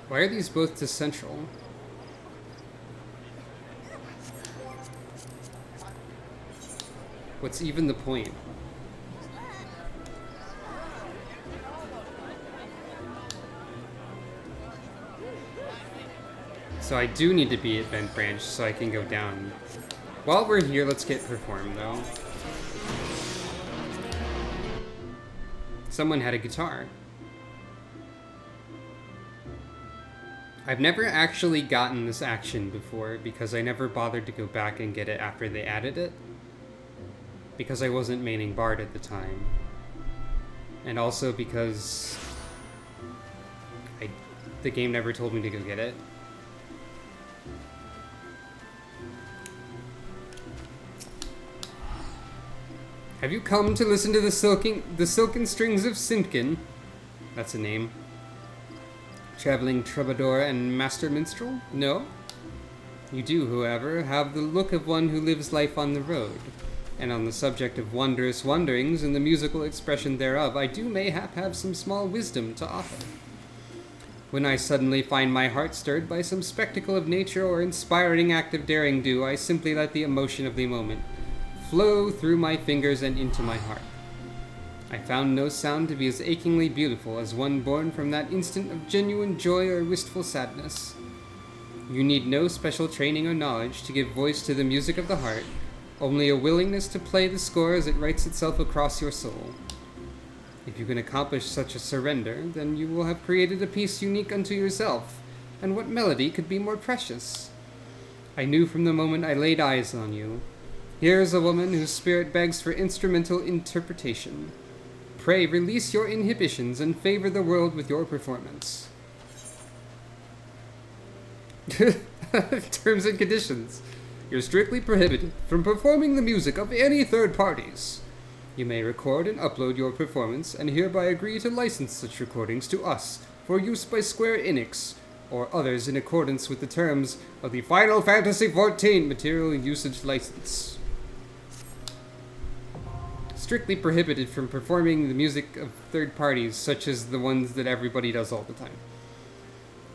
S1: Why are these both to central? What's even the point? So I do need to be at Bent Branch so I can go down. While we're here, let's get Perform though. Someone had a guitar. I've never actually gotten this action before because I never bothered to go back and get it after they added it. Because I wasn't maining Bard at the time. And also because the game never told me to go get it. Have you come to listen to the silken strings of Simpkin? That's a name. Traveling troubadour and master minstrel? No? You do, however, have the look of one who lives life on the road. And on the subject of wondrous wanderings and the musical expression thereof, I do mayhap have some small wisdom to offer. When I suddenly find my heart stirred by some spectacle of nature or inspiring act of daring do, I simply let the emotion of the moment flow through my fingers and into my heart. I found no sound to be as achingly beautiful as one born from that instant of genuine joy or wistful sadness. You need no special training or knowledge to give voice to the music of the heart, only a willingness to play the score as it writes itself across your soul. If you can accomplish such a surrender, then you will have created a piece unique unto yourself, and what melody could be more precious? I knew from the moment I laid eyes on you. Here is a woman whose spirit begs for instrumental interpretation. Pray release your inhibitions and favor the world with your performance. Terms and conditions. You're strictly prohibited from performing the music of any third parties. You may record and upload your performance and hereby agree to license such recordings to us for use by Square Enix or others in accordance with the terms of the Final Fantasy XIV Material Usage License. Strictly prohibited from performing the music of third parties, such as the ones that everybody does all the time.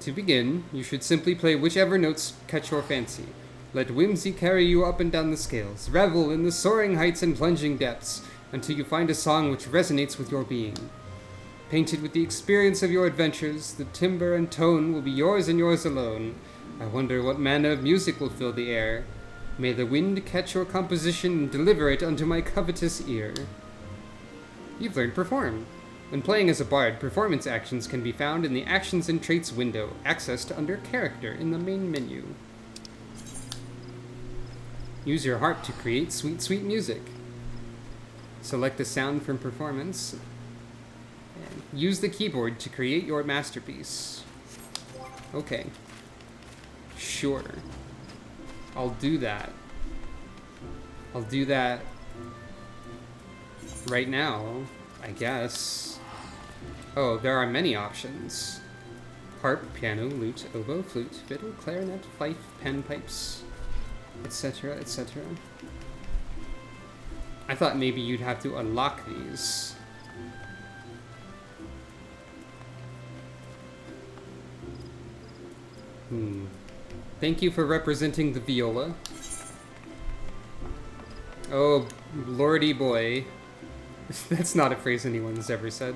S1: To begin, you should simply play whichever notes catch your fancy. Let whimsy carry you up and down the scales. Revel in the soaring heights and plunging depths, until you find a song which resonates with your being. Painted with the experience of your adventures, the timbre and tone will be yours and yours alone. I wonder what manner of music will fill the air. May the wind catch your composition and deliver it unto my covetous ear. You've learned Perform. When playing as a bard, performance actions can be found in the Actions and Traits window, accessed under Character in the main menu. Use your harp to create sweet, sweet music. Select a sound from Performance. And use the keyboard to create your masterpiece. Okay. Sure. I'll do that. I'll do that right now, I guess. Oh, there are many options. Harp, piano, lute, oboe, flute, fiddle, clarinet, fife, panpipes, etc., etc. I thought maybe you'd have to unlock these. Thank you for representing the viola. Oh, lordy boy. That's not a phrase anyone's ever said.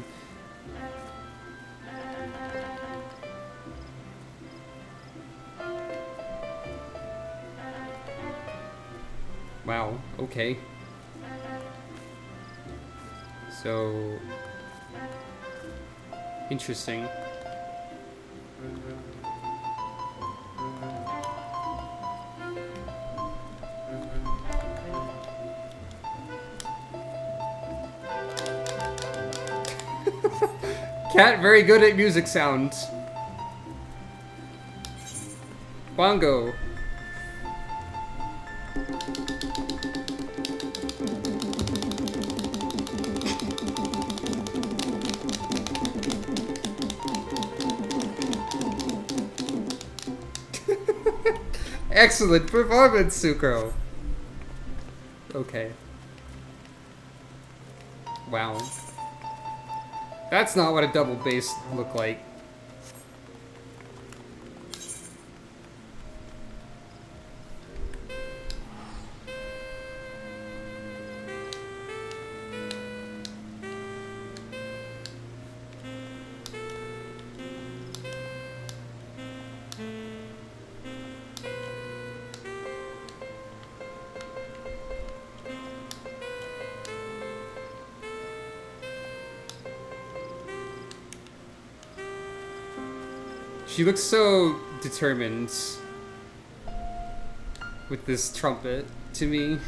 S1: Wow, okay. So... interesting. Cat very good at music sounds. Bongo. Excellent performance, Sucro. Okay. Wow. That's not what a double bass looked like. She looks so determined with this trumpet to me.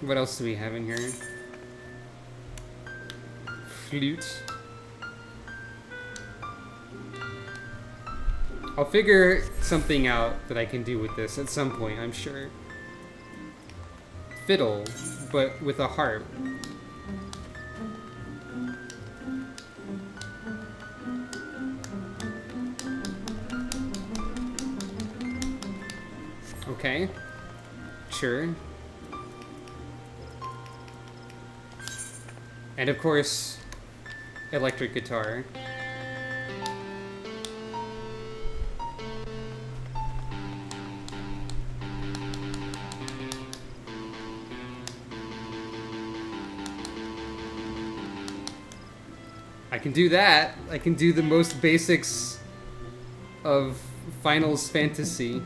S1: What else do we have in here? Flute. I'll figure something out that I can do with this at some point, I'm sure. Fiddle, but with a harp. Okay, sure. And of course, electric guitar. I can do that. I can do the most basics of Finals Fantasy.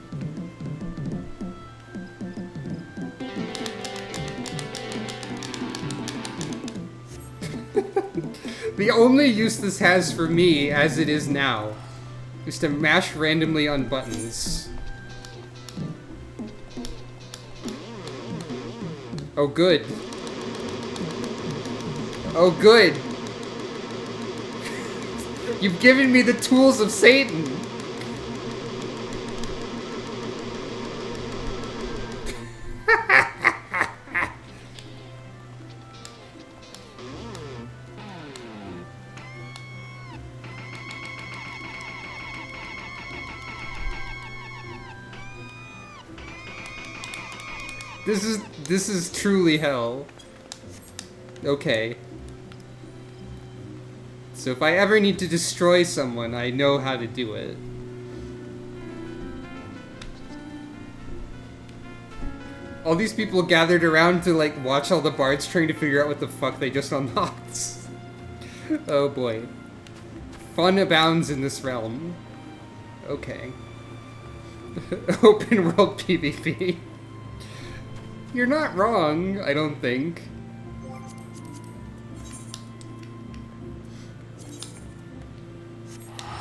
S1: The only use this has for me, as it is now, is to mash randomly on buttons. Oh, good. Oh, good. You've given me the tools of Satan. This is truly hell. Okay. So if I ever need to destroy someone, I know how to do it. All these people gathered around to, like, watch all the bards trying to figure out what the fuck they just unlocked. Oh boy. Fun abounds in this realm. Okay. Open world PvP. You're not wrong, I don't think.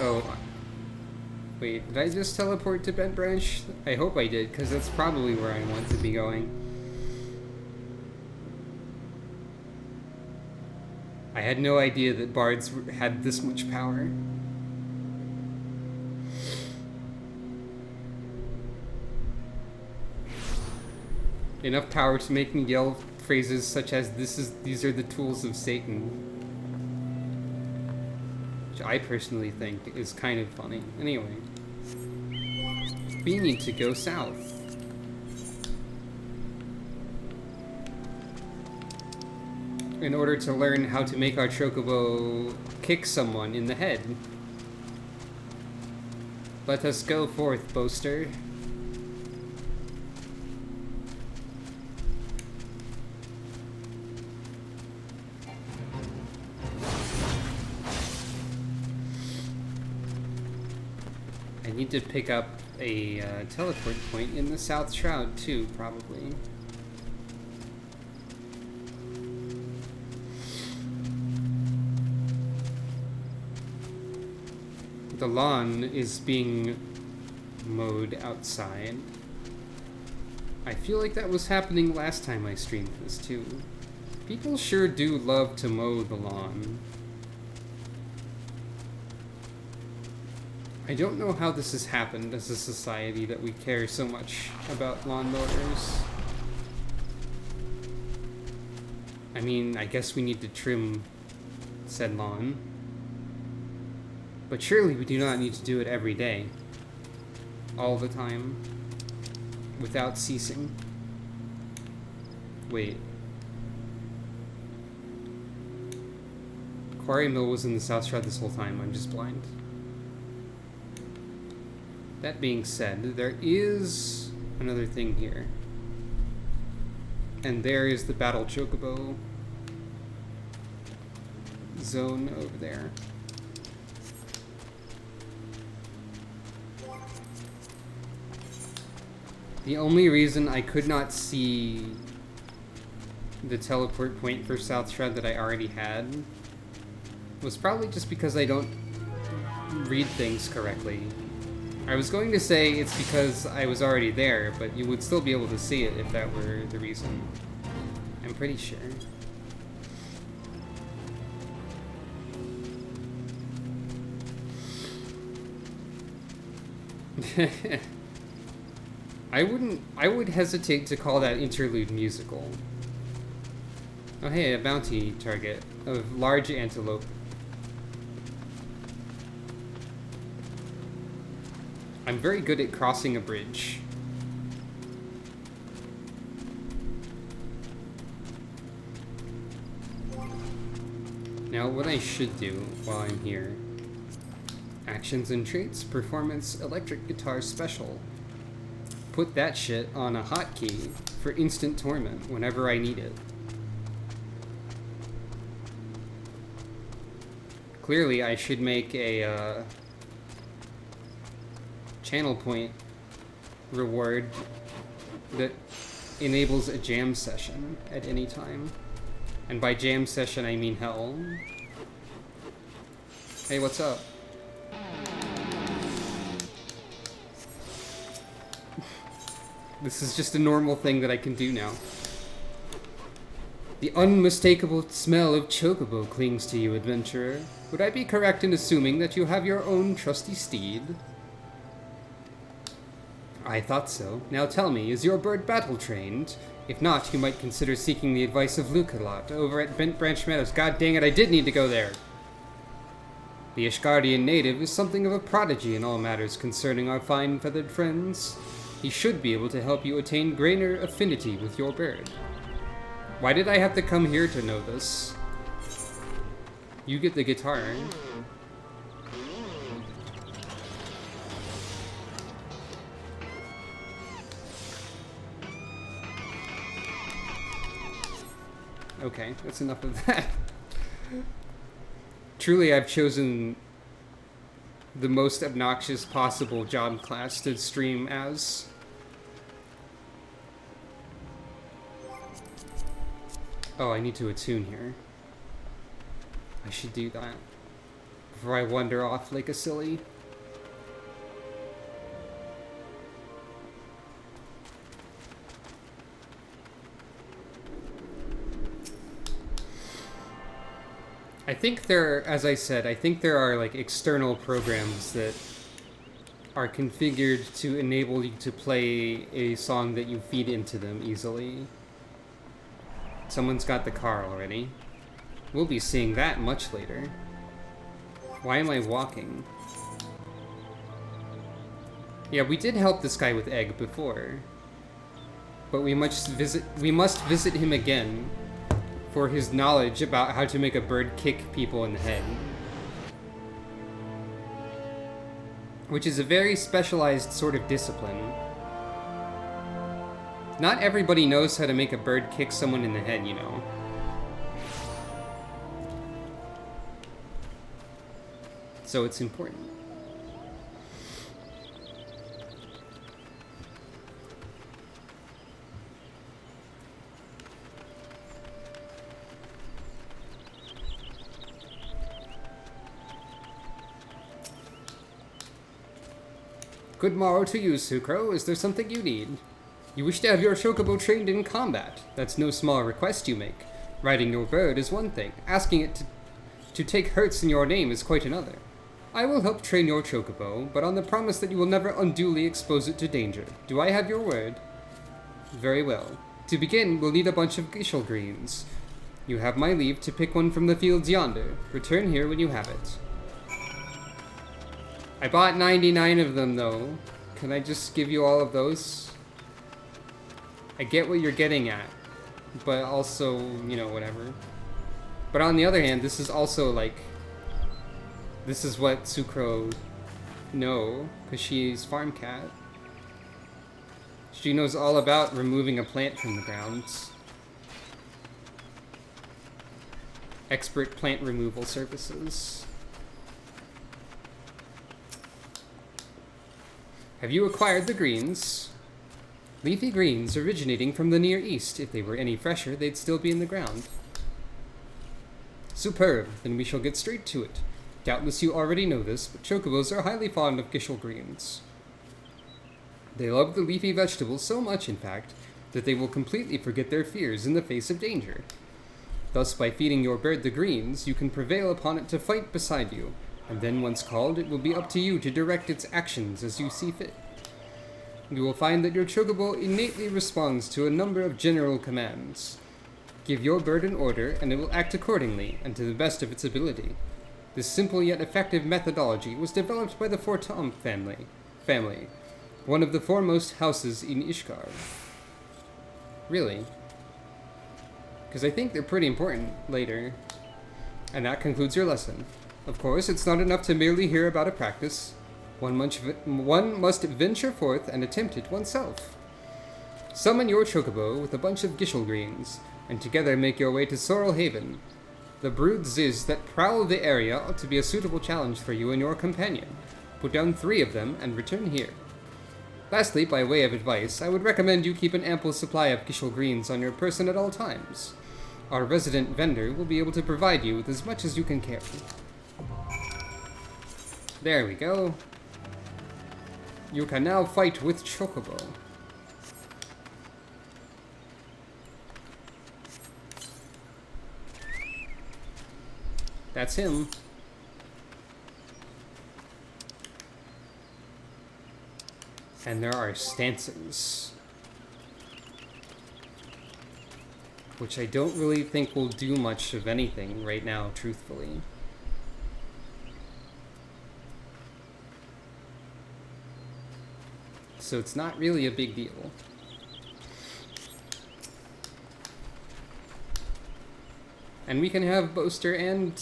S1: Oh. Wait, did I just teleport to Bent Branch? I hope I did, because that's probably where I want to be going. I had no idea that bards had this much power. Enough power to make me yell phrases such as these are the tools of Satan. Which I personally think is kind of funny. Anyway. We need to go south. In order to learn how to make our Chocobo kick someone in the head. Let us go forth, boaster. I need to pick up a teleport point in the South Shroud too, probably. The lawn is being mowed outside. I feel like that was happening last time I streamed this too. People sure do love to mow the lawn. I don't know how this has happened as a society that we care so much about lawnmowers. I mean, I guess we need to trim said lawn. But surely we do not need to do it every day. All the time. Without ceasing. Wait. Quarry Mill was in the South Shroud this whole time, I'm just blind. That being said, there is another thing here. And there is the Battle Chocobo zone over there. The only reason I could not see the teleport point for South Shroud that I already had was probably just because I don't read things correctly. I was going to say it's because I was already there, but you would still be able to see it if that were the reason. I'm pretty sure. I would hesitate to call that interlude musical. Oh hey, a bounty target of large antelope. I'm very good at crossing a bridge. Now what I should do while I'm here. Actions and traits, performance, electric guitar special. Put that shit on a hotkey for instant torment whenever I need it. Clearly I should make a channel point reward that enables a jam session at any time. And by jam session I mean hell. Hey, what's up? This is just a normal thing that I can do now. The unmistakable smell of Chocobo clings to you, adventurer. Would I be correct in assuming that you have your own trusty steed? I thought so. Now tell me, is your bird battle-trained? If not, you might consider seeking the advice of Lukalot over at Bent Branch Meadows. God dang it, I did need to go there! The Ishgardian native is something of a prodigy in all matters concerning our fine feathered friends. He should be able to help you attain greater affinity with your bird. Why did I have to come here to know this? You get the guitar. Okay, that's enough of that. Truly, I've chosen the most obnoxious possible job class to stream as. Oh, I need to attune here. I should do that before I wander off like a silly. I think as I said, I think there are like external programs that are configured to enable you to play a song that you feed into them easily. Someone's got the car already. We'll be seeing that much later. Why am I walking? Yeah, we did help this guy with egg before. But we must visit him again for his knowledge about how to make a bird kick people in the head. Which is a very specialized sort of discipline. Not everybody knows how to make a bird kick someone in the head, you know. So it's important. Good morrow to you, Sucro. Is there something you need? You wish to have your Chocobo trained in combat. That's no small request you make. Riding your bird is one thing. Asking it to take hurts in your name is quite another. I will help train your Chocobo, but on the promise that you will never unduly expose it to danger. Do I have your word? Very well. To begin, we'll need a bunch of Gishel greens. You have my leave to pick one from the fields yonder. Return here when you have it. I bought 99 of them, though. Can I just give you all of those? I get what you're getting at, but also, you know, whatever. But on the other hand, this is also, like, this is what Sucro know, because she's farm cat. She knows all about removing a plant from the ground. Expert plant removal services. Have you acquired the greens? Leafy greens originating from the Near East. If they were any fresher, they'd still be in the ground. Superb. Then we shall get straight to it. Doubtless you already know this, but chocobos are highly fond of Gishel greens. They love the leafy vegetables so much, in fact, that they will completely forget their fears in the face of danger. Thus, by feeding your bird the greens, you can prevail upon it to fight beside you, and then once called, it will be up to you to direct its actions as you see fit. You will find that your chocobo innately responds to a number of general commands. Give your bird an order, and it will act accordingly, and to the best of its ability. This simple yet effective methodology was developed by the Fortom family, one of the foremost houses in Ishkar. Really? Because I think they're pretty important later. And that concludes your lesson. Of course, it's not enough to merely hear about a practice. One must venture forth and attempt it oneself. Summon your chocobo with a bunch of Gishel greens, and together make your way to Sorrel Haven. The brood Ziz that prowl the area ought to be a suitable challenge for you and your companion. Put down 3 of them and return here. Lastly, by way of advice, I would recommend you keep an ample supply of Gishel greens on your person at all times. Our resident vendor will be able to provide you with as much as you can carry. There we go. You can now fight with Chocobo. That's him. And there are stances, which I don't really think will do much of anything right now, truthfully. so it's not really a big deal. And we can have Boaster and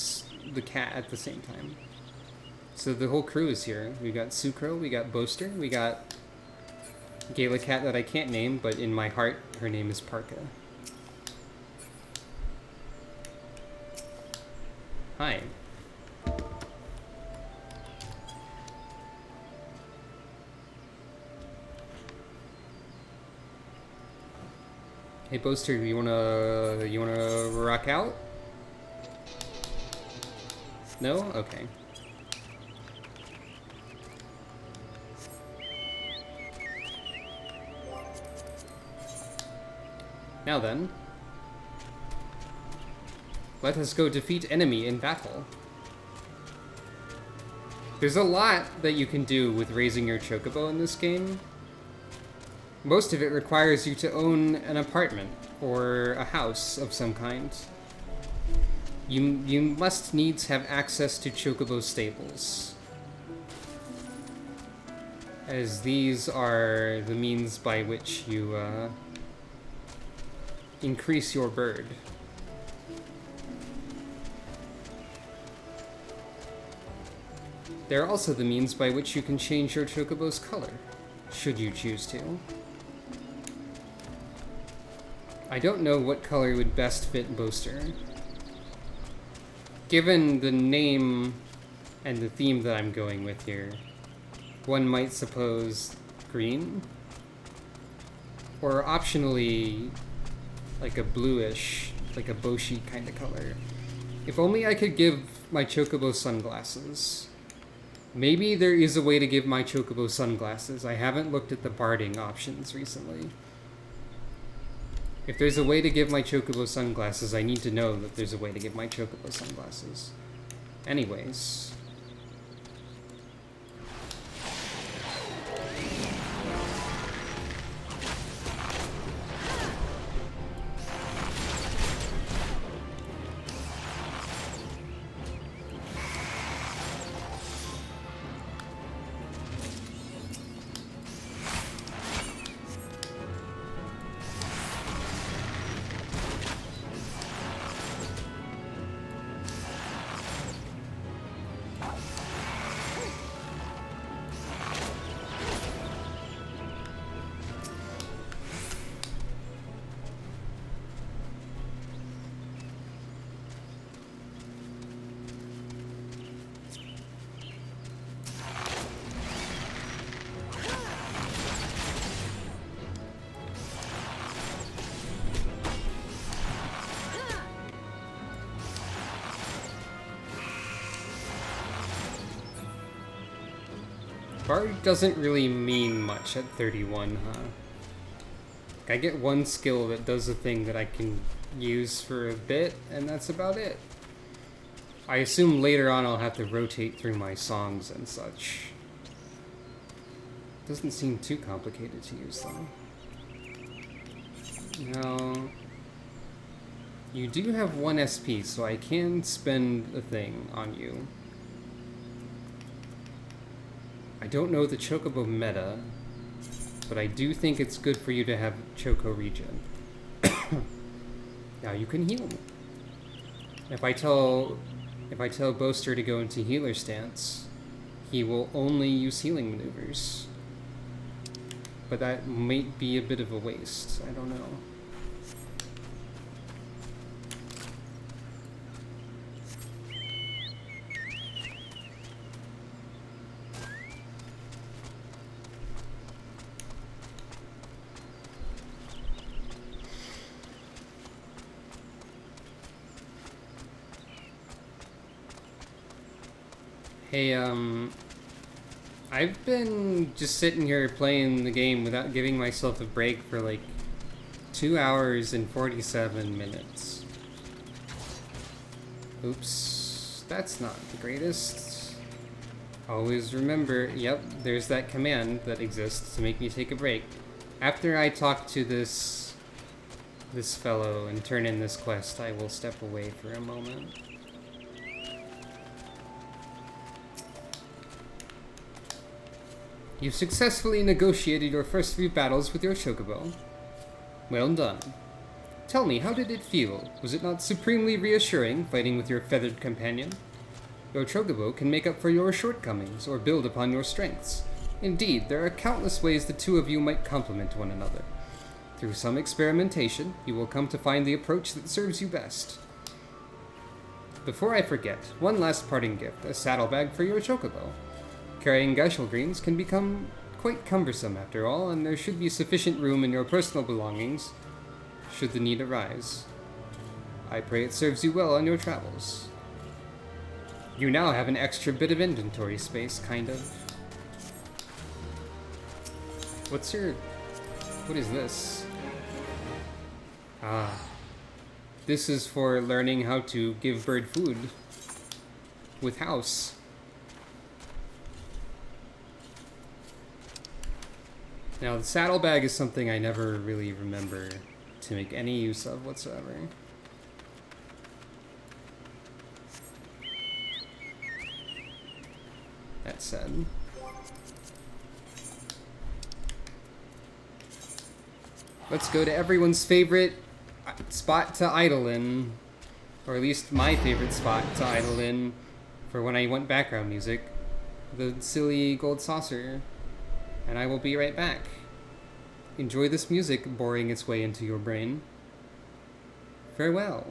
S1: the cat at the same time. So the whole crew is here. We got Sucro, we got Boaster, we got Gala Cat that I can't name, but in my heart, her name is Parka. Hi. Hey Boaster, you wanna rock out? No? Okay. Now then, let us go defeat enemy in battle. There's a lot that you can do with raising your Chocobo in this game. Most of it requires you to own an apartment or a house of some kind. You must needs have access to Chocobo stables, as these are the means by which you increase your bird. They're also the means by which you can change your Chocobo's color, should you choose to. I don't know what color would best fit Boaster. Given the name and the theme that I'm going with here, one might suppose green, or optionally like a bluish, like a Boshi kind of color. If only I could give my Chocobo sunglasses. Maybe there is a way to give my Chocobo sunglasses. I haven't looked at the barding options recently. If there's a way to give my Chocobo sunglasses, I need to know that there's a way to give my Chocobo sunglasses. Anyways. Bard doesn't really mean much at 31, huh? I get one skill that does a thing that I can use for a bit, and that's about it. I assume later on I'll have to rotate through my songs and such. Doesn't seem too complicated to use, though. Now, you do have 1 SP, so I can spend a thing on you. I don't know the Chocobo meta, but I do think it's good for you to have Choco regen. Now you can heal. If I tell Boaster to go into healer stance, he will only use healing maneuvers. But that might be a bit of a waste. I don't know. Hey, I've been just sitting here playing the game without giving myself a break for like 2 hours and 47 minutes. Oops, that's not the greatest. Always remember, yep, there's that command that exists to make me take a break. After I talk to this fellow and turn in this quest, I will step away for a moment. You've successfully negotiated your first few battles with your Chocobo. Well done. Tell me, how did it feel? Was it not supremely reassuring fighting with your feathered companion? Your Chocobo can make up for your shortcomings or build upon your strengths. Indeed, there are countless ways the two of you might complement one another. Through some experimentation, you will come to find the approach that serves you best. Before I forget, one last parting gift, a saddlebag for your Chocobo. Carrying Geishel greens can become quite cumbersome after all, and there should be sufficient room in your personal belongings should the need arise. I pray it serves you well on your travels. You now have an extra bit of inventory space, kind of. What is this? Ah. This is for learning how to give bird food with house. Now, the saddlebag is something I never really remember to make any use of whatsoever. That said, let's go to everyone's favorite spot to idle in, or at least my favorite spot to idle in for when I want background music, the silly gold saucer, and I will be right back. Enjoy this music boring its way into your brain. Farewell.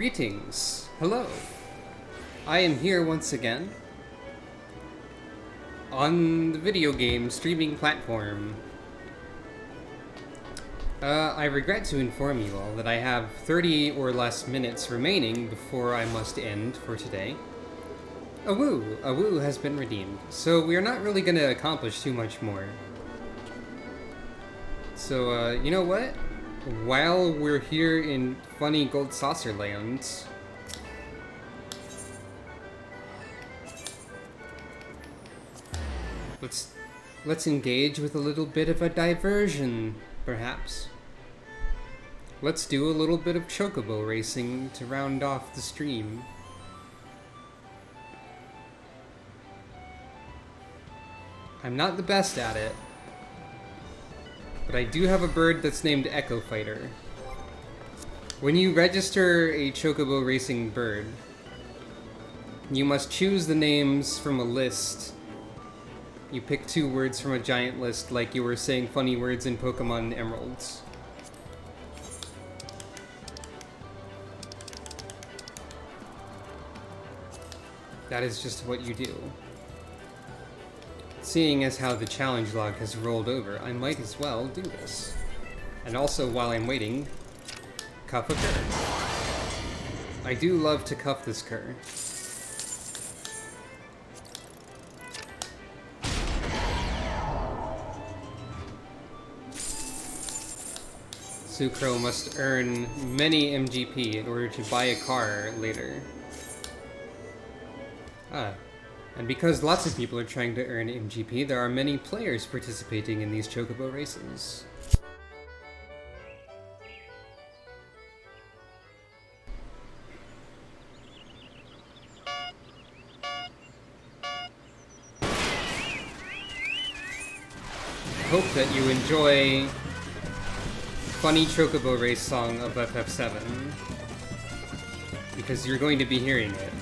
S1: Greetings. Hello. I am here once again on the video game streaming platform. I regret to inform you all that I have 30 or less minutes remaining before I must end for today. A woo has been redeemed, so we are not really going to accomplish too much more. So, you know what? While we're here in funny Gold Saucer Land, let's engage with a little bit of a diversion, perhaps. Let's do a little bit of Chocobo racing to round off the stream. I'm not the best at it, but I do have a bird that's named Echo Fighter. When you register a Chocobo racing bird, you must choose the names from a list. You pick 2 words from a giant list, like you were saying funny words in Pokemon Emeralds. That is just what you do. Seeing as how the challenge log has rolled over, I might as well do this. And also, while I'm waiting, cuff a cur. I do love to cuff this cur. Sucro must earn many MGP in order to buy a car later. And because lots of people are trying to earn MGP, there are many players participating in these Chocobo races. Hope that you enjoy funny Chocobo Race song of FF7, because you're going to be hearing it.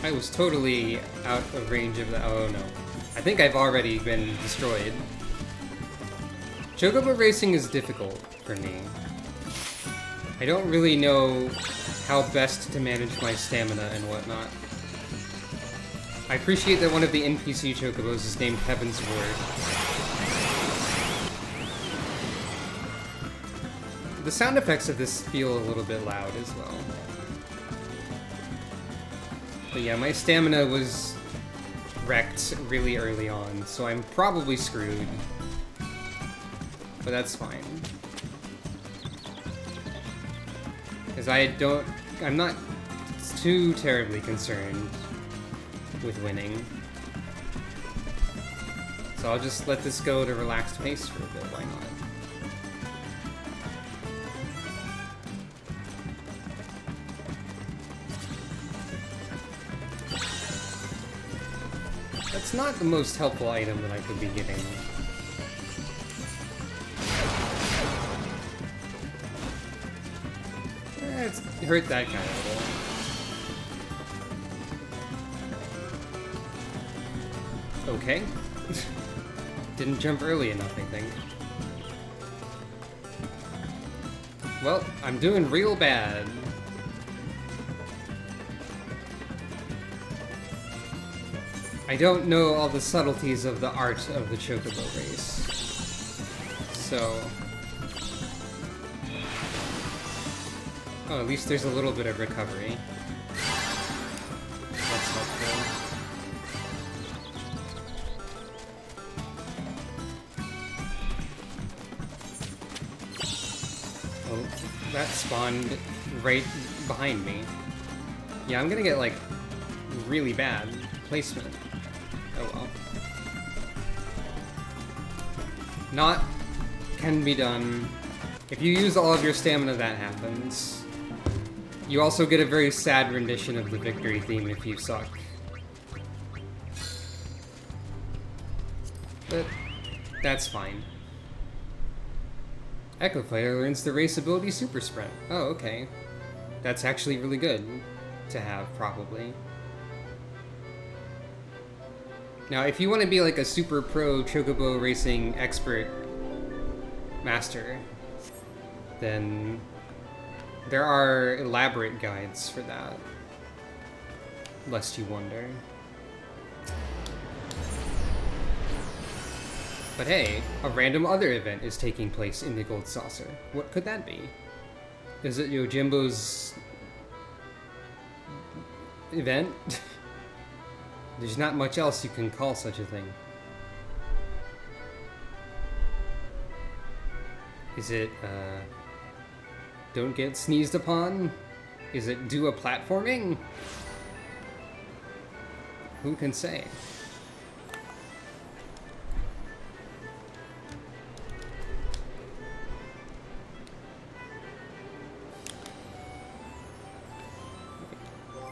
S1: I was totally out of range of the— oh no. I think I've already been destroyed. Chocobo racing is difficult for me. I don't really know how best to manage my stamina and whatnot. I appreciate that one of the NPC Chocobos is named Heaven's Word. The sound effects of this feel a little bit loud as well. But yeah, my stamina was wrecked really early on, so I'm probably screwed. But that's fine. Because I'm not too terribly concerned with winning. So I'll just let this go at a relaxed pace for a bit, why not? That's not the most helpful item that I could be getting. It's hurt that kind of little. Okay. Didn't jump early enough, I think. Well, I'm doing real bad. I don't know all the subtleties of the art of the Chocobo race. So... oh, at least there's a little bit of recovery. That's helpful. Oh, that spawned right behind me. Yeah, I'm gonna get, like, really bad placement. Oh well. Not can be done. If you use all of your stamina, that happens. You also get a very sad rendition of the victory theme if you suck. But that's fine. Echo Fighter learns the race ability Super Sprint. Oh, okay. That's actually really good to have, probably. Now, if you want to be like a super pro Chocobo racing expert master, then there are elaborate guides for that, lest you wonder. But hey, a random other event is taking place in the Gold Saucer. What could that be? Is it Yojimbo's event? There's not much else you can call such a thing. Is it, don't get sneezed upon? Is it do a platforming? Who can say?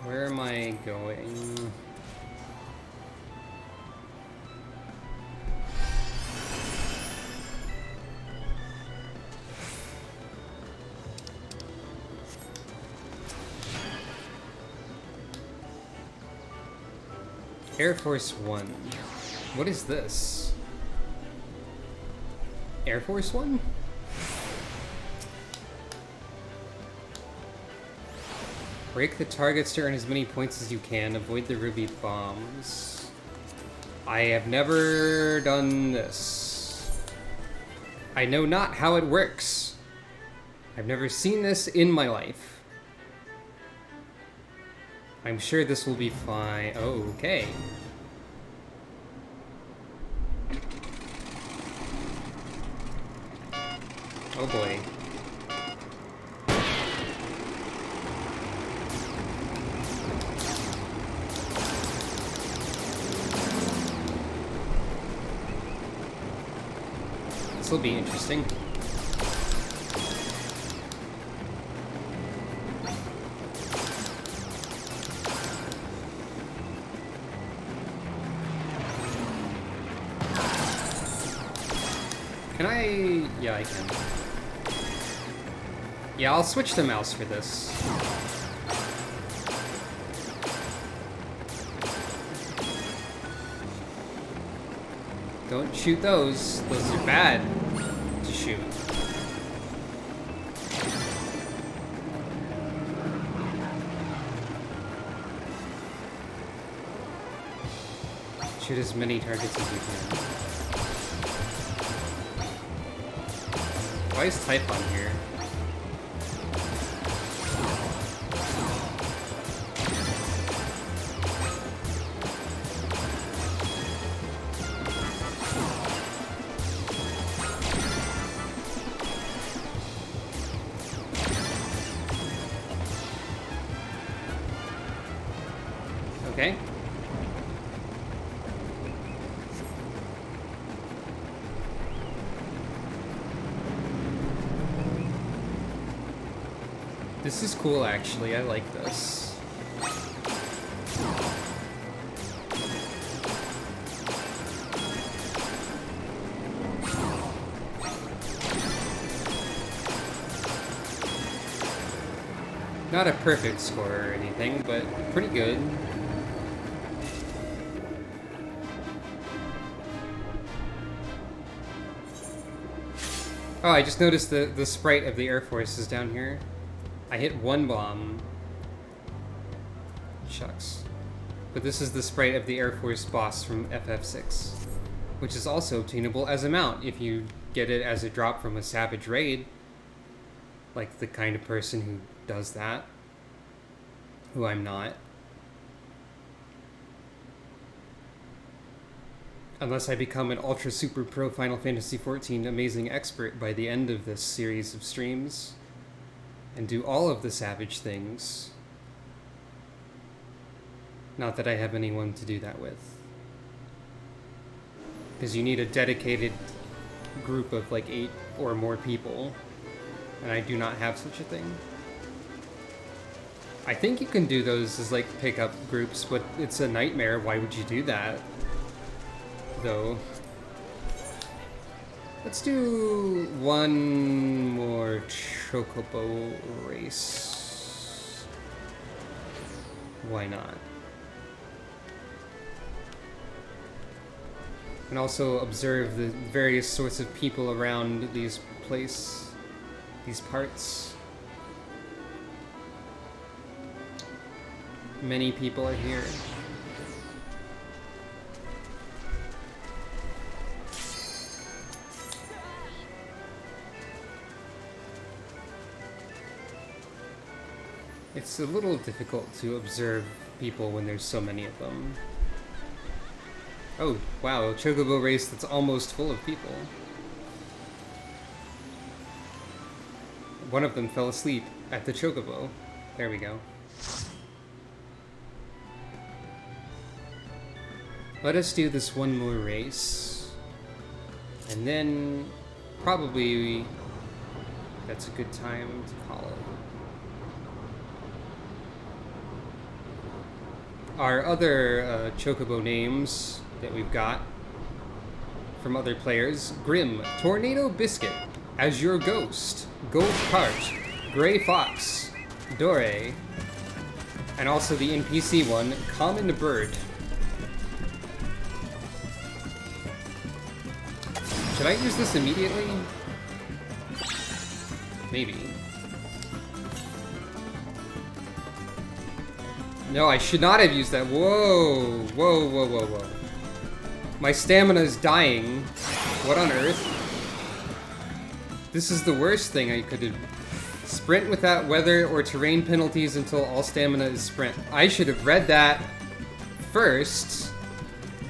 S1: Where am I going? Air Force One. What is this? Air Force One? Break the targets to earn as many points as you can. Avoid the ruby bombs. I have never done this. I know not how it works. I've never seen this in my life. I'm sure this will be fine. Oh, okay. Oh boy. This will be interesting. Can I? Yeah, I can. Yeah, I'll switch the mouse for this. Don't shoot those. Those are bad to shoot. Shoot as many targets as you can. Why is type on here? Okay. This is cool, actually. I like this. Not a perfect score or anything, but pretty good. Oh, I just noticed the sprite of the Air Force is down here. I hit one bomb. Shucks. But this is the sprite of the Air Force boss from FF6, which is also obtainable as a mount if you get it as a drop from a Savage raid. Like the kind of person who does that. Who I'm not. Unless I become an ultra super pro Final Fantasy XIV amazing expert by the end of this series of streams. And do all of the Savage things. Not that I have anyone to do that with. Because you need a dedicated group of like 8 or more people. And I do not have such a thing. I think you can do those as like pickup groups, but it's a nightmare. Why would you do that? Though. Let's do one more Chocobo Race. Why not? And also observe the various sorts of people around these parts. Many people are here. It's a little difficult to observe people when there's so many of them. Oh, wow, a Chocobo Race that's almost full of people. One of them fell asleep at the Chocobo. There we go. Let us do this one more race. And then probably that's a good time to call it. Our other Chocobo names that we've got from other players: Grim, Tornado Biscuit, Azure Ghost, Gold Cart, Gray Fox, Dore, and also the NPC one, Common Bird. Should I use this immediately? Maybe. No, I should not have used that. Whoa, whoa, whoa, whoa, whoa. My stamina is dying. What on earth? This is the worst thing I could have. Sprint without weather or terrain penalties until all stamina is sprint. I should have read that first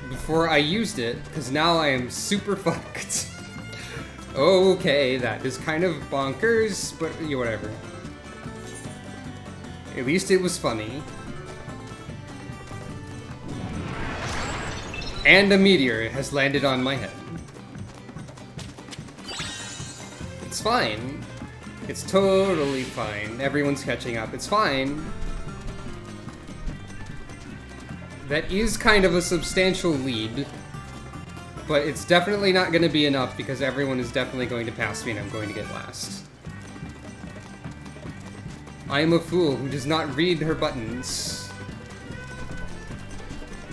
S1: before I used it, because now I am super fucked. Okay, that is kind of bonkers, but whatever. At least it was funny. And a meteor has landed on my head. It's fine. It's totally fine. Everyone's catching up. It's fine. That is kind of a substantial lead, but it's definitely not going to be enough because everyone is definitely going to pass me and I'm going to get last. I am a fool who does not read her buttons.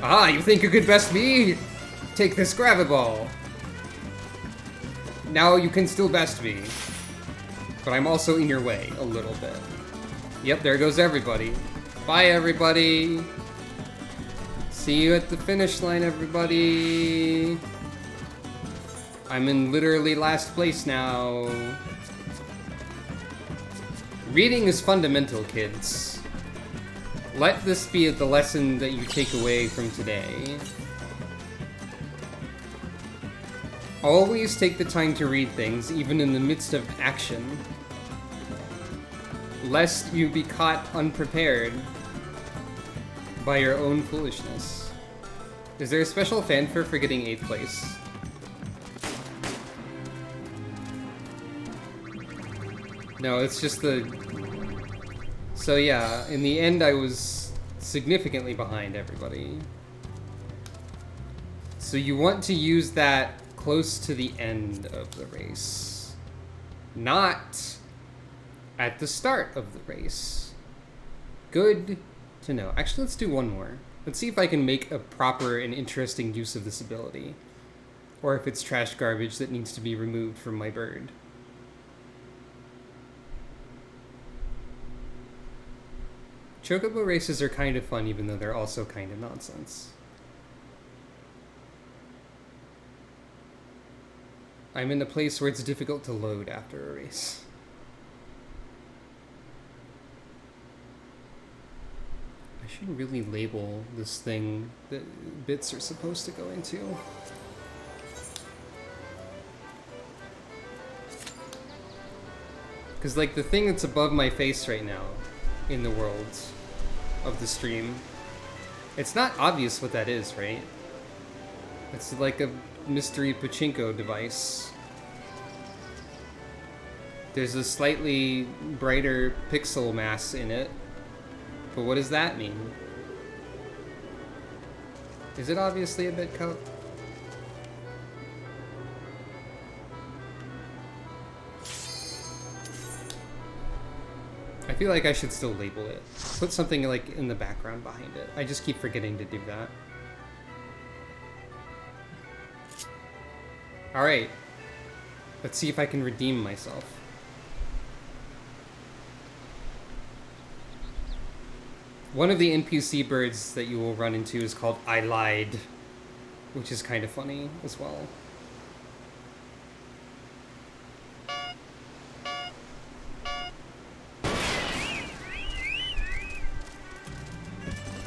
S1: Ah, you think you could best me? Take this Graviball. Now you can still best me. But I'm also in your way a little bit. Yep, there goes everybody. Bye, everybody. See you at the finish line, everybody. I'm in literally last place now. Reading is fundamental, kids. Let this be the lesson that you take away from today. Always take the time to read things, even in the midst of action, lest you be caught unprepared by your own foolishness. Is there a special fanfare for getting 8th place? No, it's just the... So yeah, in the end I was significantly behind everybody. So you want to use that close to the end of the race. Not at the start of the race. Good to know. Actually, let's do one more. Let's see if I can make a proper and interesting use of this ability. Or if it's trash garbage that needs to be removed from my bird. Chocobo races are kind of fun, even though they're also kind of nonsense. I'm in a place where it's difficult to load after a race. I should really label this thing that bits are supposed to go into. Because, like, the thing that's above my face right now in the world of the stream, it's not obvious what that is, right? It's like a mystery pachinko device. There's a slightly brighter pixel mass in it, but what does that mean? Is it obviously a bit cup? I feel like I should still label it. Put something like in the background behind it. I just keep forgetting to do that. Alright. Let's see if I can redeem myself. One of the NPC birds that you will run into is called I Lied, which is kind of funny as well.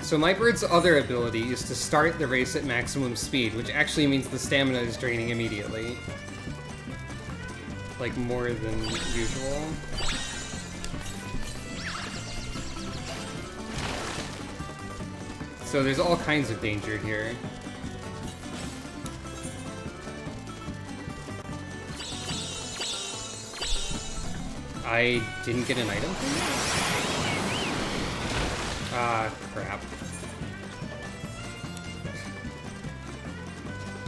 S1: So my bird's other ability is to start the race at maximum speed, which actually means the stamina is draining immediately. Like, more than usual. So there's all kinds of danger here. I didn't get an item from you? Ah, crap.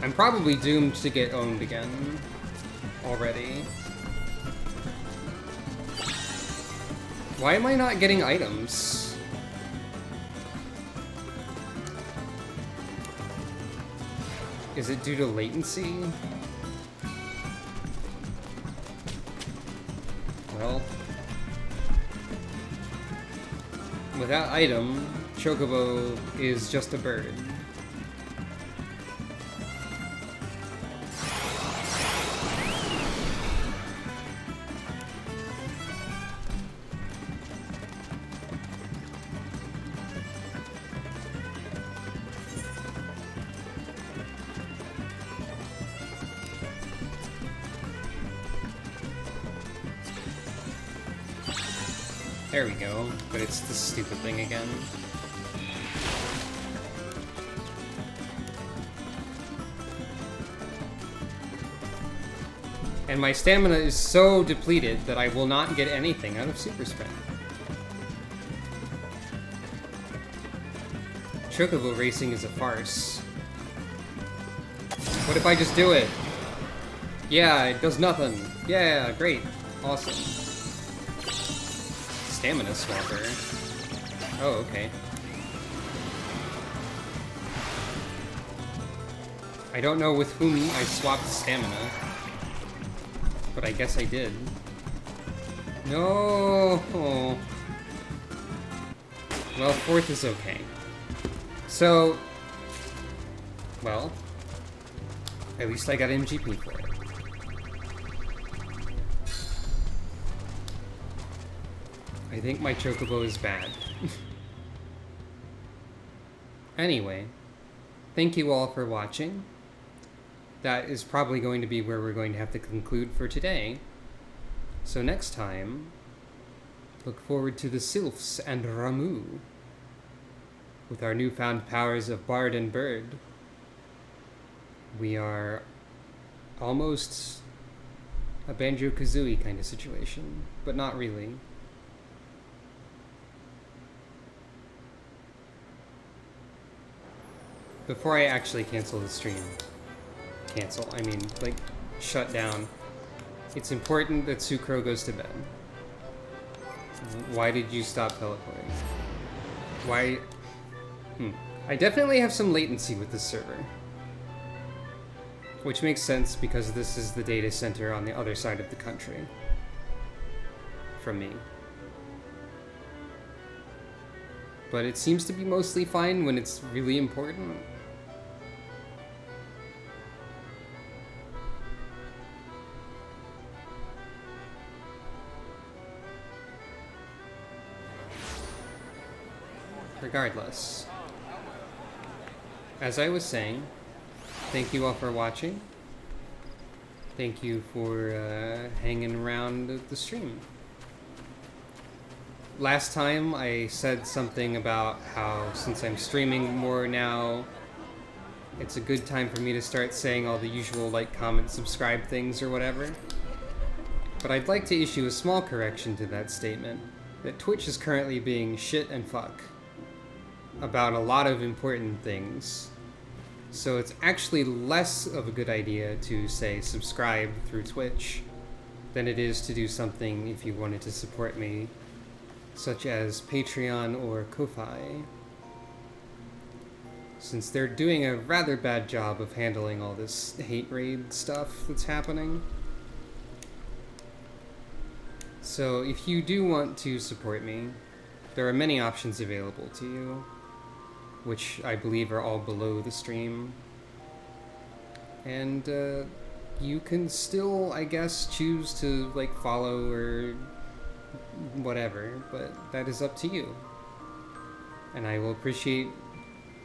S1: I'm probably doomed to get owned again already. Why am I not getting items? Is it due to latency? Well, without item, Chocobo is just a bird. There we go, but it's this stupid thing again. And my stamina is so depleted that I will not get anything out of Super Sprint. Chocobo racing is a farce. What if I just do it? Yeah, it does nothing. Yeah, great. Awesome. Stamina swapper. Oh, okay. I don't know with whom I swapped stamina, but I guess I did. No. Oh. Well, fourth is okay. So, well, at least I got MGP for it. I think my Chocobo is bad. Anyway, thank you all for watching. That is probably going to be where we're going to have to conclude for today. So next time, look forward to the Sylphs and Ramu. With our newfound powers of Bard and Bird, we are almost a Banjo-Kazooie kind of situation, but not really. Before I actually cancel the stream, I mean, like, shut down, it's important that Sucro goes to bed. Why did you stop teleporting? Why? I definitely have some latency with this server. Which makes sense because this is the data center on the other side of the country. From me. But it seems to be mostly fine when it's really important. Regardless, as I was saying, thank you all for watching. Thank you for hanging around the stream. Last time I said something about how since I'm streaming more now, it's a good time for me to start saying all the usual like, comment, subscribe things or whatever. But I'd like to issue a small correction to that statement, that Twitch is currently being shit and fuck about a lot of important things. So it's actually less of a good idea to, say, subscribe through Twitch than it is to do something if you wanted to support me, such as Patreon or Ko-Fi. since they're doing a rather bad job of handling all this hate raid stuff that's happening. So if you do want to support me, there are many options available to you, which I believe are all below the stream. And you can still, I guess, choose to like follow or whatever, but that is up to you. And I will appreciate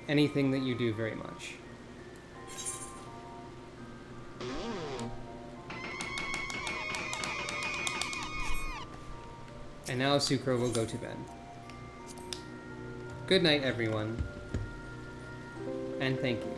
S1: anything that you do very much. And now Sucro will go to bed. Good night, everyone. And thank you.